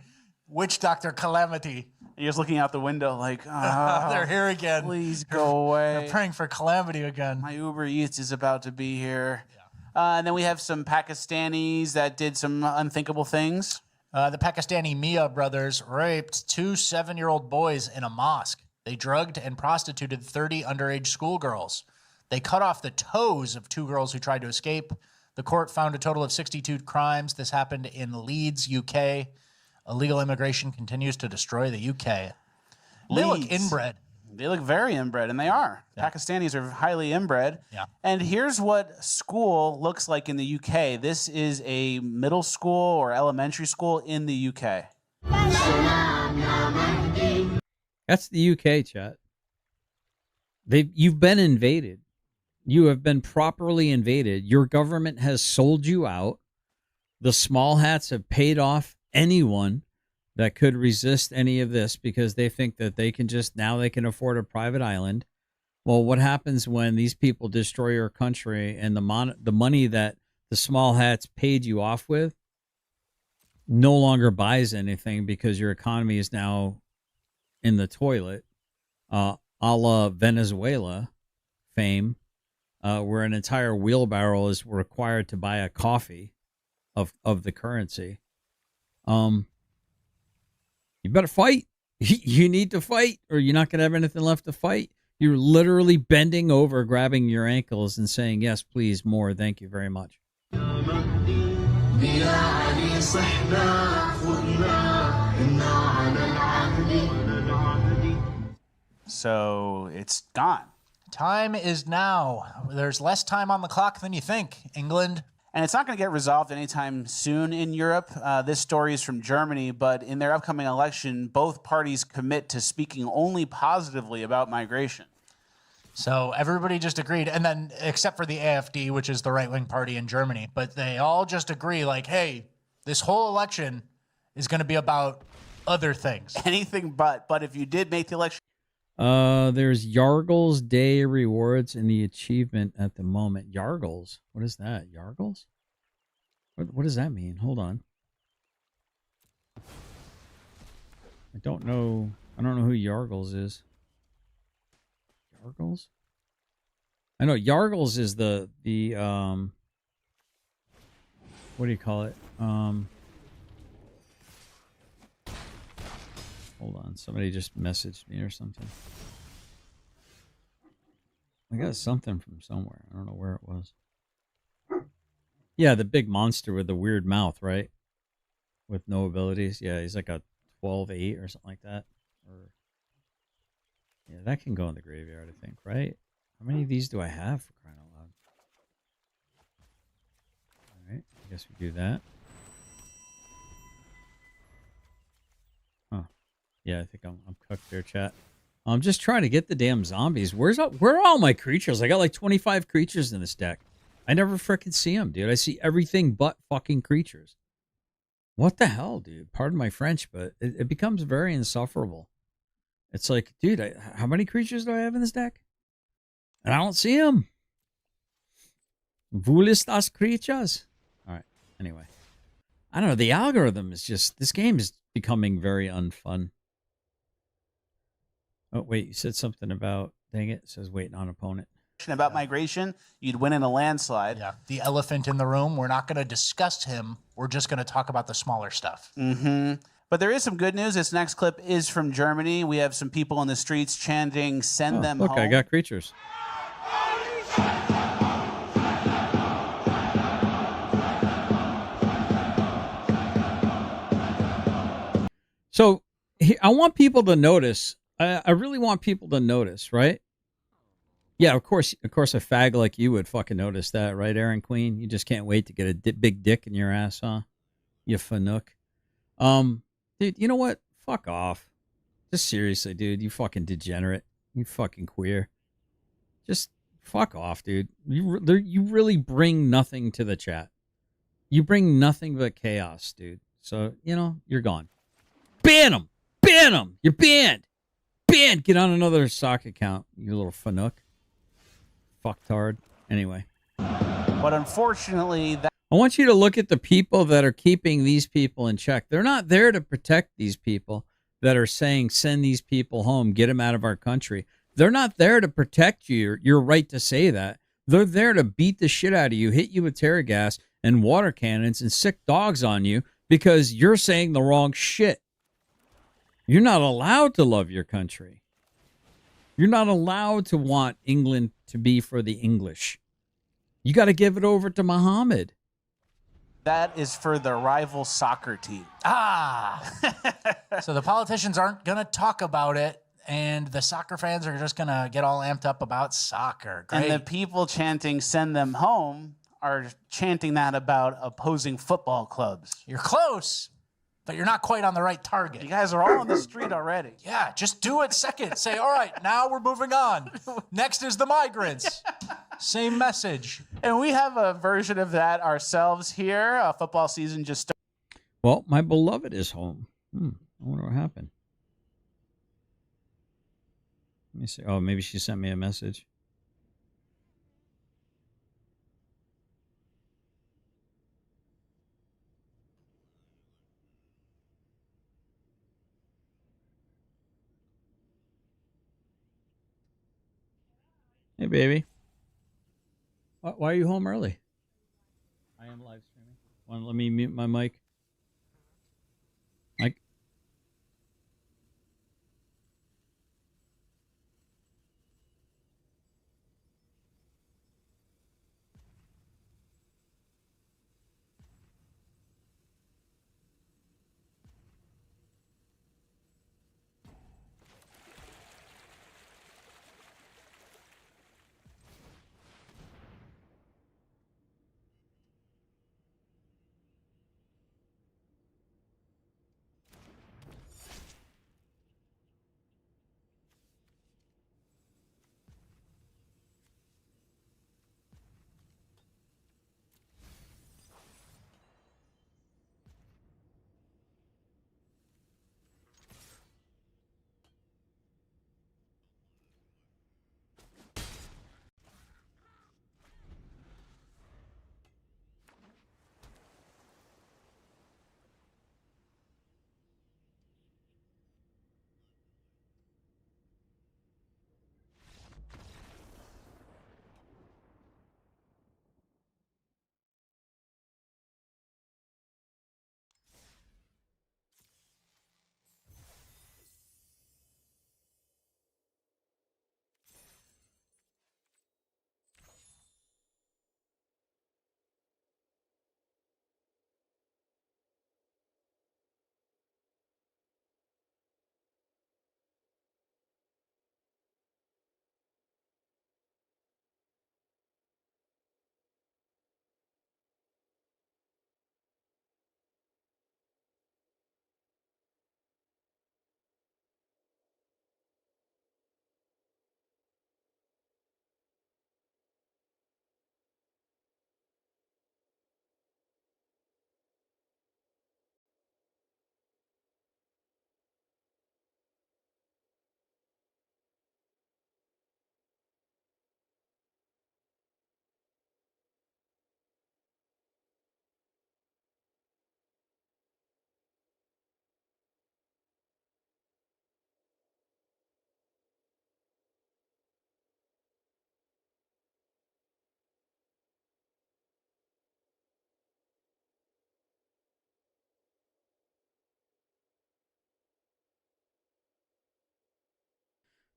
Witch doctor calamity. You're just looking out the window like, they're here again. Please go away. They're praying for calamity again. My Uber Eats is about to be here. And then we have some Pakistanis that did some unthinkable things. The Pakistani Mia brothers raped 2 7-year-old boys in a mosque. They drugged and prostituted 30 underage schoolgirls. They cut off the toes of 2 girls who tried to escape. The court found a total of 62 crimes. This happened in Leeds, UK. Illegal immigration continues to destroy the UK. They look inbred. They look very inbred, and they are. Yeah. Pakistanis are highly inbred. Yeah. And here's what school looks like in the UK. This is a middle school or elementary school in the UK. That's the UK, chat. You've been invaded. You have been properly invaded. Your government has sold you out. The small hats have paid off anyone that could resist any of this because they think that they can afford a private island. Well, what happens when these people destroy your country and the money that the small hats paid you off with no longer buys anything because your economy is now in the toilet, a la Venezuela fame, where an entire wheelbarrow is required to buy a coffee of the currency. You better fight. You need to fight, or you're not going to have anything left to fight. You're literally bending over, grabbing your ankles and saying, yes, please, more. Thank you very much. So it's gone. Time is now. There's less time on the clock than you think, England. And it's not going to get resolved anytime soon in Europe. This story is from Germany, but in their upcoming election, both parties commit to speaking only positively about migration. So everybody just agreed, and then except for the AfD, which is the right-wing party in Germany, but they all just agree like, hey, this whole election is going to be about other things. Anything but if you did make the election. There's Yargles Day rewards in the achievement at the moment. Yargles? What is that? Yargles? What does that mean? Hold on. I don't know who Yargles is. Yargles? I know Yargles is the what do you call it? Hold on, somebody just messaged me or something. I got something from somewhere. I don't know where it was. Yeah, the big monster with the weird mouth, right? With no abilities. Yeah, he's like a 12-8 or something like that. Or yeah, that can go in the graveyard, I think, right? How many of these do I have, for crying out loud? All right, I guess we do that. Huh. Yeah, I think I'm cooked there, chat. I'm just trying to get the damn zombies. Where are all my creatures? I got like 25 creatures in this deck. I never frickin' see them, dude. I see everything but fucking creatures. What the hell, dude? Pardon my French, but it becomes very insufferable. It's like, dude, how many creatures do I have in this deck? And I don't see them. Wo ist das creatures? All right. Anyway. I don't know. The algorithm is just... This game is becoming very unfun. Oh, wait. You said something about... Dang it. It says waiting on opponent. About migration, you'd win in a landslide. Yeah. The elephant in the room. We're not going to discuss him. We're just going to talk about the smaller stuff. Mm-hmm. But there is some good news. This next clip is from Germany. We have some people in the streets chanting, send them home. Look, I got creatures. So I want people to notice. I really want people to notice, right? Yeah, of course, a fag like you would fucking notice that, right, Aaron Queen? You just can't wait to get a big dick in your ass, huh? You fanook. Dude, you know what? Fuck off. Just seriously, dude. You fucking degenerate. You fucking queer. Just fuck off, dude. You really bring nothing to the chat. You bring nothing but chaos, dude. So, you're gone. Ban them! Ban them! You're banned! Banned! Get on another sock account, you little fanook. Fucktard. Anyway. But unfortunately... I want you to look at the people that are keeping these people in check. They're not there to protect these people that are saying, send these people home, get them out of our country. They're not there to protect you, your right to say that. They're there to beat the shit out of you, hit you with tear gas and water cannons and sick dogs on you because you're saying the wrong shit. You're not allowed to love your country. You're not allowed to want England to be for the English. You got to give it over to Muhammad. That is for the rival soccer team. So the politicians aren't going to talk about it, and the soccer fans are just going to get all amped up about soccer. Great. And the people chanting, send them home, are chanting that about opposing football clubs. You're close, but you're not quite on the right target. You guys are all on the street already. Yeah, just do it second. Say, all right, now we're moving on. Next is the migrants. Same message. And we have a version of that ourselves here. Football season just started. Well, my beloved is home. I wonder what happened. Let me see. Oh, maybe she sent me a message. Hey, baby. Why are you home early? I am live streaming. Want to let me mute my mic? Mike?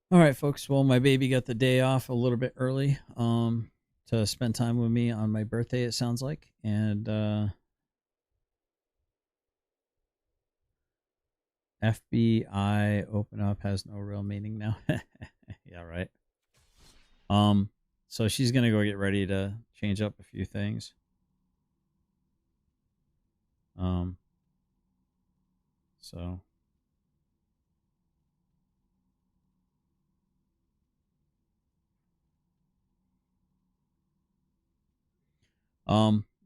All right, folks. Well, my baby got the day off a little bit early to spend time with me on my birthday, it sounds like. And FBI open up has no real meaning now. Yeah, right. So she's going to go get ready to change up a few things. So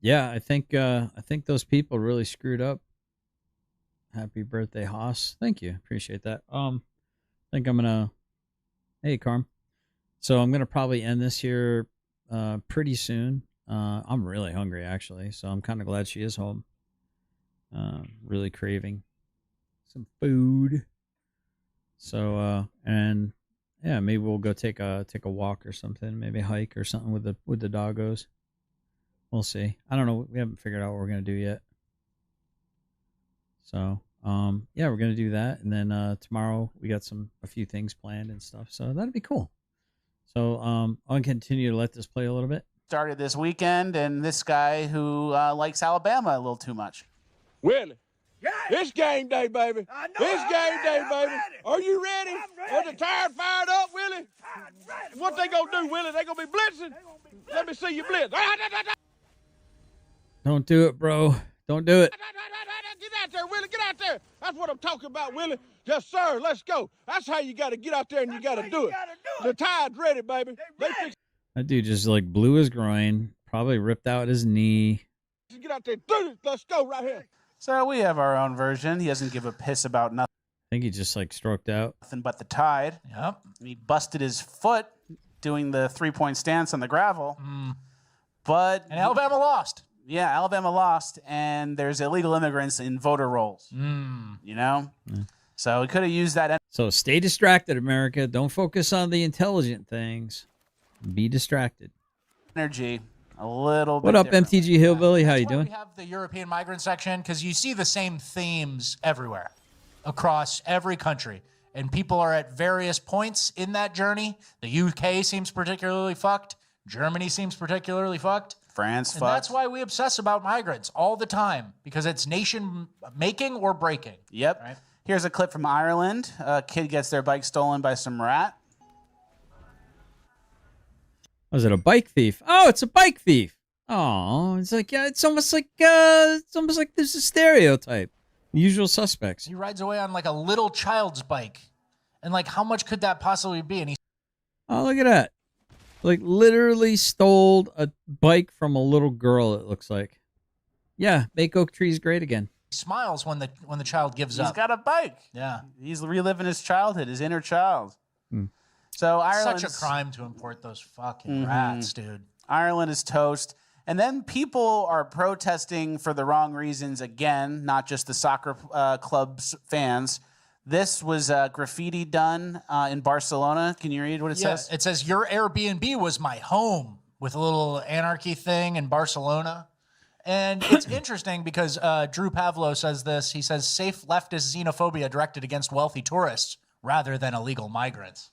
yeah, I think those people really screwed up. Happy birthday, Haas. Thank you. Appreciate that. I think I'm gonna hey Carm. So I'm gonna probably end this here pretty soon. I'm really hungry actually, so I'm kind of glad she is home. Really craving some food. So and yeah, maybe we'll go take a walk or something, maybe hike or something with the doggos. We'll see. I don't know. We haven't figured out what we're gonna do yet. So yeah, we're gonna do that, and then tomorrow we got a few things planned and stuff. So that'd be cool. So I'll continue to let this play a little bit. Started this weekend, and this guy who likes Alabama a little too much. Willie, it's game day, baby. It's game day, baby. Are you ready? Are the tires fired up, Willie? What they gonna do, Willie? They gonna be blitzing? Let me see you blitz. Don't do it, bro. Don't do it. Get out there, Willie. Get out there. That's what I'm talking about, Willie. Yes, sir. Let's go. That's how you got to get out there and you got to do it. The tide's ready, baby. That dude just like blew his groin, probably ripped out his knee. Just get out there, do this. Let's go right here. So we have our own version. He doesn't give a piss about nothing. I think he just like stroked out. Nothing but the tide. Yep. He busted his foot doing the 3-point stance on the gravel. But And Alabama lost. yeah, Alabama lost, and there's illegal immigrants in voter rolls. You know? So we could have used that. So stay distracted, America. Don't focus on the intelligent things. Be distracted. Energy a little bit. What up, different. MTG Hillbilly? How you That's why doing? we have the European migrant section, because you see the same themes everywhere across every country. And people are at various points in that journey. The UK seems particularly fucked. Germany seems particularly fucked. France And fucked. that's why we obsess about migrants all the time, because it's nation making or breaking. Yep. Right. Here's a clip from Ireland. A kid gets their bike stolen by some rat. Was it a bike thief? Oh, it's a bike thief. Oh, it's like it's almost like there's a stereotype. Usual suspects. He rides away on like a little child's bike. And like, how much could that possibly be? And he Oh, look at that. Like literally stole a bike from a little girl, it looks like. Yeah, make oak trees great again. smiles when the child gives He's up. got a bike. Yeah. He's reliving his childhood, his inner child. Hmm. So Ireland's Such a crime to import those fucking Mhm. rats, dude. Ireland is toast. And then people are protesting for the wrong reasons again, not just the soccer club's fans. This was graffiti done in Barcelona. Can you read what it says? It says, your Airbnb was my home, with a little anarchy thing in Barcelona. And it's interesting because Drew Pavlo says this. He says, safe leftist xenophobia directed against wealthy tourists rather than illegal migrants.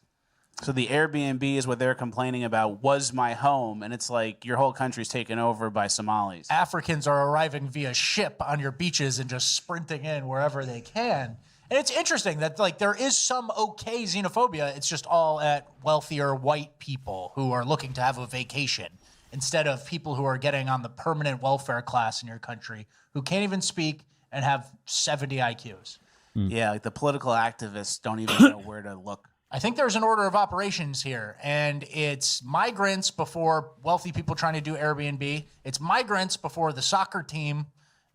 So the Airbnb is what they're complaining about, was my home. And it's like your whole country's taken over by Somalis. Africans are arriving via ship on your beaches and just sprinting in wherever they can. And it's interesting that like there is some okay xenophobia. It's just all at wealthier white people who are looking to have a vacation instead of people who are getting on the permanent welfare class in your country who can't even speak and have 70 IQs. Yeah, like the political activists don't even know where to look. I think there's an order of operations here, and it's migrants before wealthy people trying to do Airbnb. It's migrants before the soccer team,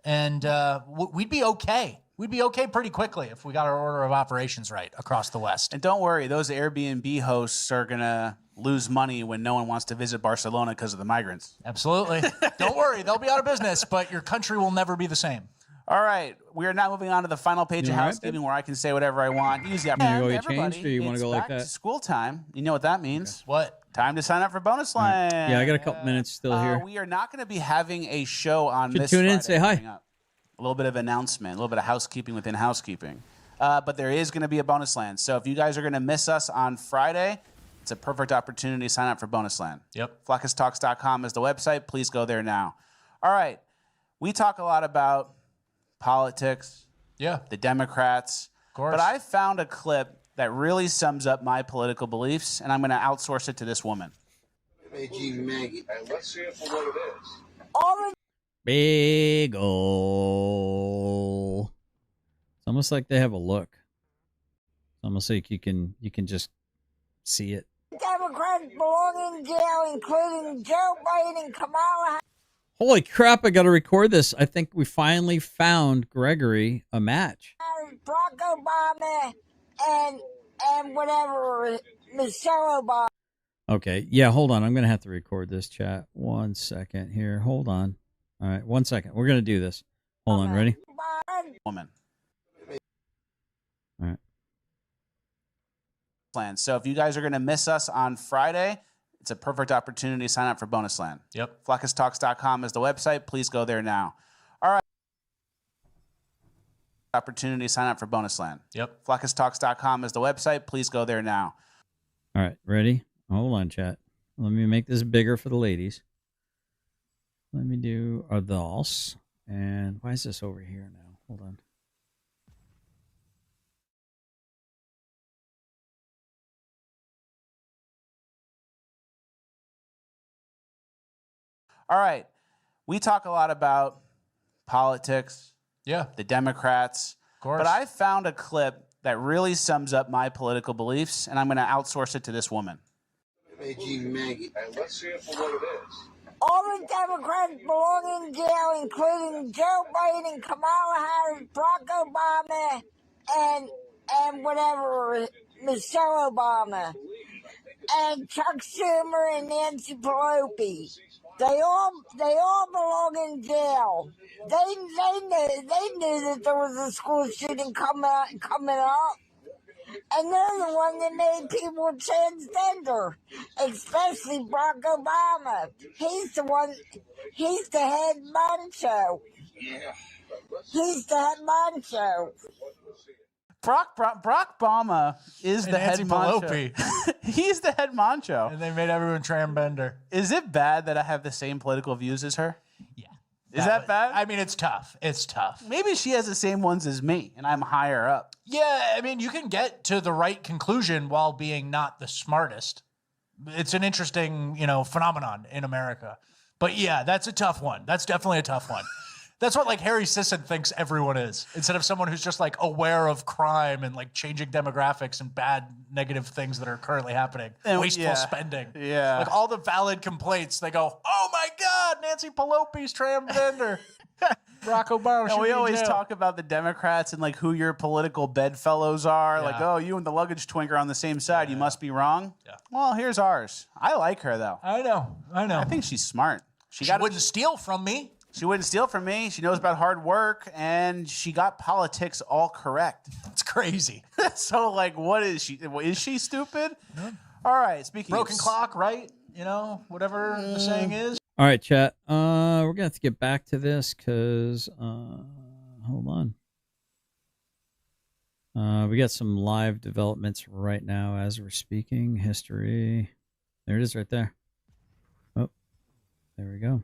and we'd be okay. We'd be okay pretty quickly if we got our order of operations right across the West. And don't worry, those Airbnb hosts are going to lose money when no one wants to visit Barcelona because of the migrants. Absolutely. Don't worry, they'll be out of business, but your country will never be the same. All right, we are now moving on to the final page of all right, housekeeping where I can say whatever I want. Use the You gonna go get everybody, changed, or you wanna it's go like back that? to school time. You know what that means. What? Time to sign up for Bonus Line. Yeah, I got a couple minutes still here. We are not going to be having a show on Should this tune in, Friday say hi. coming up. A little bit of announcement, a little bit of housekeeping within housekeeping. But there is going to be a Bonus Land. So if you guys are going to miss us on Friday, it's a perfect opportunity to sign up for Bonus Land. Yep. FlacusTalks.com is the website. Please go there now. All right. We talk a lot about politics, the Democrats. Of course. But I found a clip that really sums up my political beliefs, and I'm going to outsource it to this woman. Maggie. And let's see it for what it is. Big ol'. It's almost like they have a look. It's almost like you can just see it. Democrats belong in jail, including Joe Biden and Kamala. Holy crap, I gotta record this. I think we finally found Gregory a match. Barack Obama and whatever, Michelle Obama. Okay, yeah, hold on. I'm gonna have to record this, chat. 1 second here. Hold on. All right, 1 second. We're gonna do this. Hold on, ready? Woman. All right. Land. So if you guys are going to miss us on Friday, it's a perfect opportunity to sign up for Bonus Land. Yep. FlacusTalks.com is the website. Please go there now. All right. Opportunity to sign up for Bonus Land. Yep. FlacusTalks.com is the website. Please go there now. All right, ready? Hold on, chat. Let me make this bigger for the ladies. Let me do those. And why is this over here now? Hold on. All right. We talk a lot about politics, the Democrats. Of course. But I found a clip that really sums up my political beliefs, and I'm going to outsource it to this woman. Hey, G Maggie. And let's see it for what it is. All the Democrats belong in jail, including Joe Biden, Kamala Harris, Barack Obama, and whatever, Michelle Obama, and Chuck Schumer and Nancy Pelosi. They all belong in jail. They knew that there was a school shooting coming up, and they're the one that made people transgender, especially Barack Obama. He's the head honcho. He's the head honcho. Barack Obama is the head Nancy honcho. He's the head honcho. And they made everyone transgender. Is it bad that I have the same political views as her? Yeah. Is that bad? I mean, it's tough. It's tough. Maybe she has the same ones as me, and I'm higher up. Yeah, I mean, you can get to the right conclusion while being not the smartest. It's an interesting, phenomenon in America. But yeah, that's a tough one. That's definitely a tough one. That's what Harry Sisson thinks everyone is, instead of someone who's just aware of crime and changing demographics and bad negative things that are currently happening. And, wasteful spending. Yeah. All the valid complaints, they go, oh my God, Nancy Pelosi's transgender. Barack Obama. And we always talk about the Democrats and who your political bedfellows are. Yeah. You and the luggage twink are on the same side. You must be wrong. Yeah. Well, here's ours. I like her though. I know. I think she's smart. She wouldn't steal from me. She wouldn't steal from me. She knows about hard work, and she got politics all correct. It's crazy. So, what is she? Is she stupid? No. All right. Speaking broken of clock, right? Whatever the saying is. All right, chat. We're gonna have to get back to this because hold on. We got some live developments right now as we're speaking. History. There it is, right there. Oh, there we go.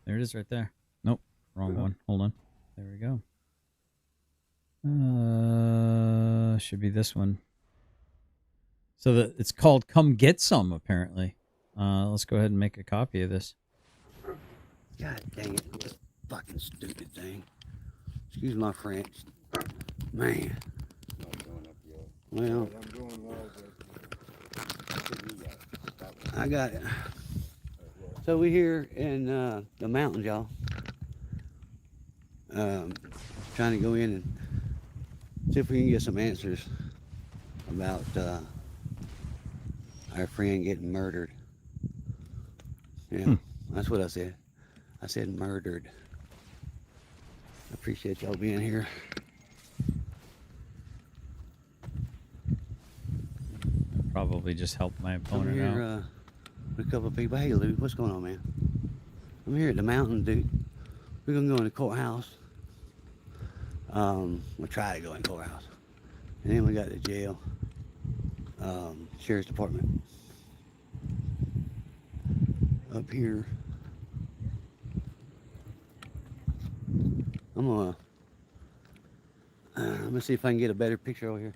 There it is right there. Nope, wrong one. Hold on. There we go. Should be this one. So it's called Come Get Some, apparently. Let's go ahead and make a copy of this. God dang it. This fucking stupid thing. Excuse my French. Man. Well, I got it. So we're here in the mountains, y'all. Trying to go in and see if we can get some answers about our friend getting murdered. Yeah, that's what I said. I said murdered. I appreciate y'all being here. Probably just help my I'm opponent here out. with a couple of people. Hey, Lou, what's going on, man? I'm here at the mountain, dude. We're gonna go in the courthouse. We'll try to go in the courthouse, and then we got the jail, sheriff's department up here. I'm gonna see if I can get a better picture over here.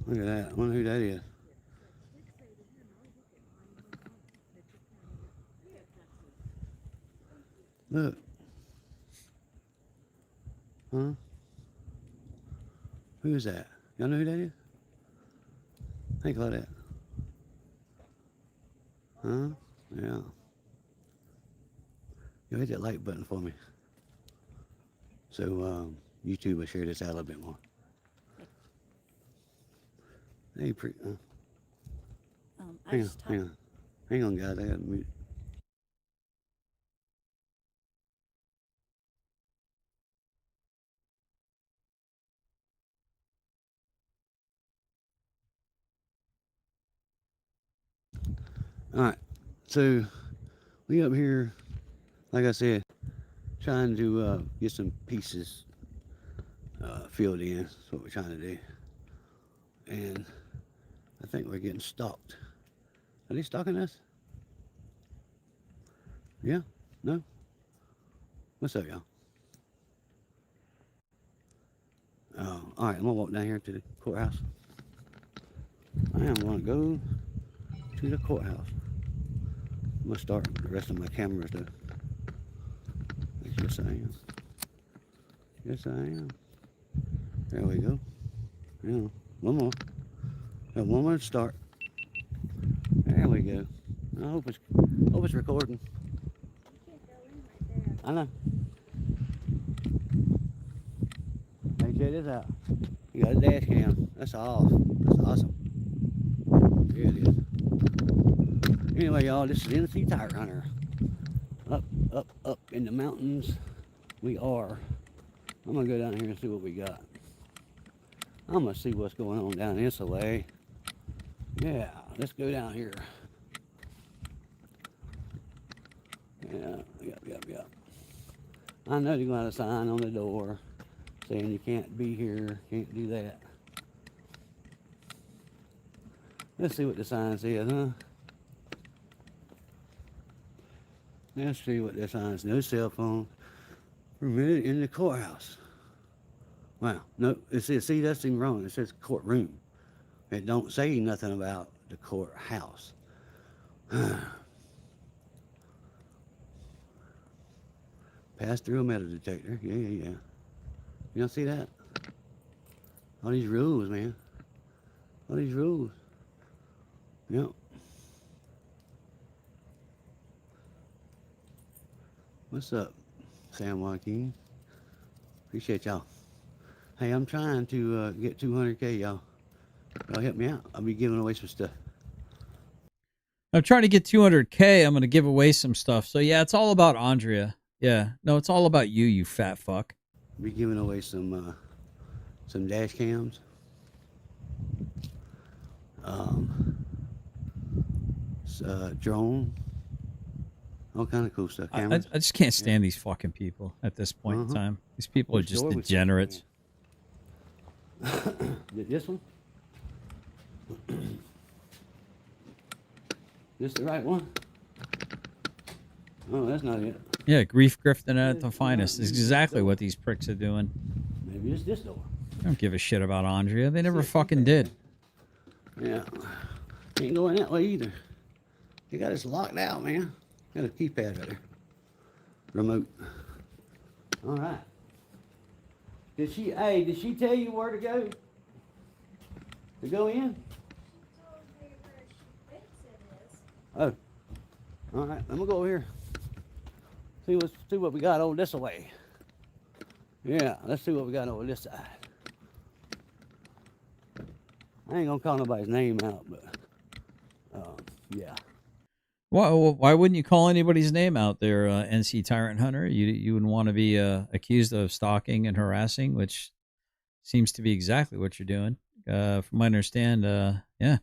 Look at that. I wonder who that is. Look. Huh? Who is that? Y'all know who that is? Think about that. Huh? Yeah. You hit that like button for me. So YouTube will share this out a little bit more. Hey, hang on, guys. I got to mute. All right, so we up here, like I said, trying to get some pieces filled in. That's what we're trying to do, and I think we're getting stalked. Are they stalking us? Yeah? No? What's up, y'all? All right, I'm gonna walk down here to the courthouse. I am gonna go to to the courthouse. I'm gonna start the rest of my cameras though. Yes, I am. Yes, I am. There we go. Yeah, one more. Got one more to start. There we go. I hope it's recording. I know. Hey, check this out. You got a dash cam. That's awesome. That's awesome. Here it is. Anyway, y'all, this is NC Tire Hunter. Up in the mountains we are. I'm gonna go down here and see what we got. I'm gonna see what's going on down this way. Yeah, let's go down here. Yeah. I know they're gonna have a sign on the door saying you can't be here, can't do that. Let's see what the sign says, huh? Let's see what the sign says. No cell phone permitted in the courthouse. Wow, no, it says, see, that's even wrong. It says courtroom. It don't say nothing about the courthouse. Pass through a metal detector. Yeah. You don't see that? All these rules, man. All these rules. Yep. What's up, Sam Joaquin? Appreciate y'all. Hey, I'm trying to get 200K, y'all. Y'all help me out. I'll be giving away some stuff. I'm trying to get 200K. I'm going to give away some stuff. So, yeah, it's all about Andrea. Yeah. No, it's all about you, you fat fuck. Be giving away some dash cams. Drone. All kind of cool stuff. I just can't stand these fucking people at this point in time. These people are just degenerates. This one? This the right one? Oh, that's not it. Yeah, grief grifting at the finest is exactly what these pricks are doing. Maybe it's this door. I don't give a shit about Andrea. They never fucking did. Yeah. Ain't going that way either. You got us locked out, man. Got a keypad right there. Remote. All right. Did she tell you where to go? To go in? Oh. All right, I'm gonna go over here. See what we got over this way. Yeah, let's see what we got over this side. I ain't gonna call nobody's name out, but yeah. Why wouldn't you call anybody's name out there, NC Tyrant Hunter? You wouldn't want to be accused of stalking and harassing, which seems to be exactly what you're doing. From what I understand, yeah.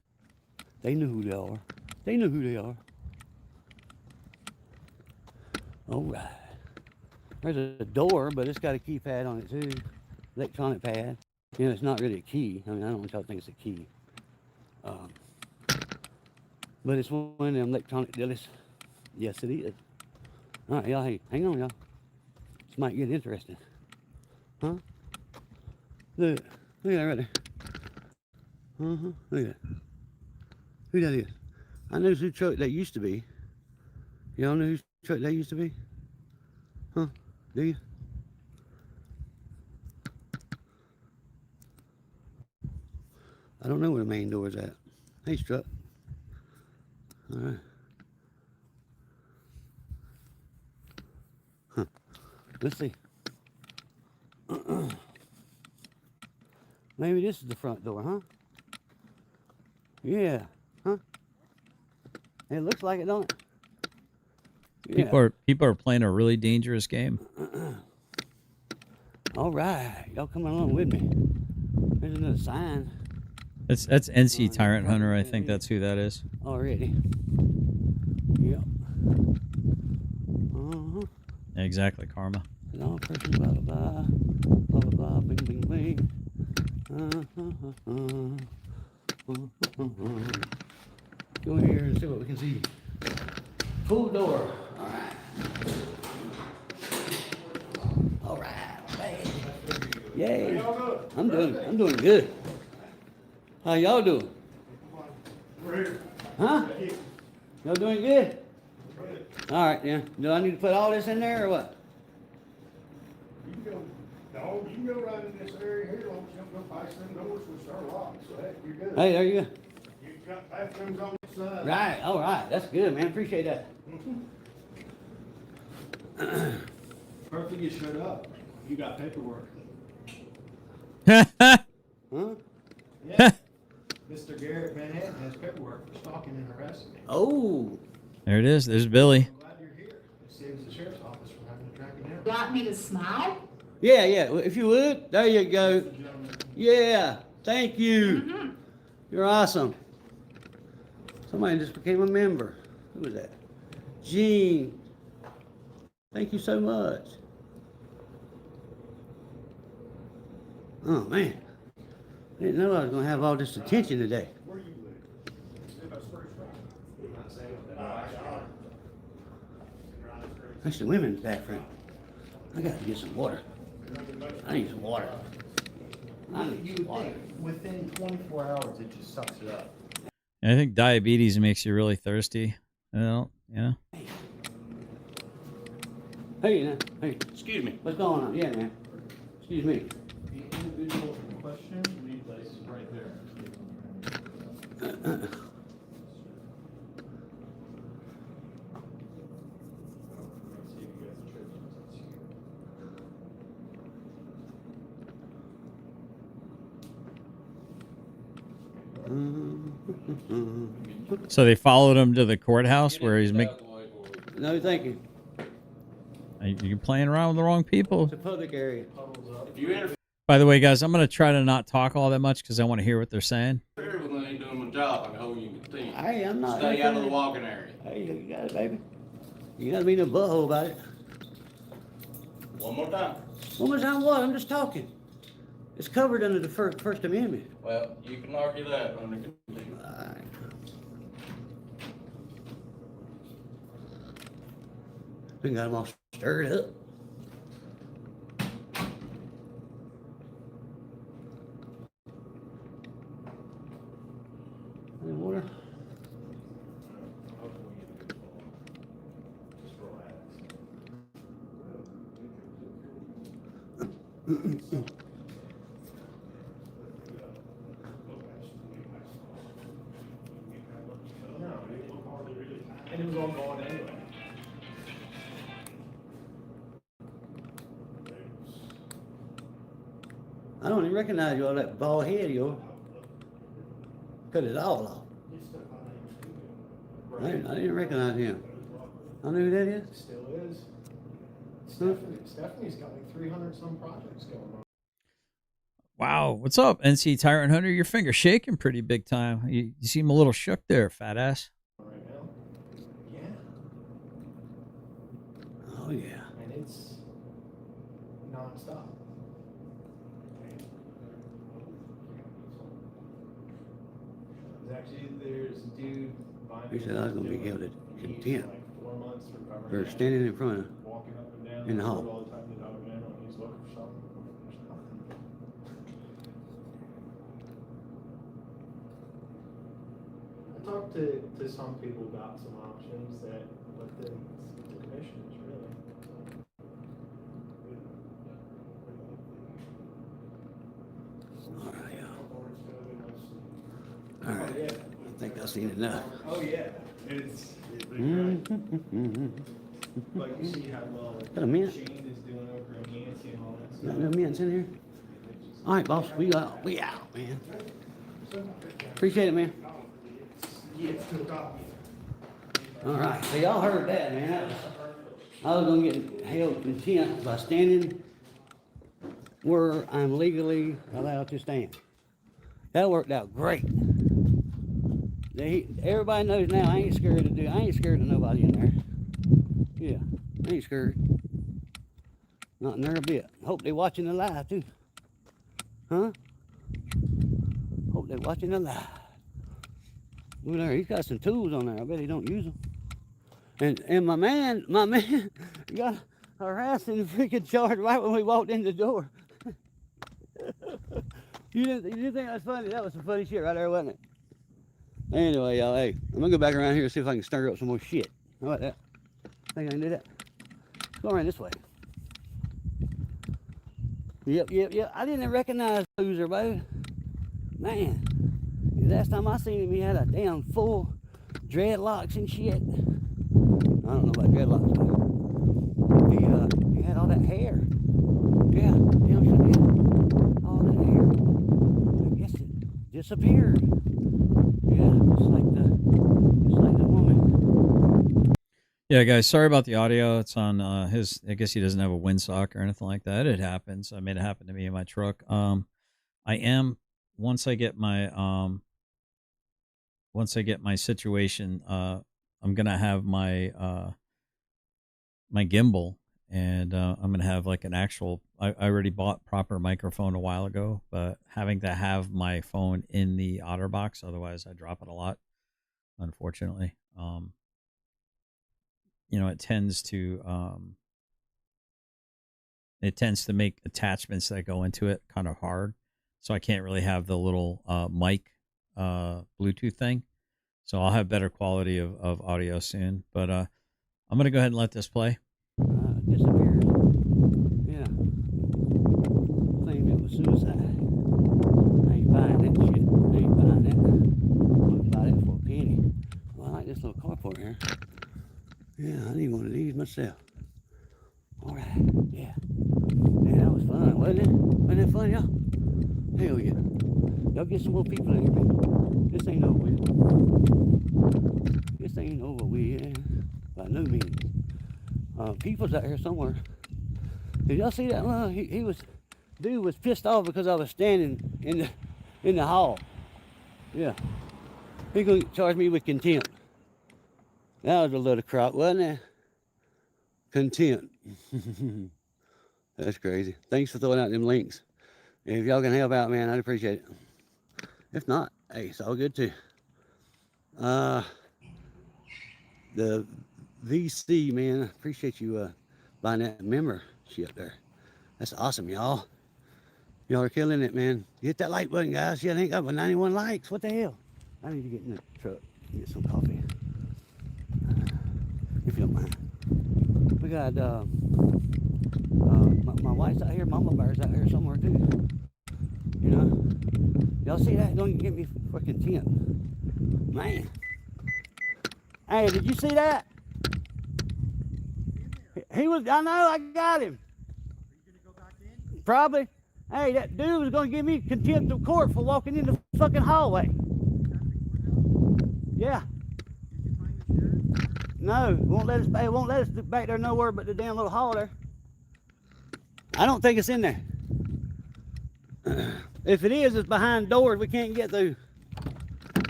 They know who they are. They know who they are. All right. There's a door, but it's got a keypad on it too. Electronic pad. You know, it's not really a key. I mean, I don't want y'all to think it's a key. But it's one of them electronic dealies. Yes, it is. All right, y'all. Hey, hang on, y'all. This might get interesting. Huh? Look at that right there. Look at that. Who that is? I know whose truck that used to be. Y'all know whose truck that used to be? Huh? Do you? I don't know where the main door is at. Hey, truck. All right. Huh. Let's see. Maybe this is the front door, huh? Yeah. Huh? It looks like it, don't it? Yeah. People are playing a really dangerous game. All right, y'all coming along with me. There's another sign. That's NC Tyrant Hunter. I think that's who that is. Already. Yep. Yeah, exactly, Karma. All person, blah blah blah, blah blah blah, bing bing bing. Go in here and see what we can see. Full door. All right. All right, man. Yay. I'm doing good. How y'all doing? We're here. Huh? Y'all doing good? All right, yeah. Do I need to put all this in there or what? You can go, no, you can go right in this area here, don't jump up past them doors, which are locked, so heck, you're good. Hey, there you go. You've got bathrooms on the side. Right, all right. That's good, man. Appreciate that. Perfect, you shut up. You got paperwork. Huh? Yeah. Mr. Garrett Van Etten has paperwork for stalking and harassing me. Oh. There it is. There's Billy. I'm glad you're here. It saves the sheriff's office from having to track him down. You want me to smile? Yeah, yeah. Well, if you would. There you go. Yeah. Thank you. You're awesome. Somebody just became a member. Who was that? Gene. Thank you so much. Oh, man. I didn't know I was going to have all this attention today. Where you live? That's the women's bathroom. I got to get some water. I need some water. I need some water. Within 24 hours, it just sucks it up. I think diabetes makes you really thirsty. Well, you know. Hey, now. Hey. Excuse me. What's going on? Yeah, man. Excuse me. The individual in question, lead place is right there. So they followed him to the courthouse where he's making. No, thank you. You're playing around with the wrong people. It's a public area. By the way, guys, I'm going to try to not talk all that much because I want to hear what they're saying. When I ain't doing my job, I can hold you in contempt. Hey, I'm not. Stay out of the walking area. Hey, you got it, baby. You got to be no butthole about it. One more time. One more time what? I'm just talking. It's covered under the First Amendment. Well, you can argue that under contempt. All right. We got them all stirred up. Any water? And it was all gone anyway. I don't even recognize you all that bald head of yours. Cut it all off. I didn't recognize him. I know who that is. Still is. Stephanie's got like 300 some projects going on. Wow, what's up, NC Tyrant Hunter? Your finger shaking pretty big time. You seem a little shook there, fat ass. Right now. Yeah. Oh yeah. And it's non-stop. Actually, there's a dude. He said I was going to be held at contempt Like 4 months recovering. for standing in front of Walking up and down in the road hall. all the time to Dog Man when he's looking for something. There's nothing. I talked to some people about some options that what the commissioners really. All right, y'all. All right. I think I've seen enough. Oh yeah, it's like you see how well Got a mint? Shane is doing over in Yancey and all that Got stuff. no mints in here? All right, boss. We out, man. Appreciate it, man. Yeah, it's good copy. All right. So y'all heard that, man. I was going to get held contempt by standing where I'm legally allowed to stand. That worked out great. Everybody knows now I ain't scared of nobody in there. Yeah, I ain't scared. Not in there a bit. Hope they watching the live too. Huh? Hope they're watching the live. Look there, he's got some tools on there. I bet he don't use them. And my man got harassed and freaking charged right when we walked in the door. You didn't think that was funny? That was some funny shit right there, wasn't it? Anyway, y'all, hey, I'm gonna go back around here and see if I can stir up some more shit. How about that? Think I can do that? Let's go around this way. Yep. I didn't recognize Loser, baby. Man, the last time I seen him, he had a damn full dreadlocks and shit. I don't know about dreadlocks, but he had all that hair. Yeah, damn sure did. All that hair. I guess it disappeared. Yeah, just like the woman. Yeah, guys, sorry about the audio. It's on his. I guess he doesn't have a windsock or anything like that. It happens. I made it happen to me in my truck. I am once I get my situation. I'm gonna have my my gimbal, and I'm gonna have like an actual. I already bought proper microphone a while ago, but having to have my phone in the OtterBox, otherwise I drop it a lot. Unfortunately, it tends to make attachments that go into it kind of hard, so I can't really have the little mic Bluetooth thing. So I'll have better quality of audio soon. But I'm gonna go ahead and let this play. Disappeared. Yeah. Claimed it was suicide. I ain't buying that shit. I ain't buying that. Wouldn't buy that for a penny. Well, I like this little carport here. Yeah, I need one of these myself. All right. Yeah. Yeah, that was fun, wasn't it? Wasn't that fun, y'all? Hell yeah. Y'all get some more people in here, man. This ain't over with. This ain't over with. By no means. People's out here somewhere. Did y'all see that? Dude was pissed off because I was standing in the hall. Yeah. He gonna charge me with contempt. That was a little crap, wasn't it? Contempt. That's crazy. Thanks for throwing out them links. If y'all can help out, man, I'd appreciate it. If not, hey, it's all good too. The VC, man, I appreciate you buying that membership there. That's awesome, y'all. Y'all are killing it, man. Hit that like button, guys. Shit, I ain't got but 91 likes. What the hell? I need to get in the truck and get some coffee. If you don't mind. We got my wife's out here, Mama Bear's out here somewhere too. You know? Y'all see that? Don't get me fucking tent. Man. Hey, did you see that? He was, I know, I got him. Are you gonna go back in? Probably. Hey, that dude was gonna give me contempt of court for walking in the fucking hallway. Yeah. No, it won't let us back there nowhere but the damn little hall there. I don't think it's in there. If it is, it's behind doors we can't get through.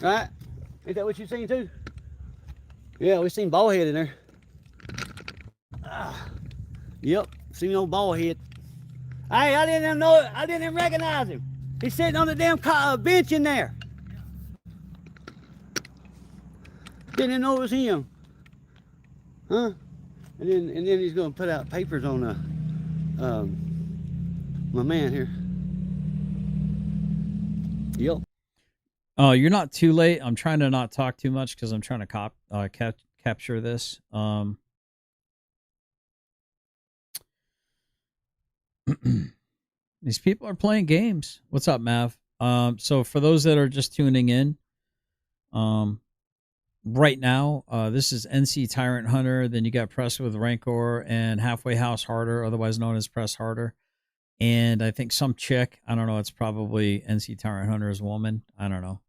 Right? Ain't that what you seen too? Yeah, we seen bald head in there. Yep, seen old bald head. Hey, I didn't even know it. I didn't even recognize him. He's sitting on the damn bench in there. Didn't even know it was him. Huh? And then he's gonna put out papers on my man here. Yep. Oh, you're not too late. I'm trying to not talk too much because I'm trying to capture this. These people are playing games. What's up, Mav? So for those that are just tuning in, right now, this is NC Tyrant Hunter. Then you got Press with Rancor and Halfway House Harder, otherwise known as Press Harder. And I think some chick, I don't know, it's probably NC Tyrant Hunter's woman. I don't know.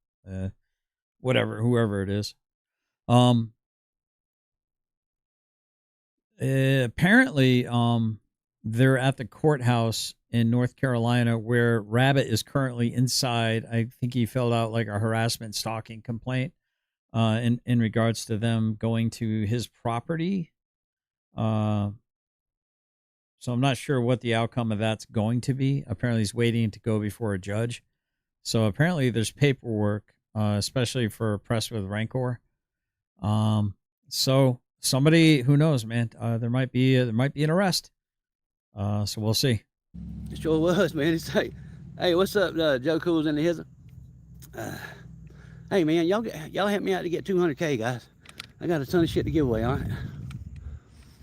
Whoever it is. Apparently, they're at the courthouse in North Carolina where Rabbit is currently inside. I think he filled out like a harassment stalking complaint in regards to them going to his property. So I'm not sure what the outcome of that's going to be. Apparently he's waiting to go before a judge. So apparently there's paperwork, especially for Press with Rancor. So somebody, who knows, man, there might be an arrest. So we'll see. It sure was, man. It's like, hey, what's up, Joe Cool's in the hizzer? Hey man, y'all help me out to get 200K, guys. I got a ton of shit to give away. All right.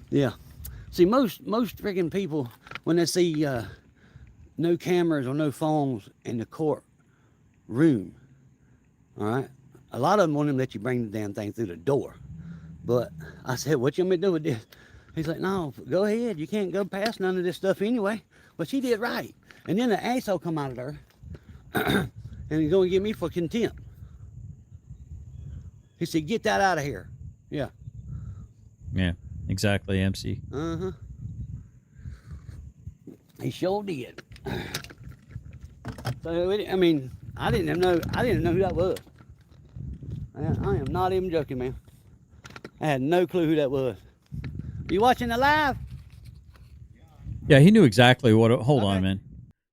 Yeah. See, most freaking people when they see no cameras or no phones in the court room, all right, a lot of them want them to let you bring the damn thing through the door. But I said, what you want me to do with this? He's like, no, go ahead. You can't go past none of this stuff anyway. Well, she did right. And then the asshole come out of there and he's going to get me for contempt. He said, get that out of here. Yeah. Yeah, exactly, MC. Uh-huh. He sure did. So, I mean, I didn't know who that was. I am not even joking, man. I had no clue who that was. You watching the live? Yeah, he knew exactly what. Hold on, man.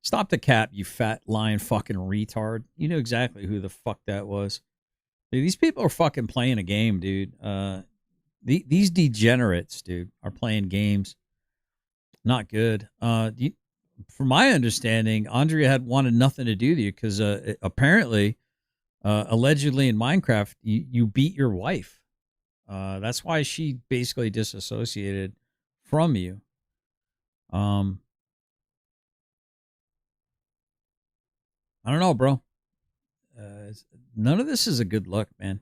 Stop the cap, you fat lying fucking retard. You knew exactly who the fuck that was. Dude, these people are fucking playing a game, dude. These degenerates, dude, are playing games. Not good. From my understanding, Andrea had wanted nothing to do with you because apparently, allegedly in Minecraft, you beat your wife. That's why she basically disassociated from you. I don't know, bro. None of this is a good look, man.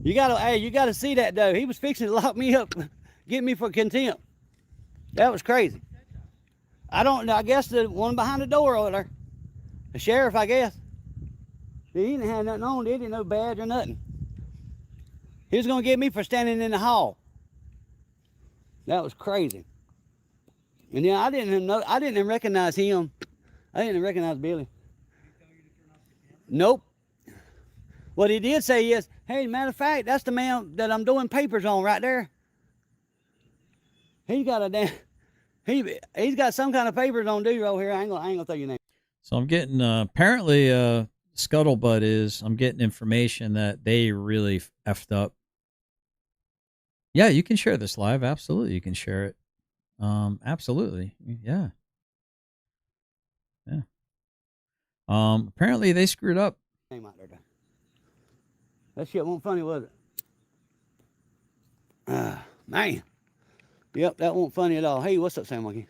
You gotta see that though. He was fixing to lock me up, get me for contempt. That was crazy. I don't know. I guess the one behind the door over there, the sheriff, I guess. He didn't have nothing on, did he? No badge or nothing. He was gonna get me for standing in the hall. That was crazy. And then I didn't even recognize him. I didn't even recognize Billy. Nope. What he did say is, hey, matter of fact, that's the man that I'm doing papers on right there. He's got a damn, he's got some kind of papers on dude over here. I ain't gonna throw your name. So I'm getting apparently Scuttlebutt is I'm getting information that they really effed up. Yeah, you can share this live. Absolutely, you can share it. Absolutely, yeah. Apparently they screwed up. That shit wasn't funny, was it? Man. Yep, that wasn't funny at all. Hey, what's up, Sam Monkey?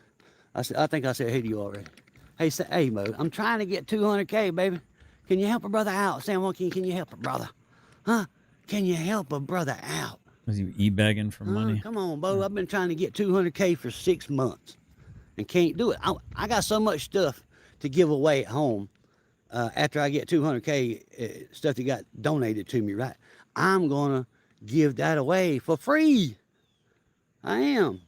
I think I said hey to you already. Hey, Mo, I'm trying to get 200K, baby. Can you help a brother out? Sam Monkey, can you help a brother? Huh? Can you help a brother out? Was he e-begging for money? Come on, Bo. I've been trying to get 200K for 6 months and can't do it. I got so much stuff to give away at home after I get 200K stuff that got donated to me, right? I'm going to give that away for free. I am.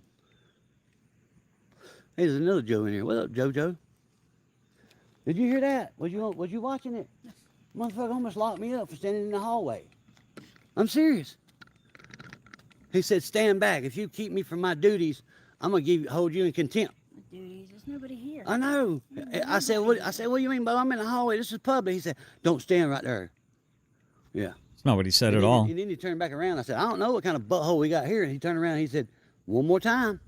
Hey, there's another Joe in here. What up, JoJo? Did you hear that? Was you watching it? Motherfucker almost locked me up for standing in the hallway. I'm serious. He said, stand back. If you keep me from my duties, I'm going to hold you in contempt. Duties? There's nobody here. I know. I said, what do you mean, Bo? I'm in the hallway. This is public. He said, don't stand right there. Yeah. That's not what he said at all. And then he turned back around. I said, I don't know what kind of butthole we got here. And he turned around and he said, one more time.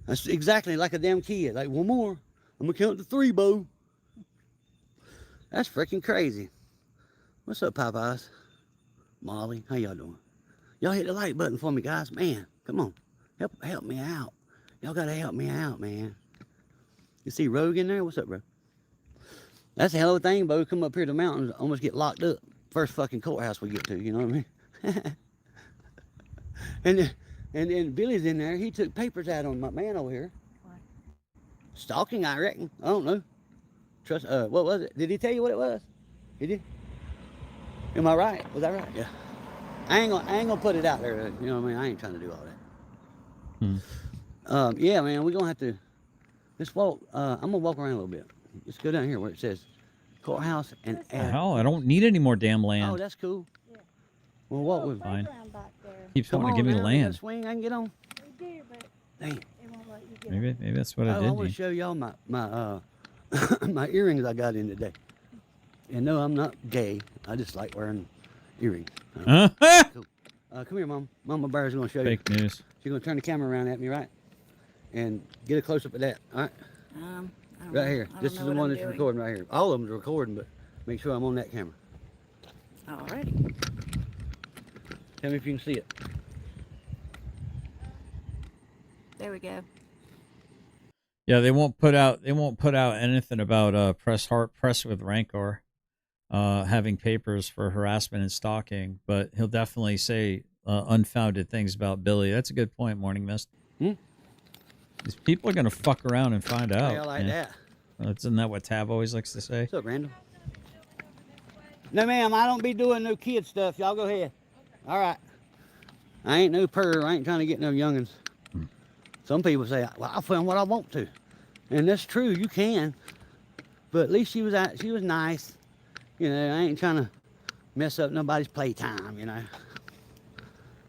That's exactly like a damn kid. Like, one more. I'm going to count to 3, Bo. That's freaking crazy. What's up, Popeyes? Molly, how y'all doing? Y'all hit the like button for me, guys. Man, come on. Help me out. Y'all got to help me out, man. You see Rogue in there? What's up, bro? That's a hell of a thing, Bo. Come up here to the mountains, almost get locked up. First fucking courthouse we get to, you know what I mean? and then Billy's in there. He took papers out on my man over here. What? Stalking, I reckon. I don't know. What was it? Did he tell you what it was? He did? Am I right? Was that right? Yeah. I ain't gonna put it out there. You know what I mean? I ain't trying to do all that. Yeah, man, we're gonna have to just walk. I'm gonna walk around a little bit. Let's go down here where it says courthouse and hell, I don't need any more damn land. Oh, that's cool. Yeah. Well, what was fine? Keeps wanting to give me the land. Swing, I can get on. Dang. Maybe that's what I did. I want to show y'all my my earrings I got in today. And no, I'm not gay. I just like wearing earrings. Cool. Come here, Mom. Mama Bear's going to show you. Fake news. She's going to turn the camera around at me, right? And get a close-up of that, all right? Right here. This is the one that's recording right here. All of them are recording, but make sure I'm on that camera. Alrighty. Tell me if you can see it. There we go. Yeah, they won't put out anything about press with Rancor having papers for harassment and stalking, but he'll definitely say unfounded things about Billy. That's a good point, Morning Mist. These people are gonna fuck around and find out. I like that. Isn't that what Tab always likes to say? What's up, Randall? No, ma'am, I don't be doing no kid stuff. Y'all go ahead. All right. I ain't no perv. I ain't trying to get no youngins. Some people say, well, I'll film what I want to. And that's true, you can. But at least she was nice. You know, I ain't trying to mess up nobody's playtime, you know.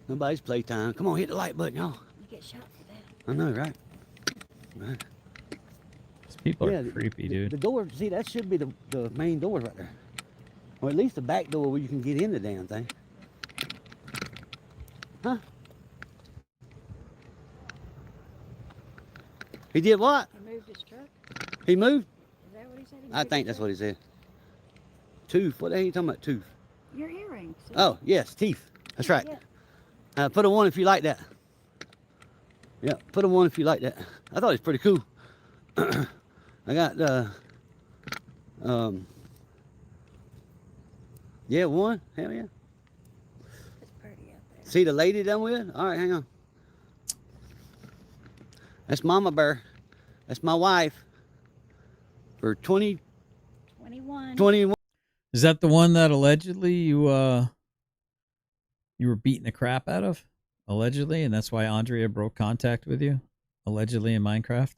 Nobody's playtime. Come on, hit the like button, y'all. You get shot for that. I know, right? Right. These people are creepy, dude. The door, see, that should be the main door right there. Or at least the back door where you can get in the damn thing. Huh? He did what? He moved his truck. He moved? Is that what he said? I think that's what he said. Tooth. What the hell are you talking about, tooth? Your earrings. Oh, yes, teeth. That's right. Put a 1 if you like that. Yeah, put a 1 if you like that. I thought it was pretty cool. I got, yeah, 1. Hell yeah. It's pretty out there. See the lady done with? All right, hang on. That's Mama Bear. That's my wife. For 21. 21. Is that the one that allegedly you were beating the crap out of? Allegedly, and that's why Andrea broke contact with you? Allegedly in Minecraft?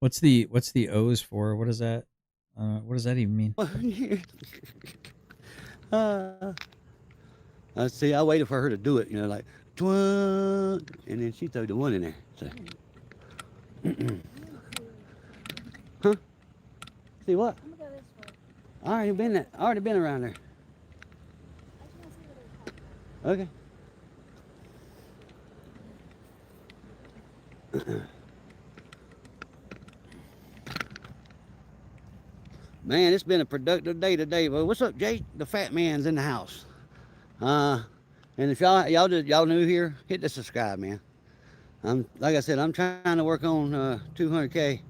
What's the O's for? What is that? What does that even mean? See, I waited for her to do it, you know, like, and then she threw the 1 in there. So. Huh? See what? I already been around there. Okay. Man, it's been a productive day today. But what's up, Jake? The fat man's in the house. And if y'all new here, hit the subscribe, man. Like I said, I'm trying to work on 200K.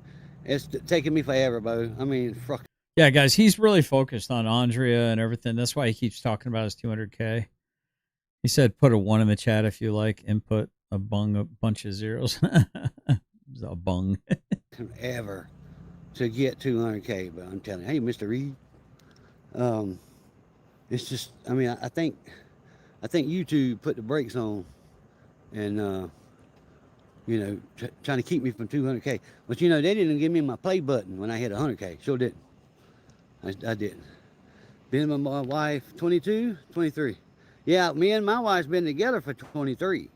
It's taking me forever, bro. I mean, fuck. Yeah, guys, he's really focused on Andrea and everything. That's why he keeps talking about his 200K. He said, put a 1 in the chat if you like. Input a bunch of zeros. A bung. Ever to get 200K, but I'm telling you, hey, Mr. Reed. It's just, I mean, I think YouTube put the brakes on, and you know, trying to keep me from 200K. But you know, they didn't give me my play button when I hit 100K. Sure didn't. I didn't. Been with my wife 22, 23. Yeah, me and my wife's been together for 23.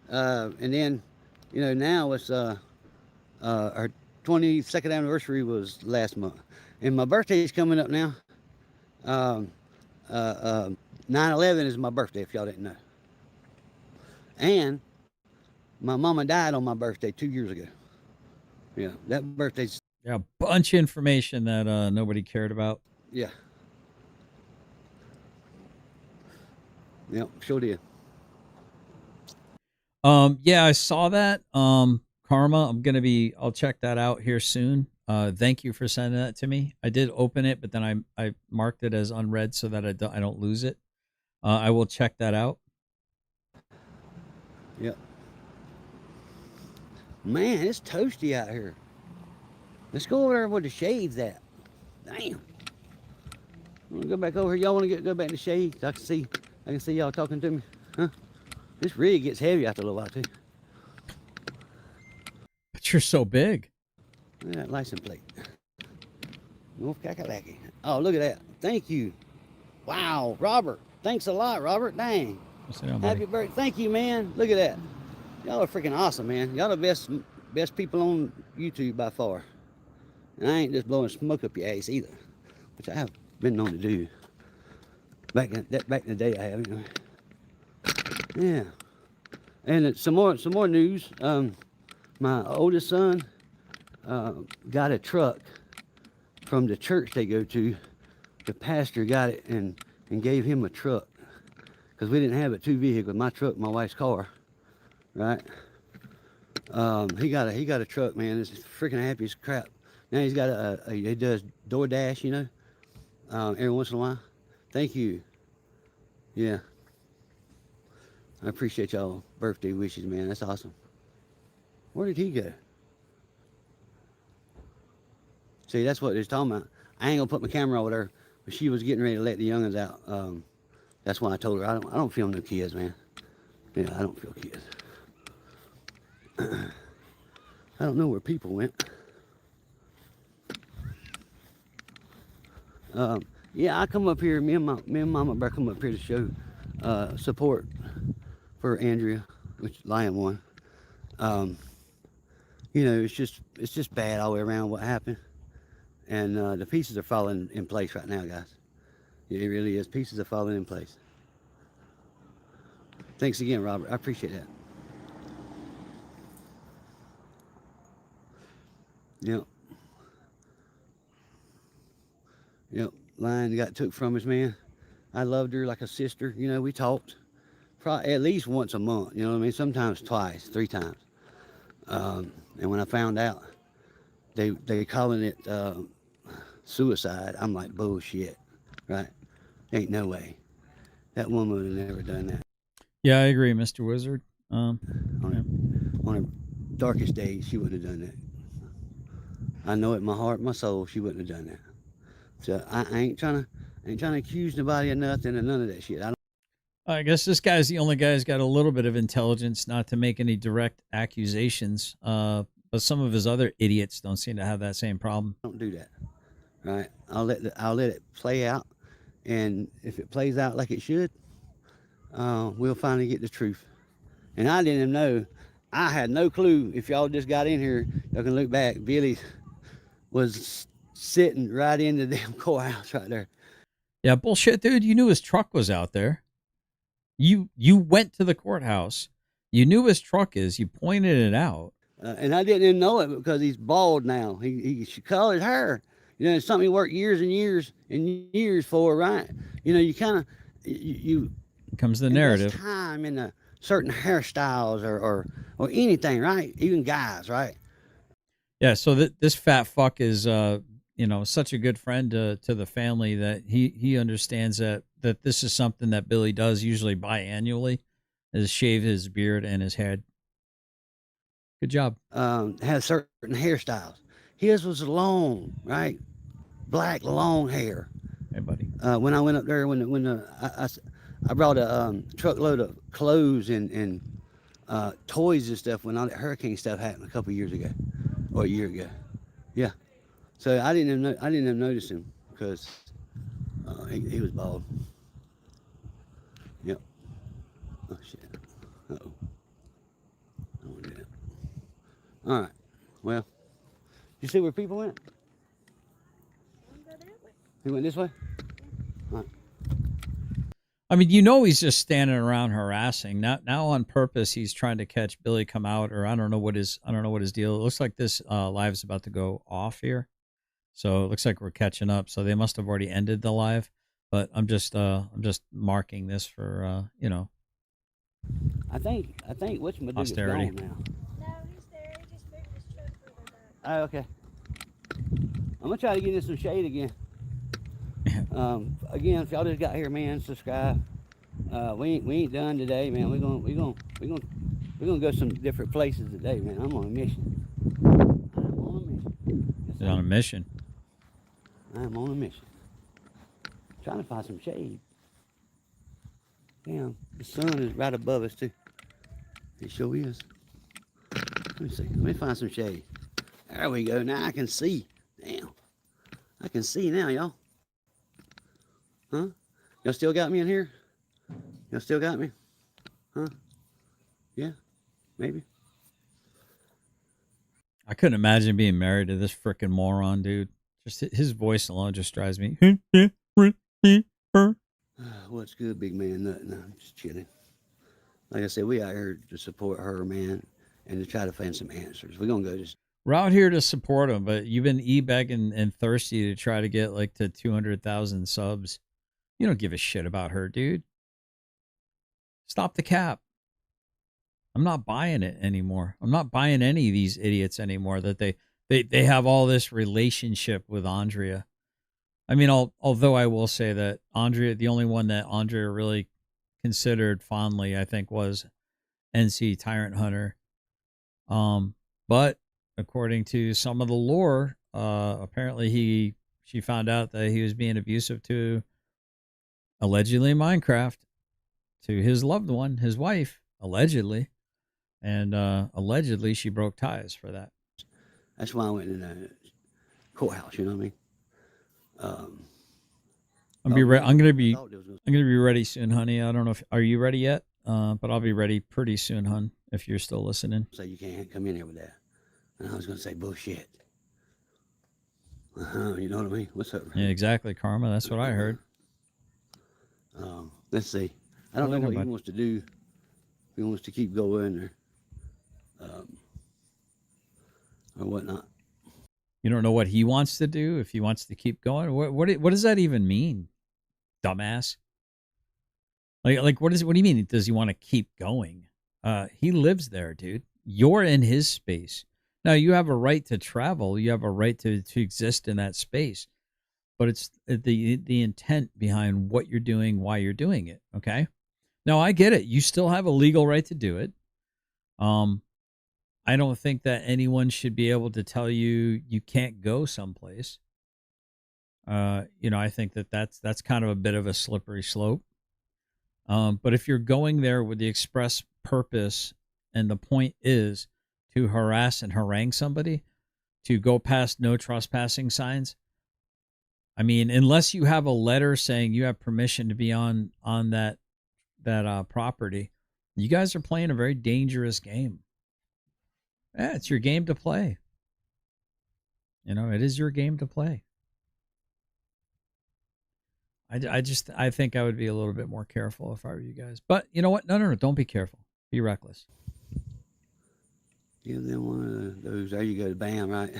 And then, you know, now it's our 22nd anniversary was last month, and my birthday is coming up now. 9/11 is my birthday, if y'all didn't know. And my mama died on my birthday 2 years ago. Yeah, that birthday's... Yeah, a bunch of information that nobody cared about. Yeah. Yep, sure did. Yeah, I saw that. Karma, I'll check that out here soon. Thank you for sending that to me. I did open it, but then I marked it as unread so that I don't lose it. I will check that out. Yep. Man, it's toasty out here. Let's go over there where the shade's at. Damn. I'm gonna go back over here. Y'all want to go back in the shade? So I can see y'all talking to me. Huh? This rig gets heavy after a little while too. But you're so big. Look at that license plate. North Kakalaki. Oh, look at that. Thank you. Wow, Robert. Thanks a lot, Robert. Dang. Happy birthday. Thank you, man. Look at that. Y'all are freaking awesome, man. Y'all the best people on YouTube by far. And I ain't just blowing smoke up your ass either, which I have been known to do. Back in the day, I have. You know. Yeah. And some more news. My oldest son, got a truck from the church they go to. The pastor got it and gave him a truck because we didn't have it, 2 vehicles, my truck, my wife's car, right? He got a truck, man. It's freaking happy as crap. Now he's got he does DoorDash, you know, every once in a while. Thank you. Yeah. I appreciate y'all birthday wishes, man. That's awesome. Where did he go? See, that's what he's talking about. I ain't gonna put my camera over there, but she was getting ready to let the youngins out. That's why I told her I don't film no kids, man. Yeah, I don't film kids. I don't know where people went. Yeah, I come up here. Me and Mama Bear come up here to show support for Andrea, which Lion won. You know, it's just bad all the way around what happened, and the pieces are falling in place right now, guys. It really is. Pieces are falling in place. Thanks again, Robert. I appreciate that. Yep. Lion got took from us, man. I loved her like a sister. You know, we talked probably at least once a month. You know what I mean? Sometimes twice, 3 times. And when I found out they calling it suicide, I'm like, bullshit, right? Ain't no way. That woman would have never done that. Yeah, I agree, Mr. Wizard. On her darkest days, she wouldn't have done that. I know it in my heart, my soul, she wouldn't have done that. So I ain't trying to accuse nobody of nothing and none of that shit. I guess this guy's the only guy who's got a little bit of intelligence, not to make any direct accusations. But some of his other idiots don't seem to have that same problem. Don't do that, right? I'll let it play out, and if it plays out like it should, we'll finally get the truth. And I didn't even know. I had no clue. If y'all just got in here, y'all can look back. Billy was sitting right in the damn courthouse right there. Yeah, bullshit, dude. You knew his truck was out there. You went to the courthouse. You knew his truck is. You pointed it out. And I didn't even know it because he's bald now. He should color his hair. You know, it's something he worked years and years and years for, right? You know, you kind of you comes the narrative time in the certain hairstyles or anything, right? Even guys, right? Yeah. So this fat fuck is such a good friend to the family that he understands that this is something that Billy does usually biannually, is shave his beard and his head. Good job. Has certain hairstyles. His was long, right? Black, long hair. Hey, buddy. When I went up there, I brought a truckload of clothes and toys and stuff when all that hurricane stuff happened a couple years ago, or a year ago. Yeah. So I didn't even notice him because he was bald. Yep. Oh shit. Uh-oh. I don't want to do that. All right. Well, you see where people went? He went this way? All right. I mean, he's just standing around harassing. Now on purpose, he's trying to catch Billy come out, or I don't know what his deal. It looks like this live's about to go off here, so it looks like we're catching up. So they must have already ended the live, but I'm just marking this for I think whatchamadigo's posterity. gone now. No, he's there. He just moved his truck further back. Oh, okay. I'm gonna try to get in some shade again. Again, if y'all just got here, man, subscribe. We ain't done today, man. We're gonna go some different places today, man. I'm on a mission. He's on a mission. I'm on a mission. Trying to find some shade. Damn, the sun is right above us too. It sure is. Let me see. Let me find some shade. There we go. Now I can see. Damn. I can see now, y'all. Huh? Y'all still got me in here? Y'all still got me? Huh? Yeah? Maybe? I couldn't imagine being married to this frickin' moron, dude. Just his voice alone just drives me. What's good, big man? Nothing. I'm just chilling. Like I said, we out here to support her, man, and to try to find some answers. We're gonna go just. We're out here to support him, but you've been e-begging and thirsty to try to get like to 200,000 subs. You don't give a shit about her, dude. Stop the cap. I'm not buying it anymore. I'm not buying any of these idiots anymore that they have all this relationship with Andrea. I mean, although I will say that Andrea, the only one that Andrea really considered fondly, I think, was NC Tyrant Hunter. But according to some of the lore, apparently she found out that he was being abusive to, allegedly in Minecraft, to his loved one, his wife, allegedly. And allegedly she broke ties for that. That's why I went to the courthouse, you know what I mean? I'm gonna be ready soon, honey. I don't know if are you ready yet? But I'll be ready pretty soon, hun, if you're still listening. So you can't come in here with that. And I was gonna say bullshit. You know what I mean? What's up? Yeah, exactly, Karma. That's what I heard. Let's see. I don't know what he wants to do. If he wants to keep going or whatnot. You don't know what he wants to do, if he wants to keep going? What does that even mean, dumbass? Like what do you mean? Does he want to keep going? He lives there, dude. You're in his space. Now you have a right to travel. You have a right to exist in that space. But it's the intent behind what you're doing, why you're doing it. Okay. Now I get it. You still have a legal right to do it. I don't think that anyone should be able to tell you you can't go someplace. I think that's kind of a bit of a slippery slope. But if you're going there with the express purpose and the point is to harass and harangue somebody, to go past no trespassing signs, I mean, unless you have a letter saying you have permission to be on that property, you guys are playing a very dangerous game. Yeah, it's your game to play. It is your game to play. I think I would be a little bit more careful if I were you guys. But you know what? No, don't be careful. Be reckless. Give them one of those. There you go, the BAM, right?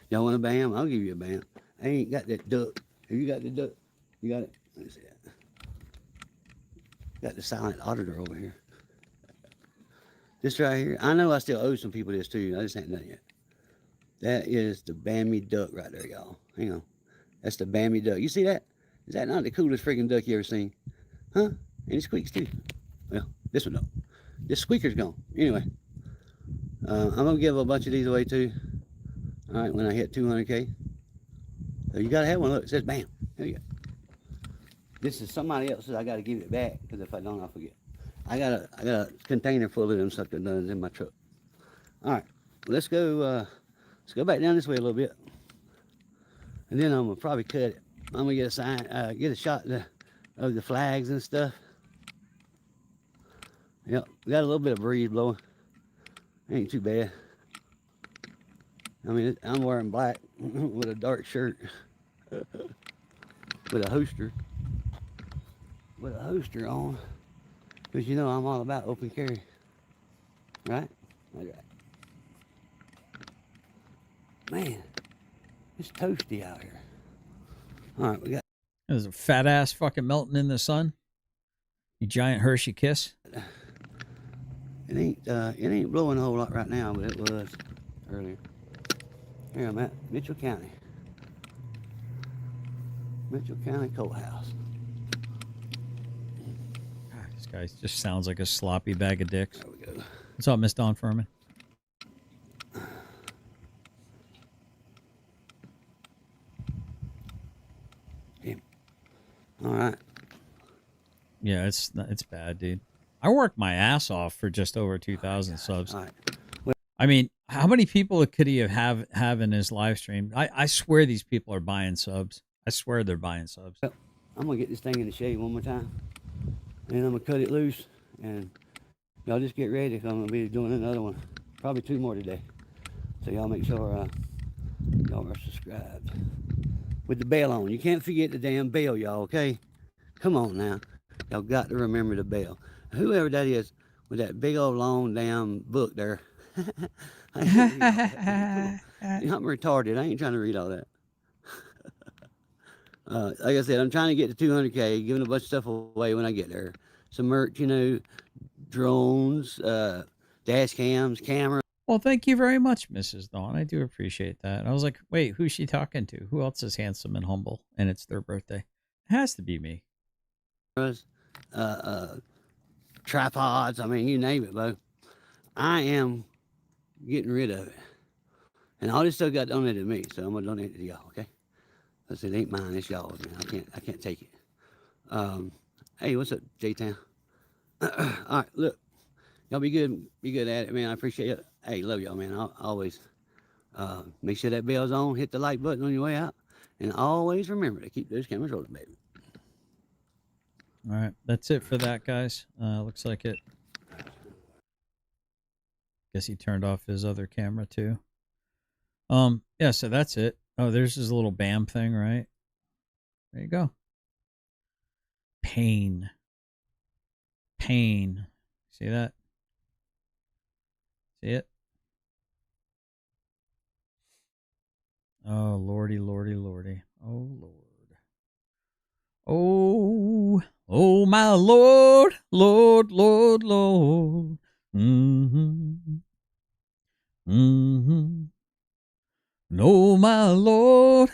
Y'all want a BAM? I'll give you a BAM. I ain't got that duck. Have you got the duck? You got it? Let me see that. Got the silent auditor over here. This right here. I know I still owe some people this too. I just ain't done it yet. That is the Bammy duck right there, y'all. Hang on. That's the Bammy duck. You see that? Is that not the coolest freaking duck you ever seen? Huh? And it squeaks too. Well, this one don't. This squeaker's gone. Anyway. I'm going to give a bunch of these away too. All right, when I hit 200K. So you got to have one. Look, it says BAM. There you go. This is somebody else's. I got to give it back because if I don't, I'll forget. I got a container full of them sucker duns in my truck. All right, let's go back down this way a little bit, and then I'm gonna probably cut it. I'm gonna get a shot of the flags and stuff. Yep, got a little bit of breeze blowing. Ain't too bad. I mean, I'm wearing black with a dark shirt with a holster. With a holster on. Because I'm all about open carry. Right? All right. Man, it's toasty out here. All right, we got... There's a fat ass fucking melting in the sun. You giant Hershey kiss. It ain't blowing a whole lot right now, but it was earlier. Here I'm at Mitchell County. Mitchell County Courthouse. This guy just sounds like a sloppy bag of dicks. There we go. What's up, Miss Dawn Furman? Yeah. All right. Yeah, it's bad, dude. I worked my ass off for just over 2,000 subs. All right. I mean, how many people could he have in his live stream? I swear these people are buying subs. I swear they're buying subs. I'm going to get this thing in the shade one more time. And I'm going to cut it loose. And y'all just get ready because I'm going to be doing another one. Probably 2 more today. So y'all make sure y'all are subscribed. With the bell on. You can't forget the damn bell, y'all, okay? Come on now. Y'all got to remember the bell. Whoever that is with that big old long damn book there. I'm retarded. I ain't trying to read all that. Like I said, I'm trying to get to 200K, giving a bunch of stuff away when I get there. Some merch, drones, dash cams, cameras. Well, thank you very much, Mrs. Dawn. I do appreciate that. And I was like, wait, who's she talking to? Who else is handsome and humble? And it's their birthday. It has to be me. Tripods. I mean, you name it, Bo. I am getting rid of it. And all this stuff got donated to me, so I'm gonna donate it to y'all, okay? Because it ain't mine, it's y'all's, man. I can't take it. Hey, what's up, J-Town? All right, look. Y'all be good at it, man. I appreciate it. Hey, love y'all, man. I'll always make sure that bell's on, hit the like button on your way out, and always remember to keep those cameras rolling, baby. All right, that's it for that, guys. Looks like it. Guess he turned off his other camera too. Yeah, so that's it. Oh, there's his little BAM thing, right? There you go. Pain. See that? See it? Oh, lordy. Oh, Lord. Oh, my Lord. Lord. No, my Lord.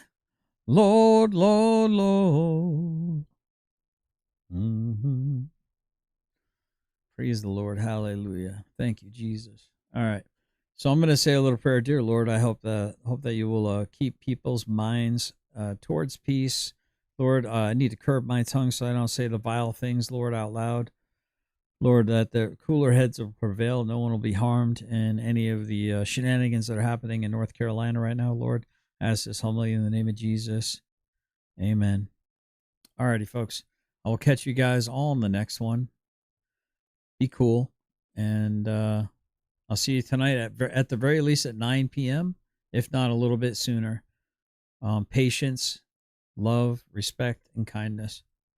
Lord. Praise the Lord. Hallelujah. Thank you, Jesus. All right. So I'm going to say a little prayer. Dear Lord, I hope that you will keep people's minds towards peace. Lord, I need to curb my tongue so I don't say the vile things, Lord, out loud. Lord, that the cooler heads will prevail. No one will be harmed in any of the shenanigans that are happening in North Carolina right now, Lord. I ask this humbly in the name of Jesus. Amen. All righty, folks. I will catch you guys all in the next one. Be cool. And I'll see you tonight at the very least at 9 p.m., if not a little bit sooner. Patience, love, respect, and kindness.